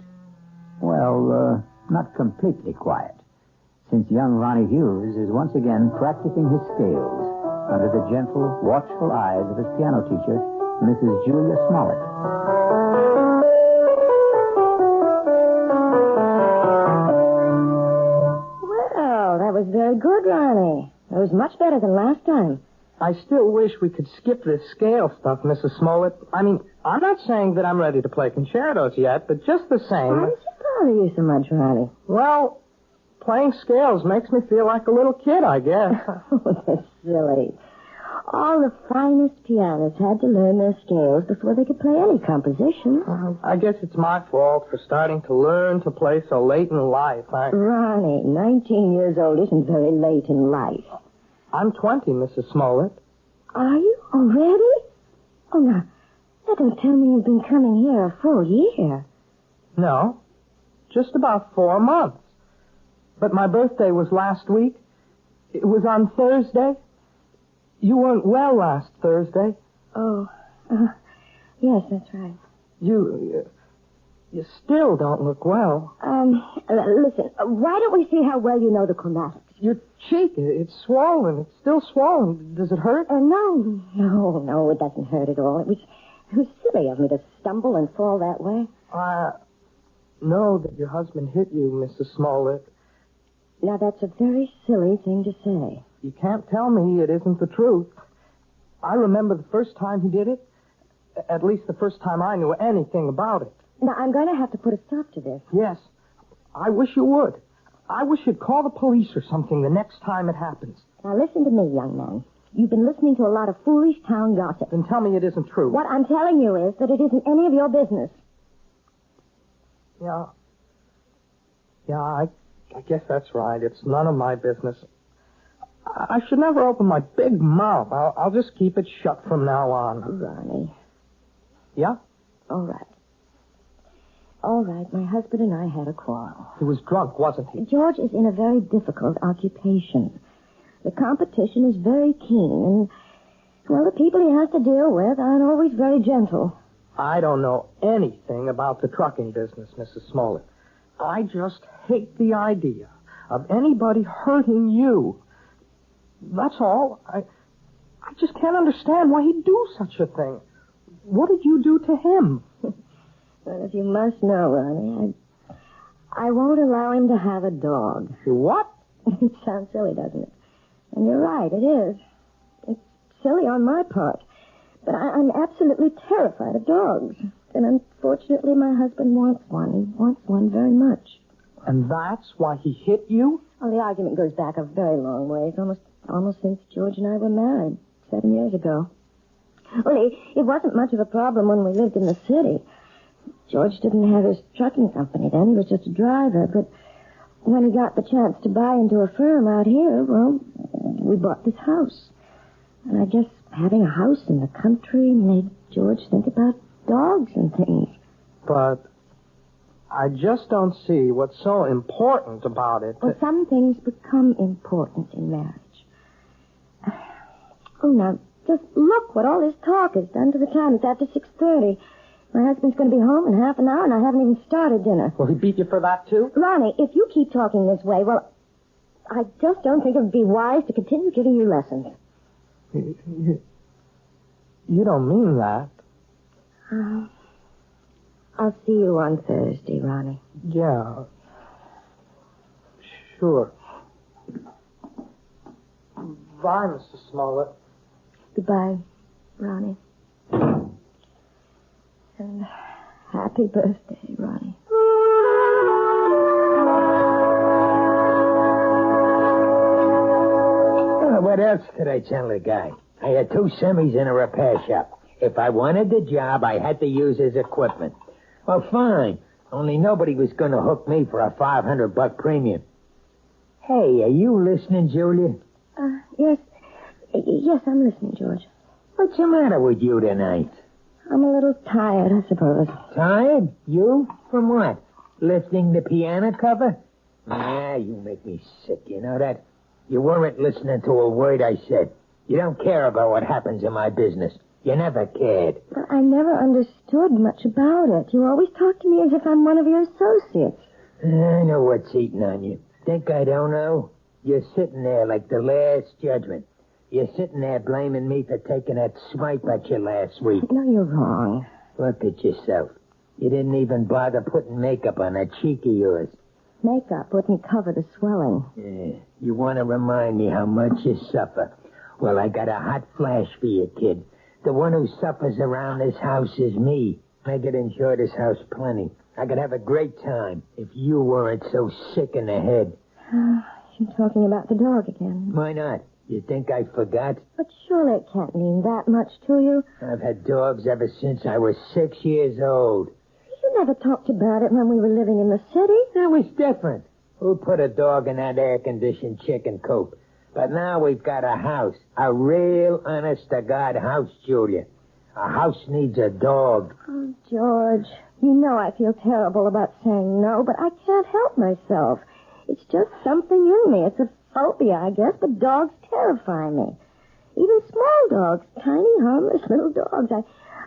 Well, not completely quiet, since young Ronnie Hughes is once again practicing his scales under the gentle, watchful eyes of his piano teacher, Mrs. Julia Smollett. Well, that was very good, Ronnie. It was much better than last time. I still wish we could skip this scale stuff, Mrs. Smollett. I mean, I'm not saying that I'm ready to play concertos yet, but just the same... Why does it bother you so much, Ronnie? Well, playing scales makes me feel like a little kid, I guess. Oh, that's silly. All the finest pianists had to learn their scales before they could play any composition. I guess it's my fault for starting to learn to play so late in life. Ronnie, 19 years old isn't very late in life. I'm 20, Mrs. Smollett. Are you already? Oh, now don't tell me you've been coming here a full year. No, just about 4 months. But my birthday was last week. It was on Thursday. You weren't well last Thursday. Oh, yes, that's right. You still don't look well. Listen, why don't we see how well you know the chromatics? Your cheek, it's swollen. It's still swollen. Does it hurt? No, it doesn't hurt at all. It was silly of me to stumble and fall that way. I know that your husband hit you, Mrs. Smollett. Now, that's a very silly thing to say. You can't tell me it isn't the truth. I remember the first time he did it. At least the first time I knew anything about it. Now, I'm going to have to put a stop to this. Yes. I wish you would. I wish you'd call the police or something the next time it happens. Now, listen to me, young man. You've been listening to a lot of foolish town gossip. Then tell me it isn't true. What I'm telling you is that it isn't any of your business. Yeah, I guess that's right. It's none of my business. I should never open my big mouth. I'll just keep it shut from now on. Ronnie. Yeah? All right, my husband and I had a quarrel. He was drunk, wasn't he? George is in a very difficult occupation. The competition is very keen, and, well, the people he has to deal with aren't always very gentle. I don't know anything about the trucking business, Mrs. Smollett. I just hate the idea of anybody hurting you. That's all. I just can't understand why he'd do such a thing. What did you do to him? Well, if you must know, Ronnie, I won't allow him to have a dog. What? It sounds silly, doesn't it? And you're right, it is. It's silly on my part. But I'm absolutely terrified of dogs. And unfortunately, my husband wants one. He wants one very much. And that's why he hit you? Well, the argument goes back a very long ways, almost since George and I were married 7 years ago. Well, it wasn't much of a problem when we lived in the city. George didn't have his trucking company then. He was just a driver. But when he got the chance to buy into a firm out here, well, we bought this house. And I guess having a house in the country made George think about dogs and things. But I just don't see what's so important about it. Well, some things become important in marriage. Oh, now, just look what all this talk has done to the time. It's after 6:30. My husband's going to be home in half an hour, and I haven't even started dinner. Will he beat you for that, too? Ronnie, if you keep talking this way, well, I just don't think it would be wise to continue giving you lessons. You don't mean that. I'll see you on Thursday, Ronnie. Yeah. Sure. Goodbye, Mrs. Smollett. Goodbye, Ronnie. And happy birthday, Ronnie. What else could I tell the guy? I had 2 semis in a repair shop. If I wanted the job, I had to use his equipment. Well, fine. Only nobody was going to hook me for a $500 premium. Hey, are you listening, Julia? Yes. Yes, I'm listening, George. What's the matter with you tonight? I'm a little tired, I suppose. Tired? You? From what? Lifting the piano cover? Ah, you make me sick, you know that? You weren't listening to a word I said. You don't care about what happens in my business. You never cared. But I never understood much about it. You always talk to me as if I'm one of your associates. I know what's eating on you. Think I don't know? You're sitting there like the last judgment. You're sitting there blaming me for taking that swipe at you last week. No, you're wrong. Look at yourself. You didn't even bother putting makeup on that cheek of yours. Makeup wouldn't cover the swelling. Yeah. You want to remind me how much you suffer. Well, I got a hot flash for you, kid. The one who suffers around this house is me. I could enjoy this house plenty. I could have a great time if you weren't so sick in the head. You're talking about the dog again. Why not? You think I forgot? But surely it can't mean that much to you. I've had dogs ever since I was 6 years old. You never talked about it when we were living in the city. That was different. Who put a dog in that air-conditioned chicken coop? But now we've got a house. A real, honest-to-God house, Julia. A house needs a dog. Oh, George, you know I feel terrible about saying no, but I can't help myself. It's just something in me. It's a phobia, I guess, but dogs terrify me. Even small dogs, tiny, harmless little dogs.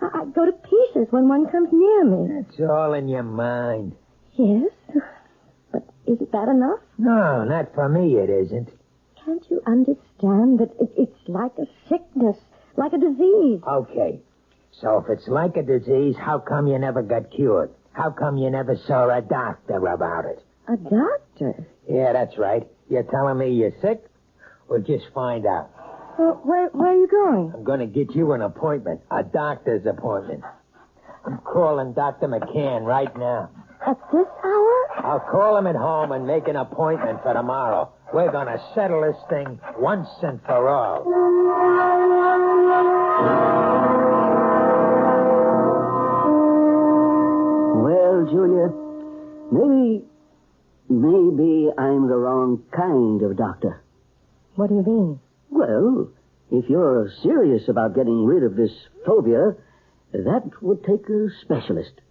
I go to pieces when one comes near me. It's all in your mind. Yes, but isn't that enough? No, not for me it isn't. Can't you understand that it's like a sickness, like a disease? Okay, so if it's like a disease, how come you never got cured? How come you never saw a doctor about it? A doctor? Yeah, that's right. You're telling me you're sick? We'll just find out. Well, where are you going? I'm going to get you an appointment, a doctor's appointment. I'm calling Dr. McCann right now. At this hour? I'll call him at home and make an appointment for tomorrow. We're going to settle this thing once and for all. Well, Julia, maybe I'm the wrong kind of doctor. What do you mean? Well, if you're serious about getting rid of this phobia, that would take a specialist.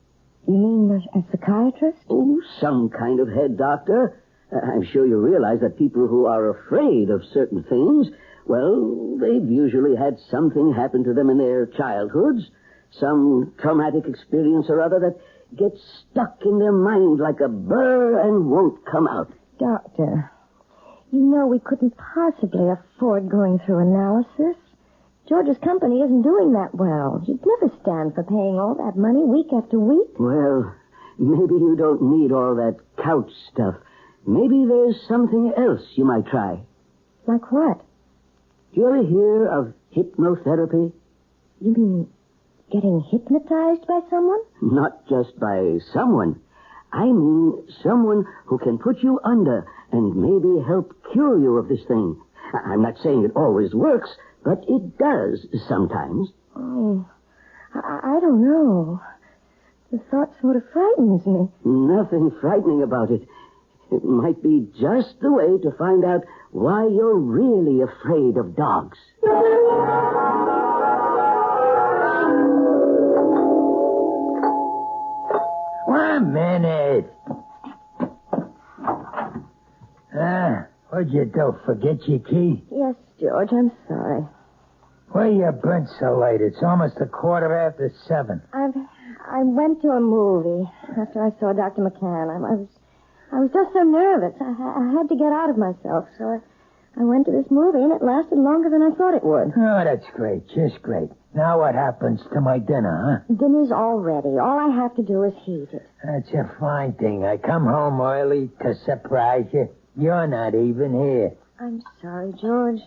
You mean a psychiatrist? Oh, some kind of head doctor. I'm sure you realize that people who are afraid of certain things, well, they've usually had something happen to them in their childhoods, some traumatic experience or other that gets stuck in their mind like a burr and won't come out. Doctor, you know we couldn't possibly afford going through analysis. George's company isn't doing that well. He'd never stand for paying all that money week after week. Well, maybe you don't need all that couch stuff. Maybe there's something else you might try. Like what? Do you ever hear of hypnotherapy? You mean getting hypnotized by someone? Not just by someone. I mean someone who can put you under and maybe help cure you of this thing. I'm not saying it always works, but it does sometimes. Oh, I don't know. The thought sort of frightens me. Nothing frightening about it. It might be just the way to find out why you're really afraid of dogs. 1 minute. What'd you do? Forget your key? Yes, George, I'm sorry. Why you burnt so late? It's almost 7:15. I went to a movie after I saw Dr. McCann. I was just so nervous. I had to get out of myself, so I went to this movie, and it lasted longer than I thought it would. Oh, that's great. Just great. Now what happens to my dinner, huh? Dinner's all ready. All I have to do is heat it. That's a fine thing. I come home early to surprise you. You're not even here. I'm sorry, George.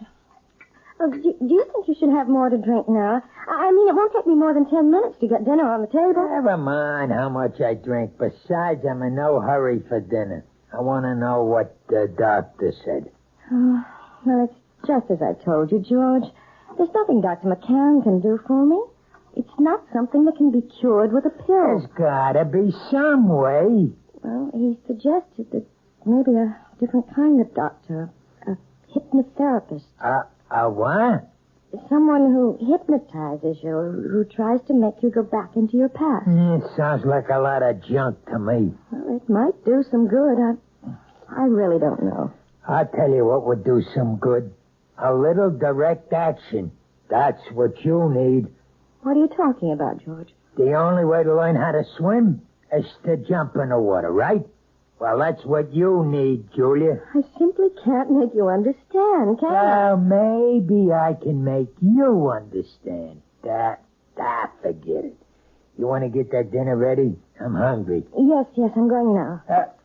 Oh, do you think you should have more to drink now? I mean, it won't take me more than 10 minutes to get dinner on the table. Never mind how much I drink. Besides, I'm in no hurry for dinner. I want to know what the doctor said. Oh, well, it's just as I told you, George. There's nothing Dr. McCann can do for me. It's not something that can be cured with a pill. There's gotta be some way. Well, he suggested that maybe a different kind of doctor, a hypnotherapist. A what? Someone who hypnotizes you, who tries to make you go back into your past. It sounds like a lot of junk to me. Well, it might do some good. I really don't know. I'll tell you what would do some good. A little direct action. That's what you need. What are you talking about, George? The only way to learn how to swim is to jump in the water, right? Well, that's what you need, Julia. I simply can't make you understand, can I? Well, maybe I can make you understand. Forget it. You want to get that dinner ready? I'm hungry. Yes, I'm going now.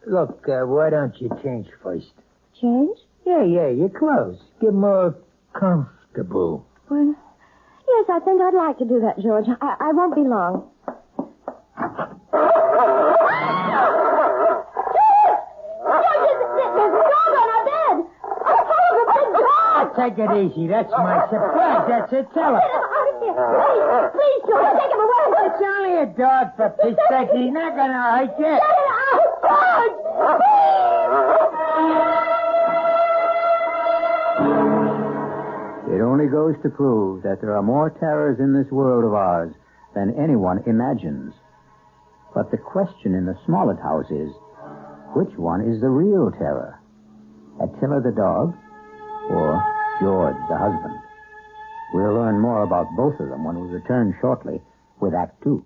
Look, why don't you change first? Change? Yeah, your clothes. Get more comfortable. Well, yes, I think I'd like to do that, George. I won't be long. Take it easy. That's my surprise. That's it. Tell her. Please, George, take him away. It's only a dog, for Pete's sake. He's not going to hurt you. Get it out, George! It only goes to prove that there are more terrors in this world of ours than anyone imagines. But the question in the Smollett house is, which one is the real terror? Attila the dog or George the husband? We'll learn more about both of them when we return shortly with Act 2.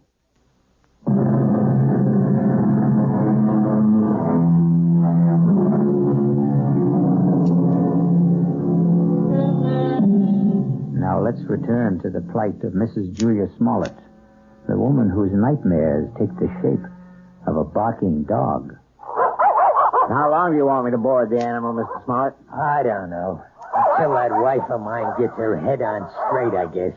Now let's return to the plight of Mrs. Julia Smollett, the woman whose nightmares take the shape of a barking dog. How long do you want me to board the animal, Mr. Smollett? I don't know. Until that wife of mine gets her head on straight, I guess.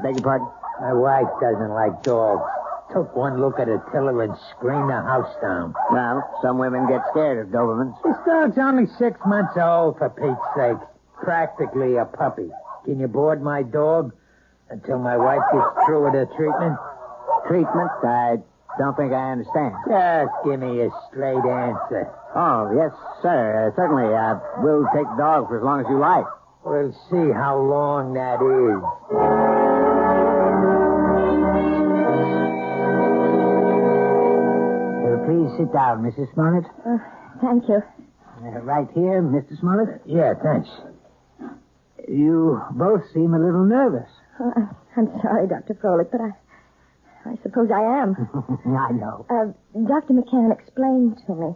Beg your pardon? My wife doesn't like dogs. Took one look at Attila and screamed the house down. Well, some women get scared of Dobermans. This dog's only 6 months old, for Pete's sake. Practically a puppy. Can you board my dog until my wife gets through with her treatment? Treatment? I don't think I understand. Just give me a straight answer. Oh, yes, sir. Certainly. We'll take the dog for as long as you like. We'll see how long that is. Please sit down, Mrs. Smollett. Thank you. Right here, Mr. Smollett? Yeah, thanks. You both seem a little nervous. I'm sorry, Dr. Froelich, but I suppose I am. I know. Dr. McCann explained to me.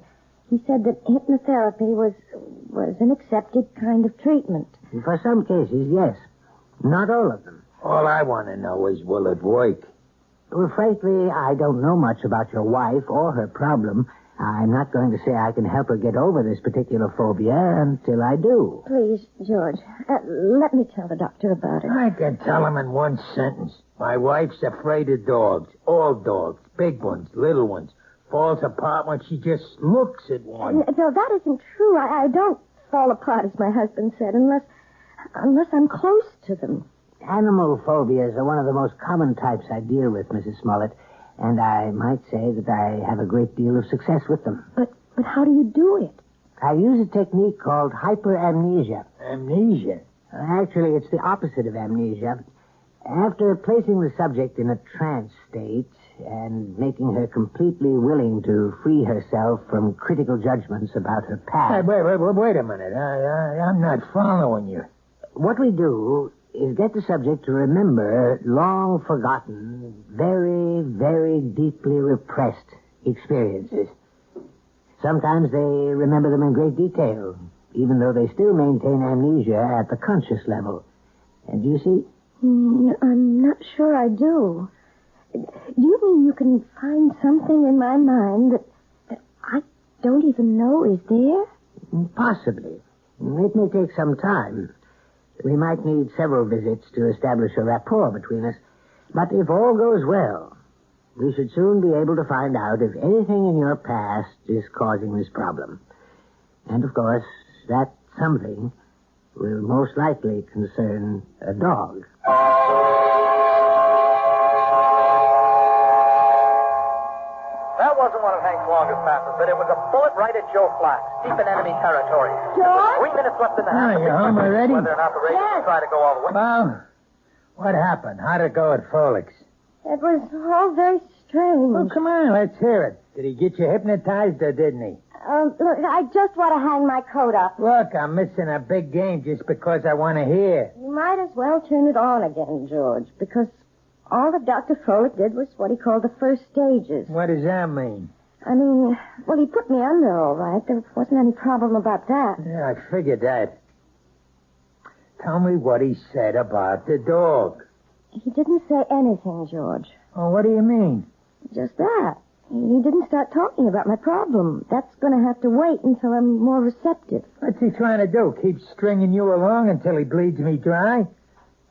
He said that hypnotherapy was an accepted kind of treatment. For some cases, yes. Not all of them. All I want to know is, will it work? Well, frankly, I don't know much about your wife or her problem. I'm not going to say I can help her get over this particular phobia until I do. Please, George, let me tell the doctor about it. I can tell him in one sentence. My wife's afraid of dogs. All dogs. Big ones, little ones. Falls apart when she just looks at one. No, that isn't true. I don't fall apart, as my husband said, unless I'm close to them. Animal phobias are one of the most common types I deal with, Mrs. Smollett, and I might say that I have a great deal of success with them. But how do you do it? I use a technique called hyperamnesia. Amnesia? Actually, it's the opposite of amnesia. After placing the subject in a trance state and making her completely willing to free herself from critical judgments about her past... Hey, wait a minute. I'm not following you. What we do is get the subject to remember long-forgotten, very, very deeply repressed experiences. Sometimes they remember them in great detail, even though they still maintain amnesia at the conscious level. And do you see? I'm not sure I do. Do you mean you can find something in my mind that I don't even know is there? Possibly. It may take some time. We might need several visits to establish a rapport between us. But if all goes well, we should soon be able to find out if anything in your past is causing this problem. And, of course, that something will most likely concern a dog. That wasn't one of Hank's longest passes, but it was a bullet right at Joe Flax, deep in enemy territory. George? 3 minutes left in the half. You home already? Whether or not the Raiders will try to go all the way. Well, what happened? How'd it go at Folix? It was all very strange. Oh, come on, let's hear it. Did he get you hypnotized or didn't he? Look, I just want to hang my coat up. Look, I'm missing a big game just because I want to hear. You might as well turn it on again, George, because all that Dr. Frolic did was what he called the first stages. What does that mean? I mean, well, he put me under all right. There wasn't any problem about that. Yeah, I figured that. Tell me what he said about the dog. He didn't say anything, George. Oh, what do you mean? Just that. He didn't start talking about my problem. That's going to have to wait until I'm more receptive. What's he trying to do? Keep stringing you along until he bleeds me dry?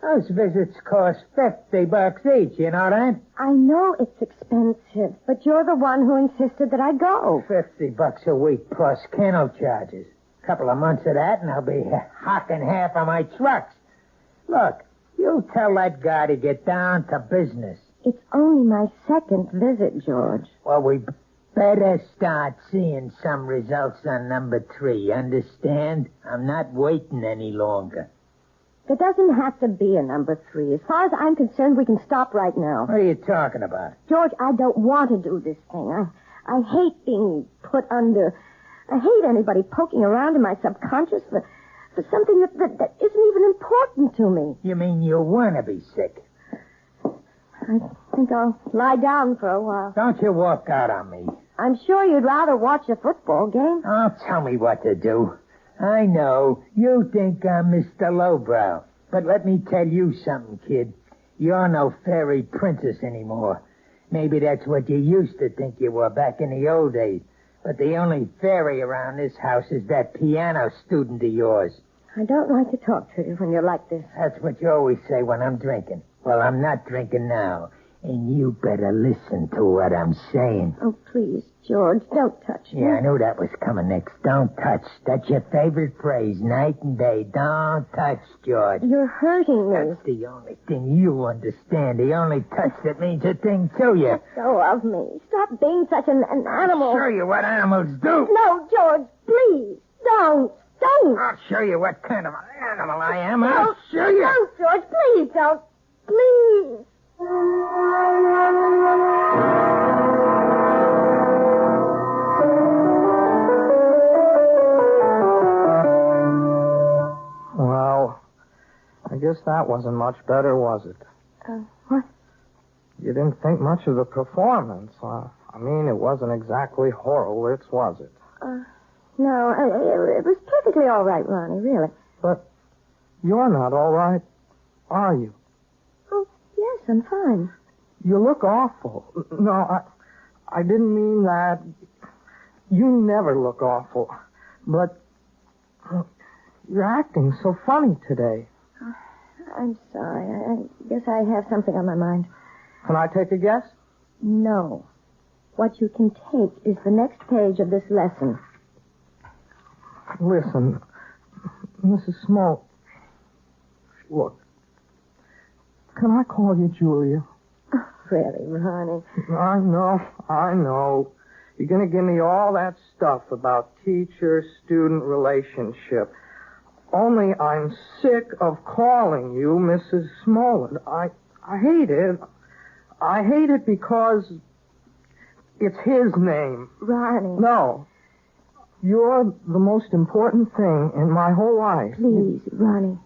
Those visits cost $50 each, you know that? I know it's expensive, but you're the one who insisted that I go. $50 a week plus kennel charges. A couple of months of that, and I'll be hocking half of my trucks. Look, you tell that guy to get down to business. It's only my second visit, George. Well, we better start seeing some results on number 3, understand? I'm not waiting any longer. There doesn't have to be a number 3. As far as I'm concerned, we can stop right now. What are you talking about? George, I don't want to do this thing. I hate being put under. I hate anybody poking around in my subconscious for something that isn't even important to me. You mean you want to be sick? I think I'll lie down for a while. Don't you walk out on me. I'm sure you'd rather watch a football game. Oh, tell me what to do. I know. You think I'm Mr. Lowbrow. But let me tell you something, kid. You're no fairy princess anymore. Maybe that's what you used to think you were back in the old days. But the only fairy around this house is that piano student of yours. I don't like to talk to you when you're like this. That's what you always say when I'm drinking. Well, I'm not drinking now. And you better listen to what I'm saying. Oh, please, George, don't touch me. Yeah, I knew that was coming next. Don't touch. That's your favorite phrase, night and day. Don't touch, George. You're hurting me. That's the only thing you understand. The only touch that means a thing to you. Let go of me. Stop being such an animal. I'll show you what animals do. No, George, please, don't. I'll show you what kind of animal I am. I'll show you. Don't, George, please don't. Please. Well, I guess that wasn't much better, was it? What? You didn't think much of the performance. I mean, it wasn't exactly Horowitz, was it? No, it was perfectly all right, Ronnie, really. But you're not all right, are you? Oh, yes, I'm fine. You look awful. No, I didn't mean that. You never look awful. But you're acting so funny today. I'm sorry. I guess I have something on my mind. Can I take a guess? No. What you can take is the next page of this lesson. Listen, Mrs. Small. Look. Can I call you Julia? Oh, really, Ronnie? I know. You're going to give me all that stuff about teacher-student relationship. Only I'm sick of calling you Mrs. Smollett. I hate it. I hate it because it's his name. Ronnie. No. You're the most important thing in my whole life. Please, Ronnie.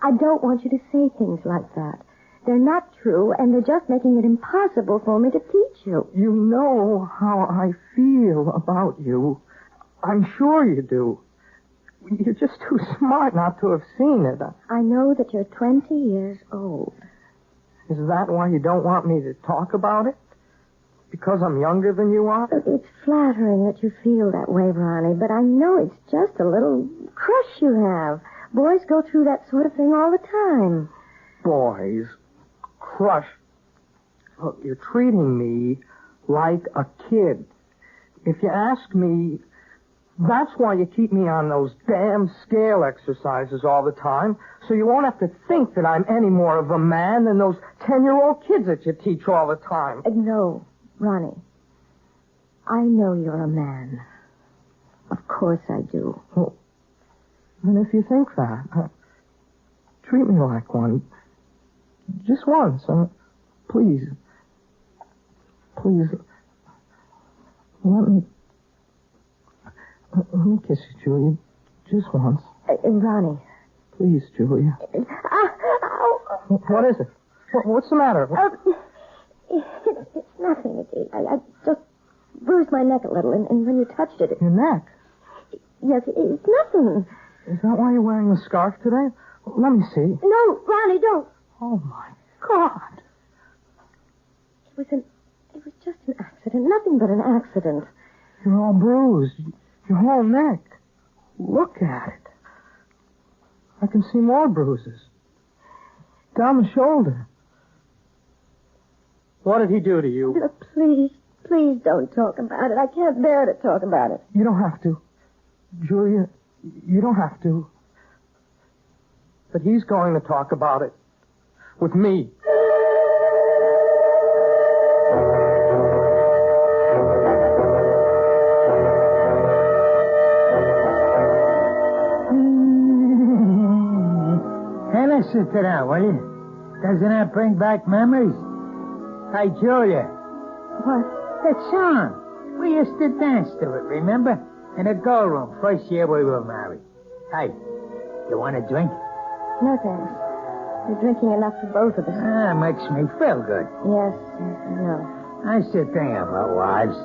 I don't want you to say things like that. They're not true, and they're just making it impossible for me to teach you. You know how I feel about you. I'm sure you do. You're just too smart not to have seen it. I know that you're 20 years old. Is that why you don't want me to talk about it? Because I'm younger than you are? It's flattering that you feel that way, Ronnie, but I know it's just a little crush you have Boys go through that sort of thing all the time. Boys, crush. Look, you're treating me like a kid. If you ask me, that's why you keep me on those damn scale exercises all the time, so you won't have to think that I'm any more of a man than those 10-year-old kids that you teach all the time. No, Ronnie. I know you're a man. Of course I do. Well, and if you think that, treat me like one. Just once. Please. Please. Let me kiss you, Julia. Just once. Ronnie. Please, Julia. What is it? What's the matter? It's nothing. I just bruised my neck a little, and when you touched it... Your neck? Yes, it's nothing. Is that why you're wearing the scarf today? Let me see. No, Ronnie, don't. Oh, my God. It was just an accident. Nothing but an accident. You're all bruised. Your whole neck. Look at it. I can see more bruises. Down the shoulder. What did he do to you? Please don't talk about it. I can't bear to talk about it. You don't have to. Julia, you don't have to. But he's going to talk about it. With me. Hannah, sit down, will you? Doesn't that bring back memories? Hey, Julia. What? That song. We used to dance to it, remember? In the girl room, first year we were married. Hey, you want a drink? No, thanks. You're drinking enough for both of us. Makes me feel good. Yes, I know. I should think about wives.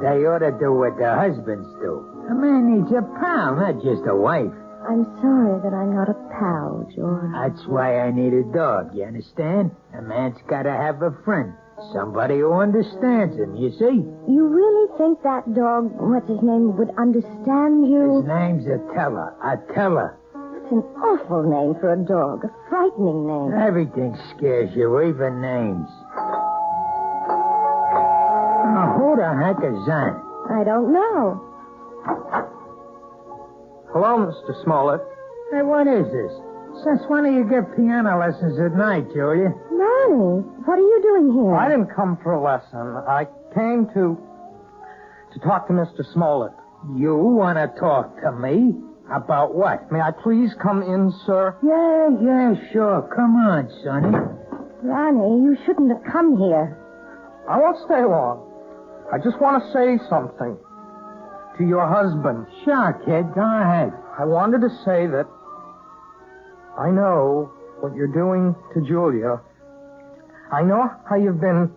They ought to do what their husbands do. A man needs a pal, not just a wife. I'm sorry that I'm not a pal, George. That's why I need a dog, you understand? A man's got to have a friend. Somebody who understands him, you see? You really think that dog, what's his name, would understand you? His name's Attila. Attila. That's an awful name for a dog. A frightening name. Everything scares you, even names. Oh, who the heck is that? I don't know. Hello, Mr. Smollett. Hey, what is this? Since when do you give piano lessons at night, Julia? Ronnie, what are you doing here? I didn't come for a lesson. I came to talk to Mr. Smollett. You want to talk to me? About what? May I please come in, sir? Yeah, sure. Come on, Sonny. Ronnie, you shouldn't have come here. I won't stay long. I just want to say something to your husband. Sure, kid. Go ahead. I wanted to say that I know what you're doing to Julia. I know how you've been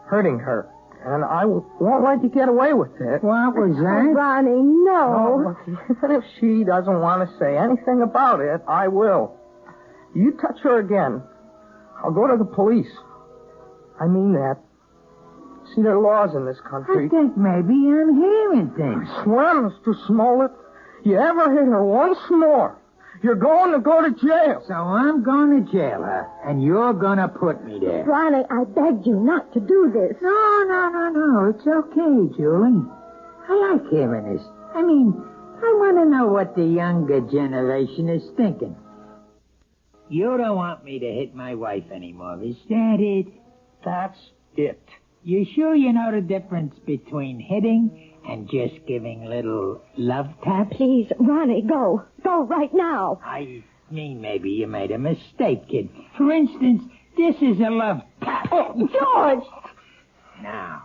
hurting her. And I won't let you get away with it. What was that? Oh, Ronnie, no. Even if she doesn't want to say anything about it, I will. You touch her again, I'll go to the police. I mean that. See, there are laws in this country. I think maybe I'm hearing things. I swear, Mr. Smollett, you ever hit her once more, you're going to go to jail. So I'm going to jail, huh? And you're going to put me there. Ronnie, I begged you not to do this. No. It's okay, Julie. I like hearing this. I mean, I want to know what the younger generation is thinking. You don't want me to hit my wife anymore, is that it? That's it. You sure you know the difference between hitting and just giving little love taps? Please, Ronnie, go. Go right now. I mean, maybe you made a mistake, kid. For instance, this is a love tap. Oh, George! Now,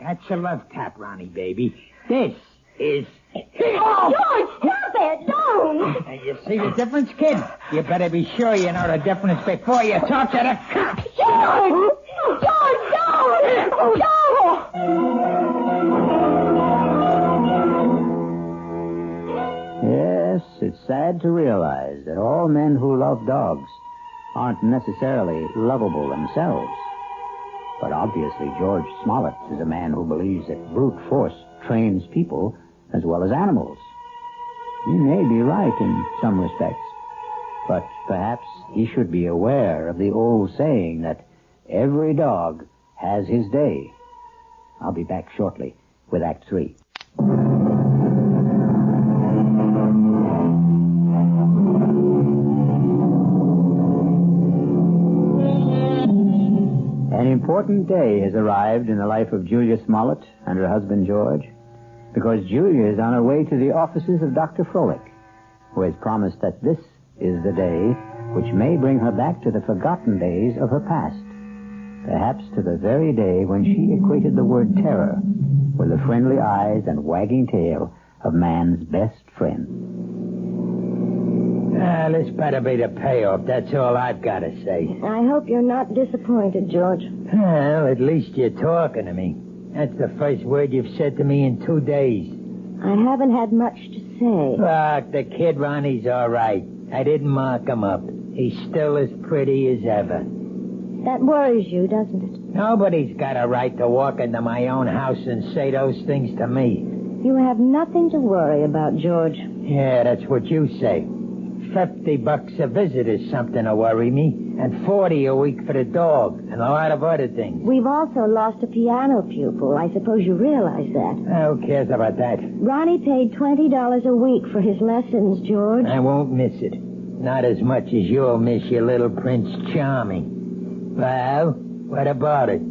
that's a love tap, Ronnie, baby. This is... Oh, George, stop it! Don't! Now, you see the difference, kid? You better be sure you know the difference before you talk to the cops. George! George, don't! Oh, Yes, it's sad to realize that all men who love dogs aren't necessarily lovable themselves. But obviously George Smollett is a man who believes that brute force trains people as well as animals. He may be right in some respects. But perhaps he should be aware of the old saying that every dog has his day. I'll be back shortly with Act 3. An important day has arrived in the life of Julia Smollett and her husband George, because Julia is on her way to the offices of Dr. Froelich, who has promised that this is the day which may bring her back to the forgotten days of her past, perhaps to the very day when she equated the word terror with the friendly eyes and wagging tail of man's best friend. This better be the payoff. That's all I've got to say. I hope you're not disappointed, George. Well, at least you're talking to me. That's the first word you've said to me in 2 days. I haven't had much to say. Look, the kid Ronnie's all right. I didn't mark him up. He's still as pretty as ever. That worries you, doesn't it? Nobody's got a right to walk into my own house and say those things to me. You have nothing to worry about, George. Yeah, that's what you say. $50 a visit is something to worry me, and $40 a week for the dog, and a lot of other things. We've also lost a piano pupil. I suppose you realize that. Who cares about that? Ronnie paid $20 a week for his lessons, George. I won't miss it. Not as much as you'll miss your little Prince Charming. Well, what about it?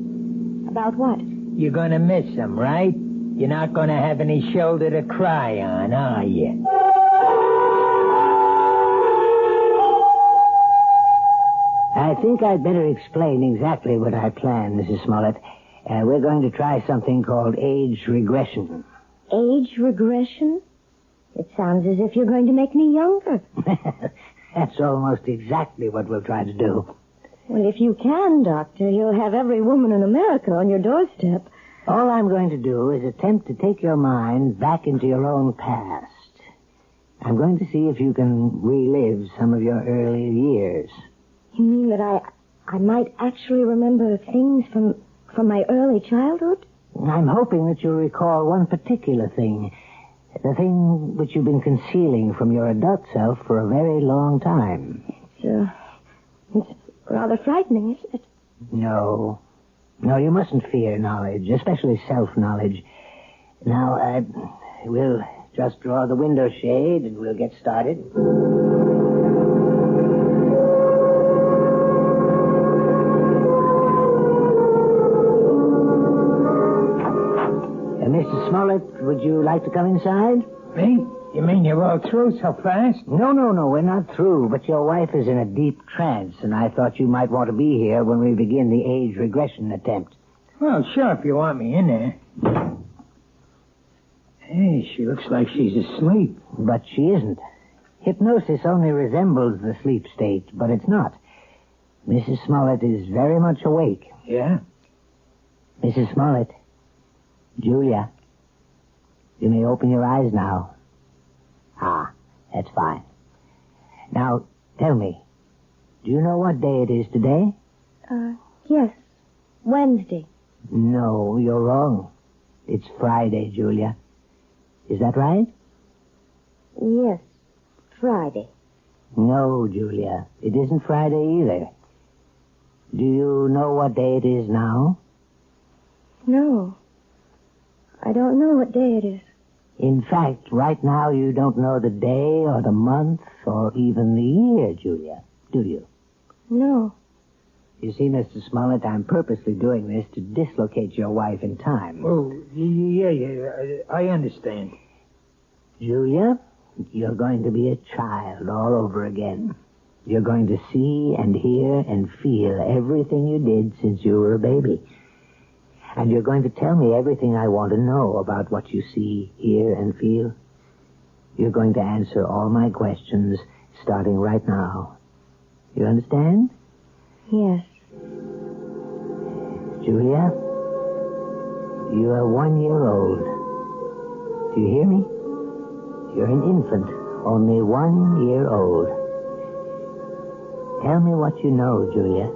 About what? You're going to miss him, right? You're not going to have any shoulder to cry on, are you? I think I'd better explain exactly what I plan, Mrs. Smollett. We're going to try something called age regression. Age regression? It sounds as if you're going to make me younger. That's almost exactly what we'll try to do. Well, if you can, Doctor, you'll have every woman in America on your doorstep. All I'm going to do is attempt to take your mind back into your own past. I'm going to see if you can relive some of your early years. You mean that I might actually remember things from my early childhood? I'm hoping that you'll recall one particular thing. The thing which you've been concealing from your adult self for a very long time. It's rather frightening, isn't it? No, you mustn't fear knowledge, especially self-knowledge. Now, we'll just draw the window shade and we'll get started. Mrs. Smollett, would you like to come inside? Me? You mean you're all through so fast? No, we're not through, but your wife is in a deep trance, and I thought you might want to be here when we begin the age regression attempt. Well, sure, if you want me in there. Hey, she looks like she's asleep. But she isn't. Hypnosis only resembles the sleep state, but it's not. Mrs. Smollett is very much awake. Yeah? Mrs. Smollett. Julia, you may open your eyes now. Ah, that's fine. Now, tell me, do you know what day it is today? Yes. Wednesday. No, you're wrong. It's Friday, Julia. Is that right? Yes, Friday. No, Julia, it isn't Friday either. Do you know what day it is now? No. I don't know what day it is. In fact, right now you don't know the day or the month or even the year, Julia, do you? No. You see, Mr. Smollett, I'm purposely doing this to dislocate your wife in time. Oh, yeah, I understand. Julia, you're going to be a child all over again. You're going to see and hear and feel everything you did since you were a baby. And you're going to tell me everything I want to know about what you see, hear, and feel. You're going to answer all my questions starting right now. You understand? Yes. Julia, you are 1 year old. Do you hear me? You're an infant, only 1 year old. Tell me what you know, Julia.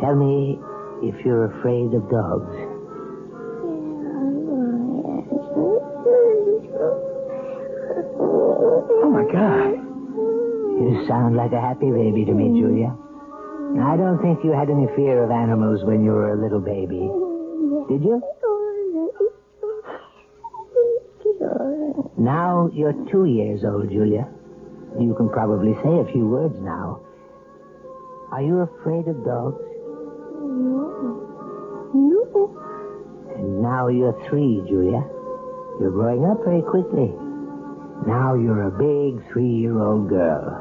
Tell me if you're afraid of dogs. Oh, my God. You You sound like a happy baby to me, Julia. I don't think you had any fear of animals when you were a little baby. Did you? Now you're 2 years old, Julia. You can probably say a few words now. Are you afraid of dogs? No. And now you're 3, Julia. You're growing up very quickly. Now you're a big 3-year-old girl.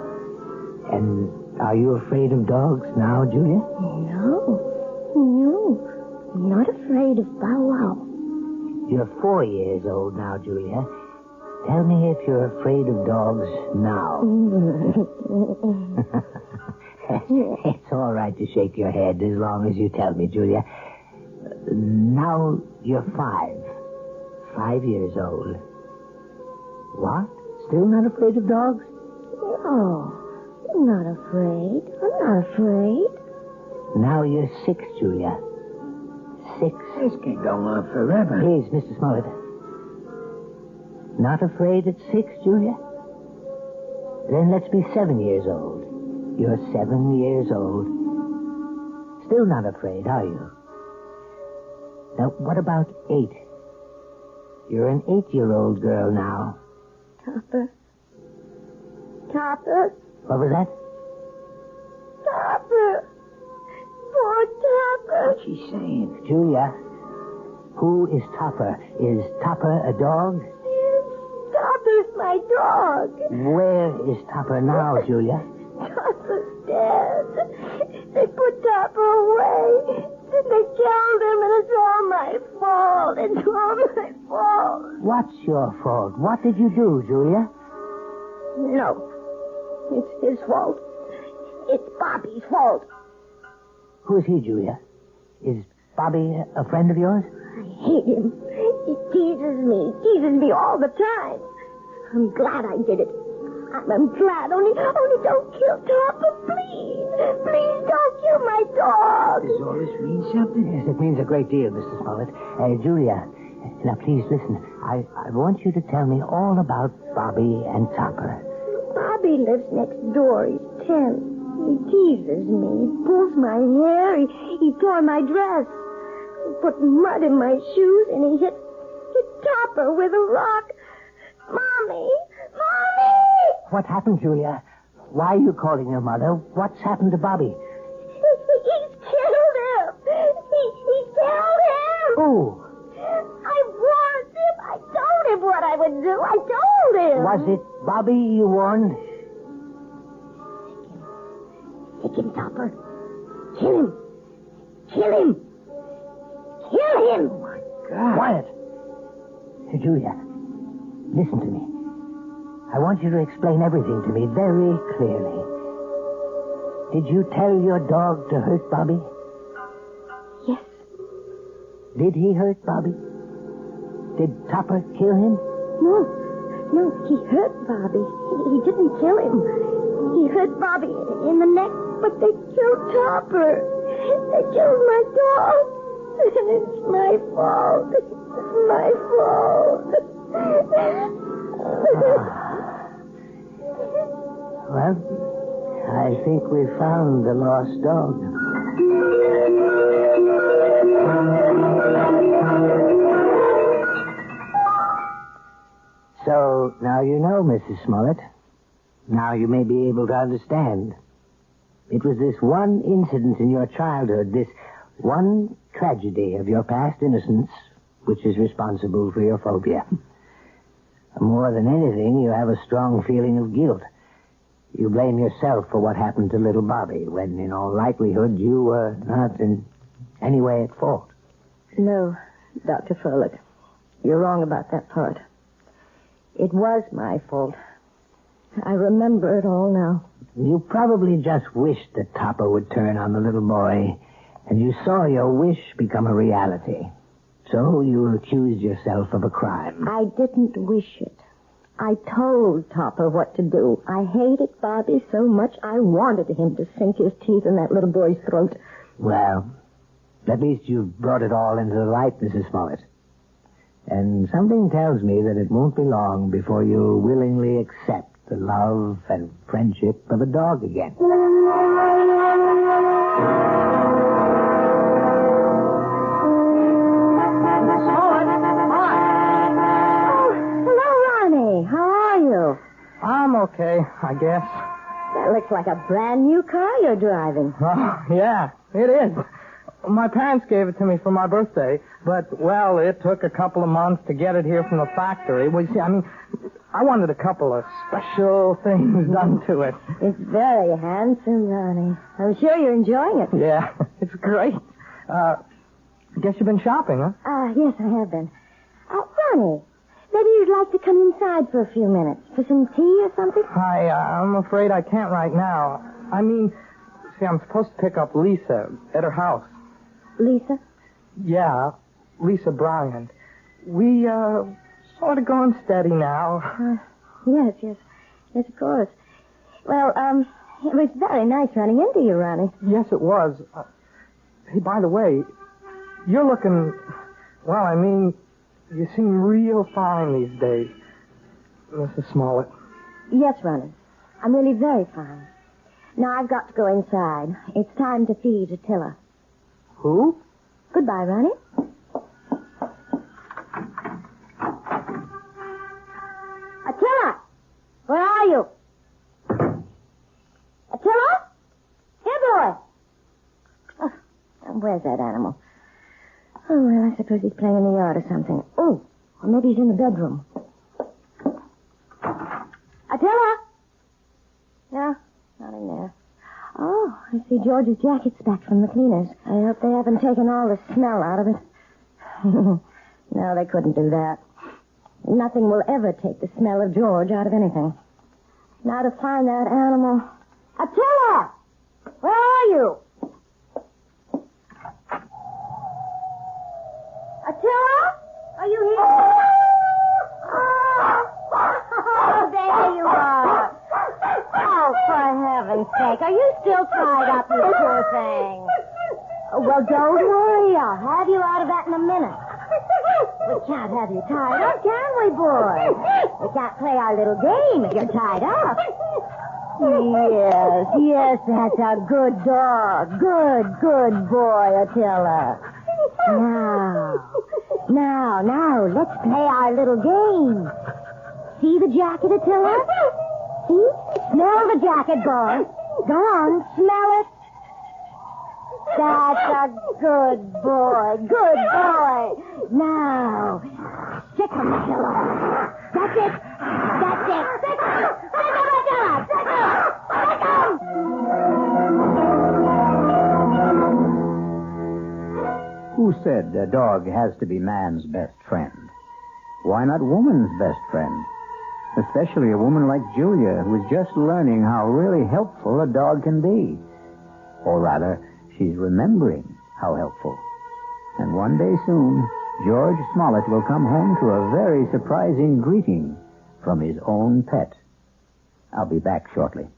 And are you afraid of dogs now, Julia? No, not afraid of Bow Wow. You're 4 years old now, Julia. Tell me if you're afraid of dogs now. It's all right to shake your head as long as you tell me, Julia. Now you're 5 years old. What? Still not afraid of dogs? No, I'm not afraid. I'm not afraid. Now you're 6, Julia. 6. This can go on forever. Please, Mr. Smollett. Not afraid at 6, Julia? Then let's be 7 years old. You're 7 years old. Still not afraid, are you? Now, what about 8? You're an 8-year-old girl now. Topper. What was that? Topper. Poor Topper. What's she saying? Julia, who is Topper? Is Topper a dog? Topper's my dog. Where is Topper now, Julia? Topper's dead. They put Topper away. Then they killed him, and it's all my fault. It's all my fault. What's your fault? What did you do, Julia? No. It's his fault. It's Bobby's fault. Who is he, Julia? Is Bobby a friend of yours? I hate him. He teases me all the time. I'm glad I did it. I'm glad. Only don't kill Topper, please. Please don't kill my dog. Does all this mean something? Yes, it means a great deal, Mr. Smollett. Julia, now please listen. I want you to tell me all about Bobby and Topper. Bobby lives next door. He's 10. He teases me. He pulls my hair. He tore my dress. He put mud in my shoes, and he hit Topper with a rock. Mommy! What happened, Julia? Why are you calling your mother? What's happened to Bobby? He's killed him! He killed him! Who? I warned him. I told him what I would do. I told him. Was it Bobby you warned? Take him, Topper. Kill him. Kill him. Kill him. Oh, my God. Quiet. Julia, listen to me. I want you to explain everything to me very clearly. Did you tell your dog to hurt Bobby? Yes. Did he hurt Bobby? Did Topper kill him? No, he hurt Bobby. He didn't kill him. He hurt Bobby in the neck, but they killed Topper. They killed my dog. It's my fault. It's my fault. Well, I think we found the lost dog. So, now you know, Mrs. Smollett. Now you may be able to understand. It was this one incident in your childhood, this one tragedy of your past innocence, which is responsible for your phobia. More than anything, you have a strong feeling of guilt. You blame yourself for what happened to little Bobby, when in all likelihood you were not in any way at fault. No, Dr. Froelich. You're wrong about that part. It was my fault. I remember it all now. You probably just wished that Topper would turn on the little boy, and you saw your wish become a reality. So you accused yourself of a crime. I didn't wish it. I told Topper what to do. I hated Bobby so much I wanted him to sink his teeth in that little boy's throat. Well, at least you've brought it all into the light, Mrs. Smollett. And something tells me that it won't be long before you'll willingly accept the love and friendship of a dog again. I'm okay, I guess. That looks like a brand new car you're driving. Oh, yeah, it is. My parents gave it to me for my birthday, but, well, it took a couple of months to get it here from the factory. I wanted a couple of special things done to it. It's very handsome, Ronnie. I'm sure you're enjoying it. Yeah, it's great. I guess you've been shopping, huh? Yes, I have been. Ronnie, maybe you'd like to come inside for a few minutes for some tea or something? I'm afraid I can't right now. I'm supposed to pick up Lisa at her house. Lisa? Yeah, Lisa Bryant. We, sort of going steady now. Yes, of course. Well, it was very nice running into you, Ronnie. Yes, it was. Hey, by the way, you're looking, you seem real fine these days, Mrs. Smollett. Yes, Ronnie. I'm really very fine. Now I've got to go inside. It's time to feed Attila. Who? Goodbye, Ronnie. Attila! Where are you? Attila? Here, boy! Oh, where's that animal? Oh, well, I suppose he's playing in the yard or something. Oh, or maybe he's in the bedroom. Attila? No, not in there. Oh, I see George's jacket's back from the cleaners. I hope they haven't taken all the smell out of it. No, they couldn't do that. Nothing will ever take the smell of George out of anything. Now to find that animal. Attila! Where are you? Attila? Are you here? Oh, there you are. Oh, for heaven's sake. Are you still tied up, you poor thing? Oh, well, don't worry. I'll have you out of that in a minute. We can't have you tied up, can we, boy? We can't play our little game if you're tied up. Yes, that's a good dog. Good boy, Attila. Now, let's play our little game. See the jacket, Attila? See? Smell the jacket, boy. Go on, smell it. That's a good boy. Now, stick him, Attila. That's it. Stick him, Attila. Stick him. Who said a dog has to be man's best friend? Why not woman's best friend? Especially a woman like Julia, who is just learning how really helpful a dog can be. Or rather, she's remembering how helpful. And one day soon, George Smollett will come home to a very surprising greeting from his own pet. I'll be back shortly.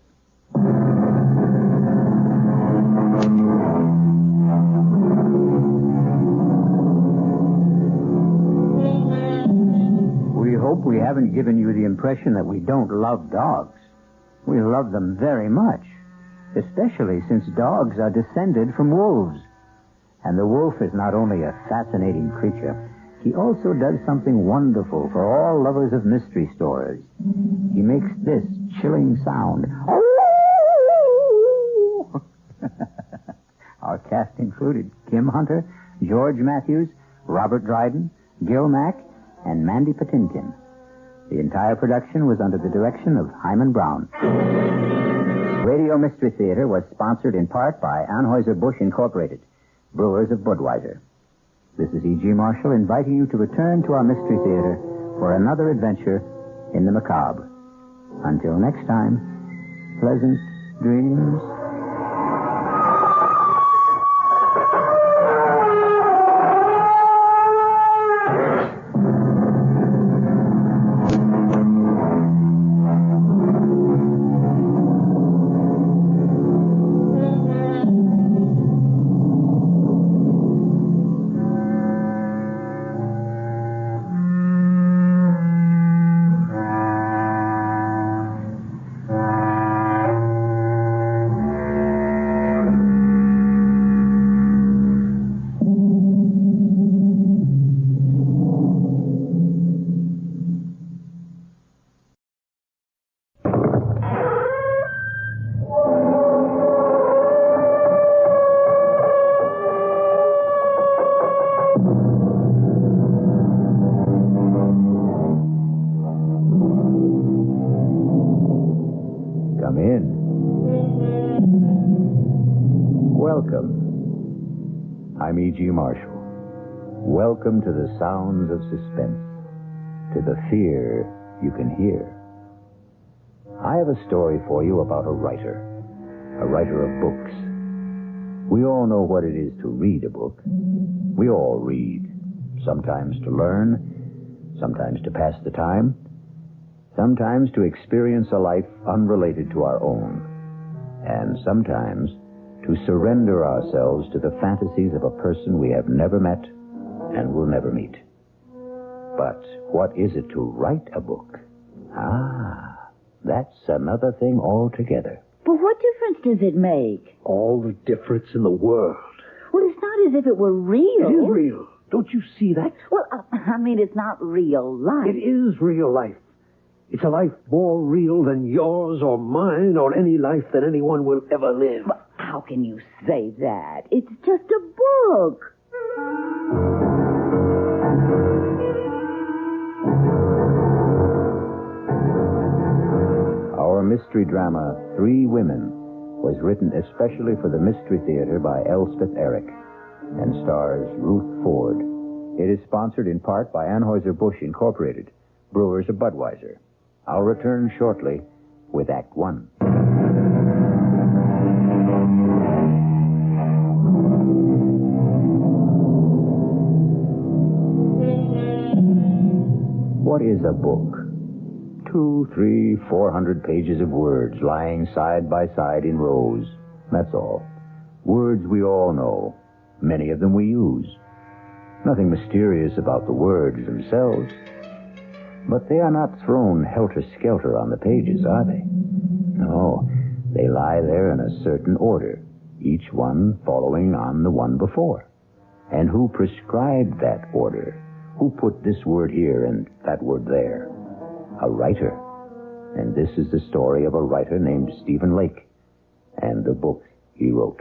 We hope we haven't given you the impression that we don't love dogs. We love them very much, especially since dogs are descended from wolves. And the wolf is not only a fascinating creature, he also does something wonderful for all lovers of mystery stories. He makes this chilling sound. Our cast included Kim Hunter, George Matthews, Robert Dryden, Gil Mack, and Mandy Patinkin. The entire production was under the direction of Hyman Brown. Radio Mystery Theater was sponsored in part by Anheuser-Busch Incorporated, brewers of Budweiser. This is E.G. Marshall inviting you to return to our Mystery Theater for another adventure in the macabre. Until next time, pleasant dreams. Welcome. I'm E.G. Marshall. Welcome to the sounds of suspense, to the fear you can hear. I have a story for you about a writer of books. We all know what it is to read a book. We all read, sometimes to learn, sometimes to pass the time, sometimes to experience a life unrelated to our own, and sometimes to surrender ourselves to the fantasies of a person we have never met and will never meet. But what is it to write a book? That's another thing altogether. But what difference does it make? All the difference in the world. Well, it's not as if it were real. It is real. Don't you see that? Well, I mean, it's not real life. It is real life. It's a life more real than yours or mine or any life that anyone will ever live. But how can you say that? It's just a book. Our mystery drama, 3 Women, was written especially for the Mystery Theater by Elspeth Eric and stars Ruth Ford. It is sponsored in part by Anheuser-Busch Incorporated, brewers of Budweiser. I'll return shortly with Act 1. What is a book? 200, 300, 400 pages of words lying side by side in rows. That's all. Words we all know. Many of them we use. Nothing mysterious about the words themselves. But they are not thrown helter-skelter on the pages, are they? No, they lie there in a certain order, each one following on the one before. And who prescribed that order? Who put this word here and that word there? A writer. And this is the story of a writer named Stephen Lake and the book he wrote.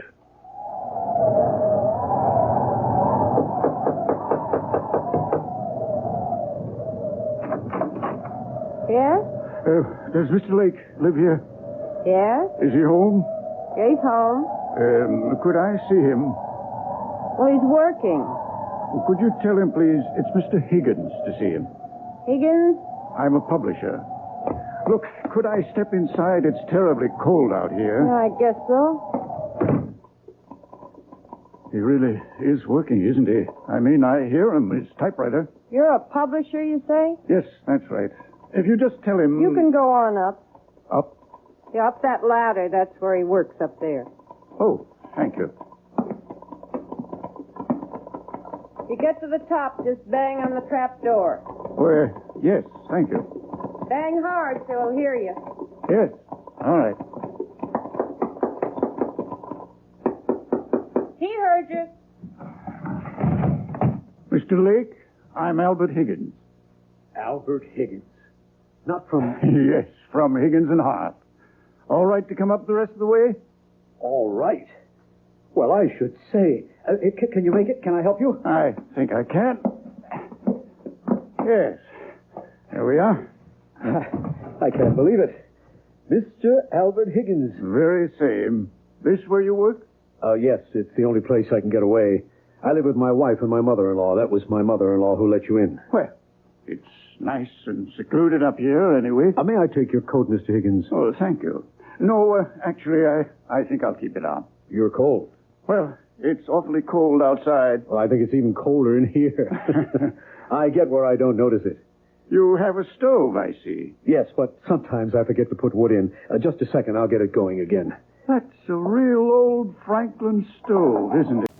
Yes? Does Mr. Lake live here? Yes? Is he home? Yeah, he's home. Could I see him? Well, he's working. Could you tell him, please, it's Mr. Higgins to see him? Higgins? I'm a publisher. Look, could I step inside? It's terribly cold out here. Yeah, I guess so. He really is working, isn't he? I mean, I hear him, his typewriter. You're a publisher, you say? Yes, that's right. If you just tell him... You can go on up. Up? Yeah, up that ladder. That's where he works up there. Oh, thank you. You get to the top, just bang on the trap door. Yes, thank you. Bang hard so he'll hear you. Yes, all right. He heard you. Mr. Lake, I'm Albert Higgins. Albert Higgins. Not from... Yes, from Higgins and Hart. All right to come up the rest of the way? All right. Well, I should say. Can you make it? Can I help you? I think I can. Yes. Here we are. I can't believe it. Mr. Albert Higgins. Very same. This where you work? Yes, it's the only place I can get away. I live with my wife and my mother-in-law. That was my mother-in-law who let you in. Well, it's nice and secluded up here anyway. May I take your coat, Mr. Higgins? Oh, thank you. No, actually, I think I'll keep it on. You're cold. Well, it's awfully cold outside. Well, I think it's even colder in here. I get where I don't notice it. You have a stove, I see. Yes, but sometimes I forget to put wood in. Just a second, I'll get it going again. That's a real old Franklin stove, isn't it?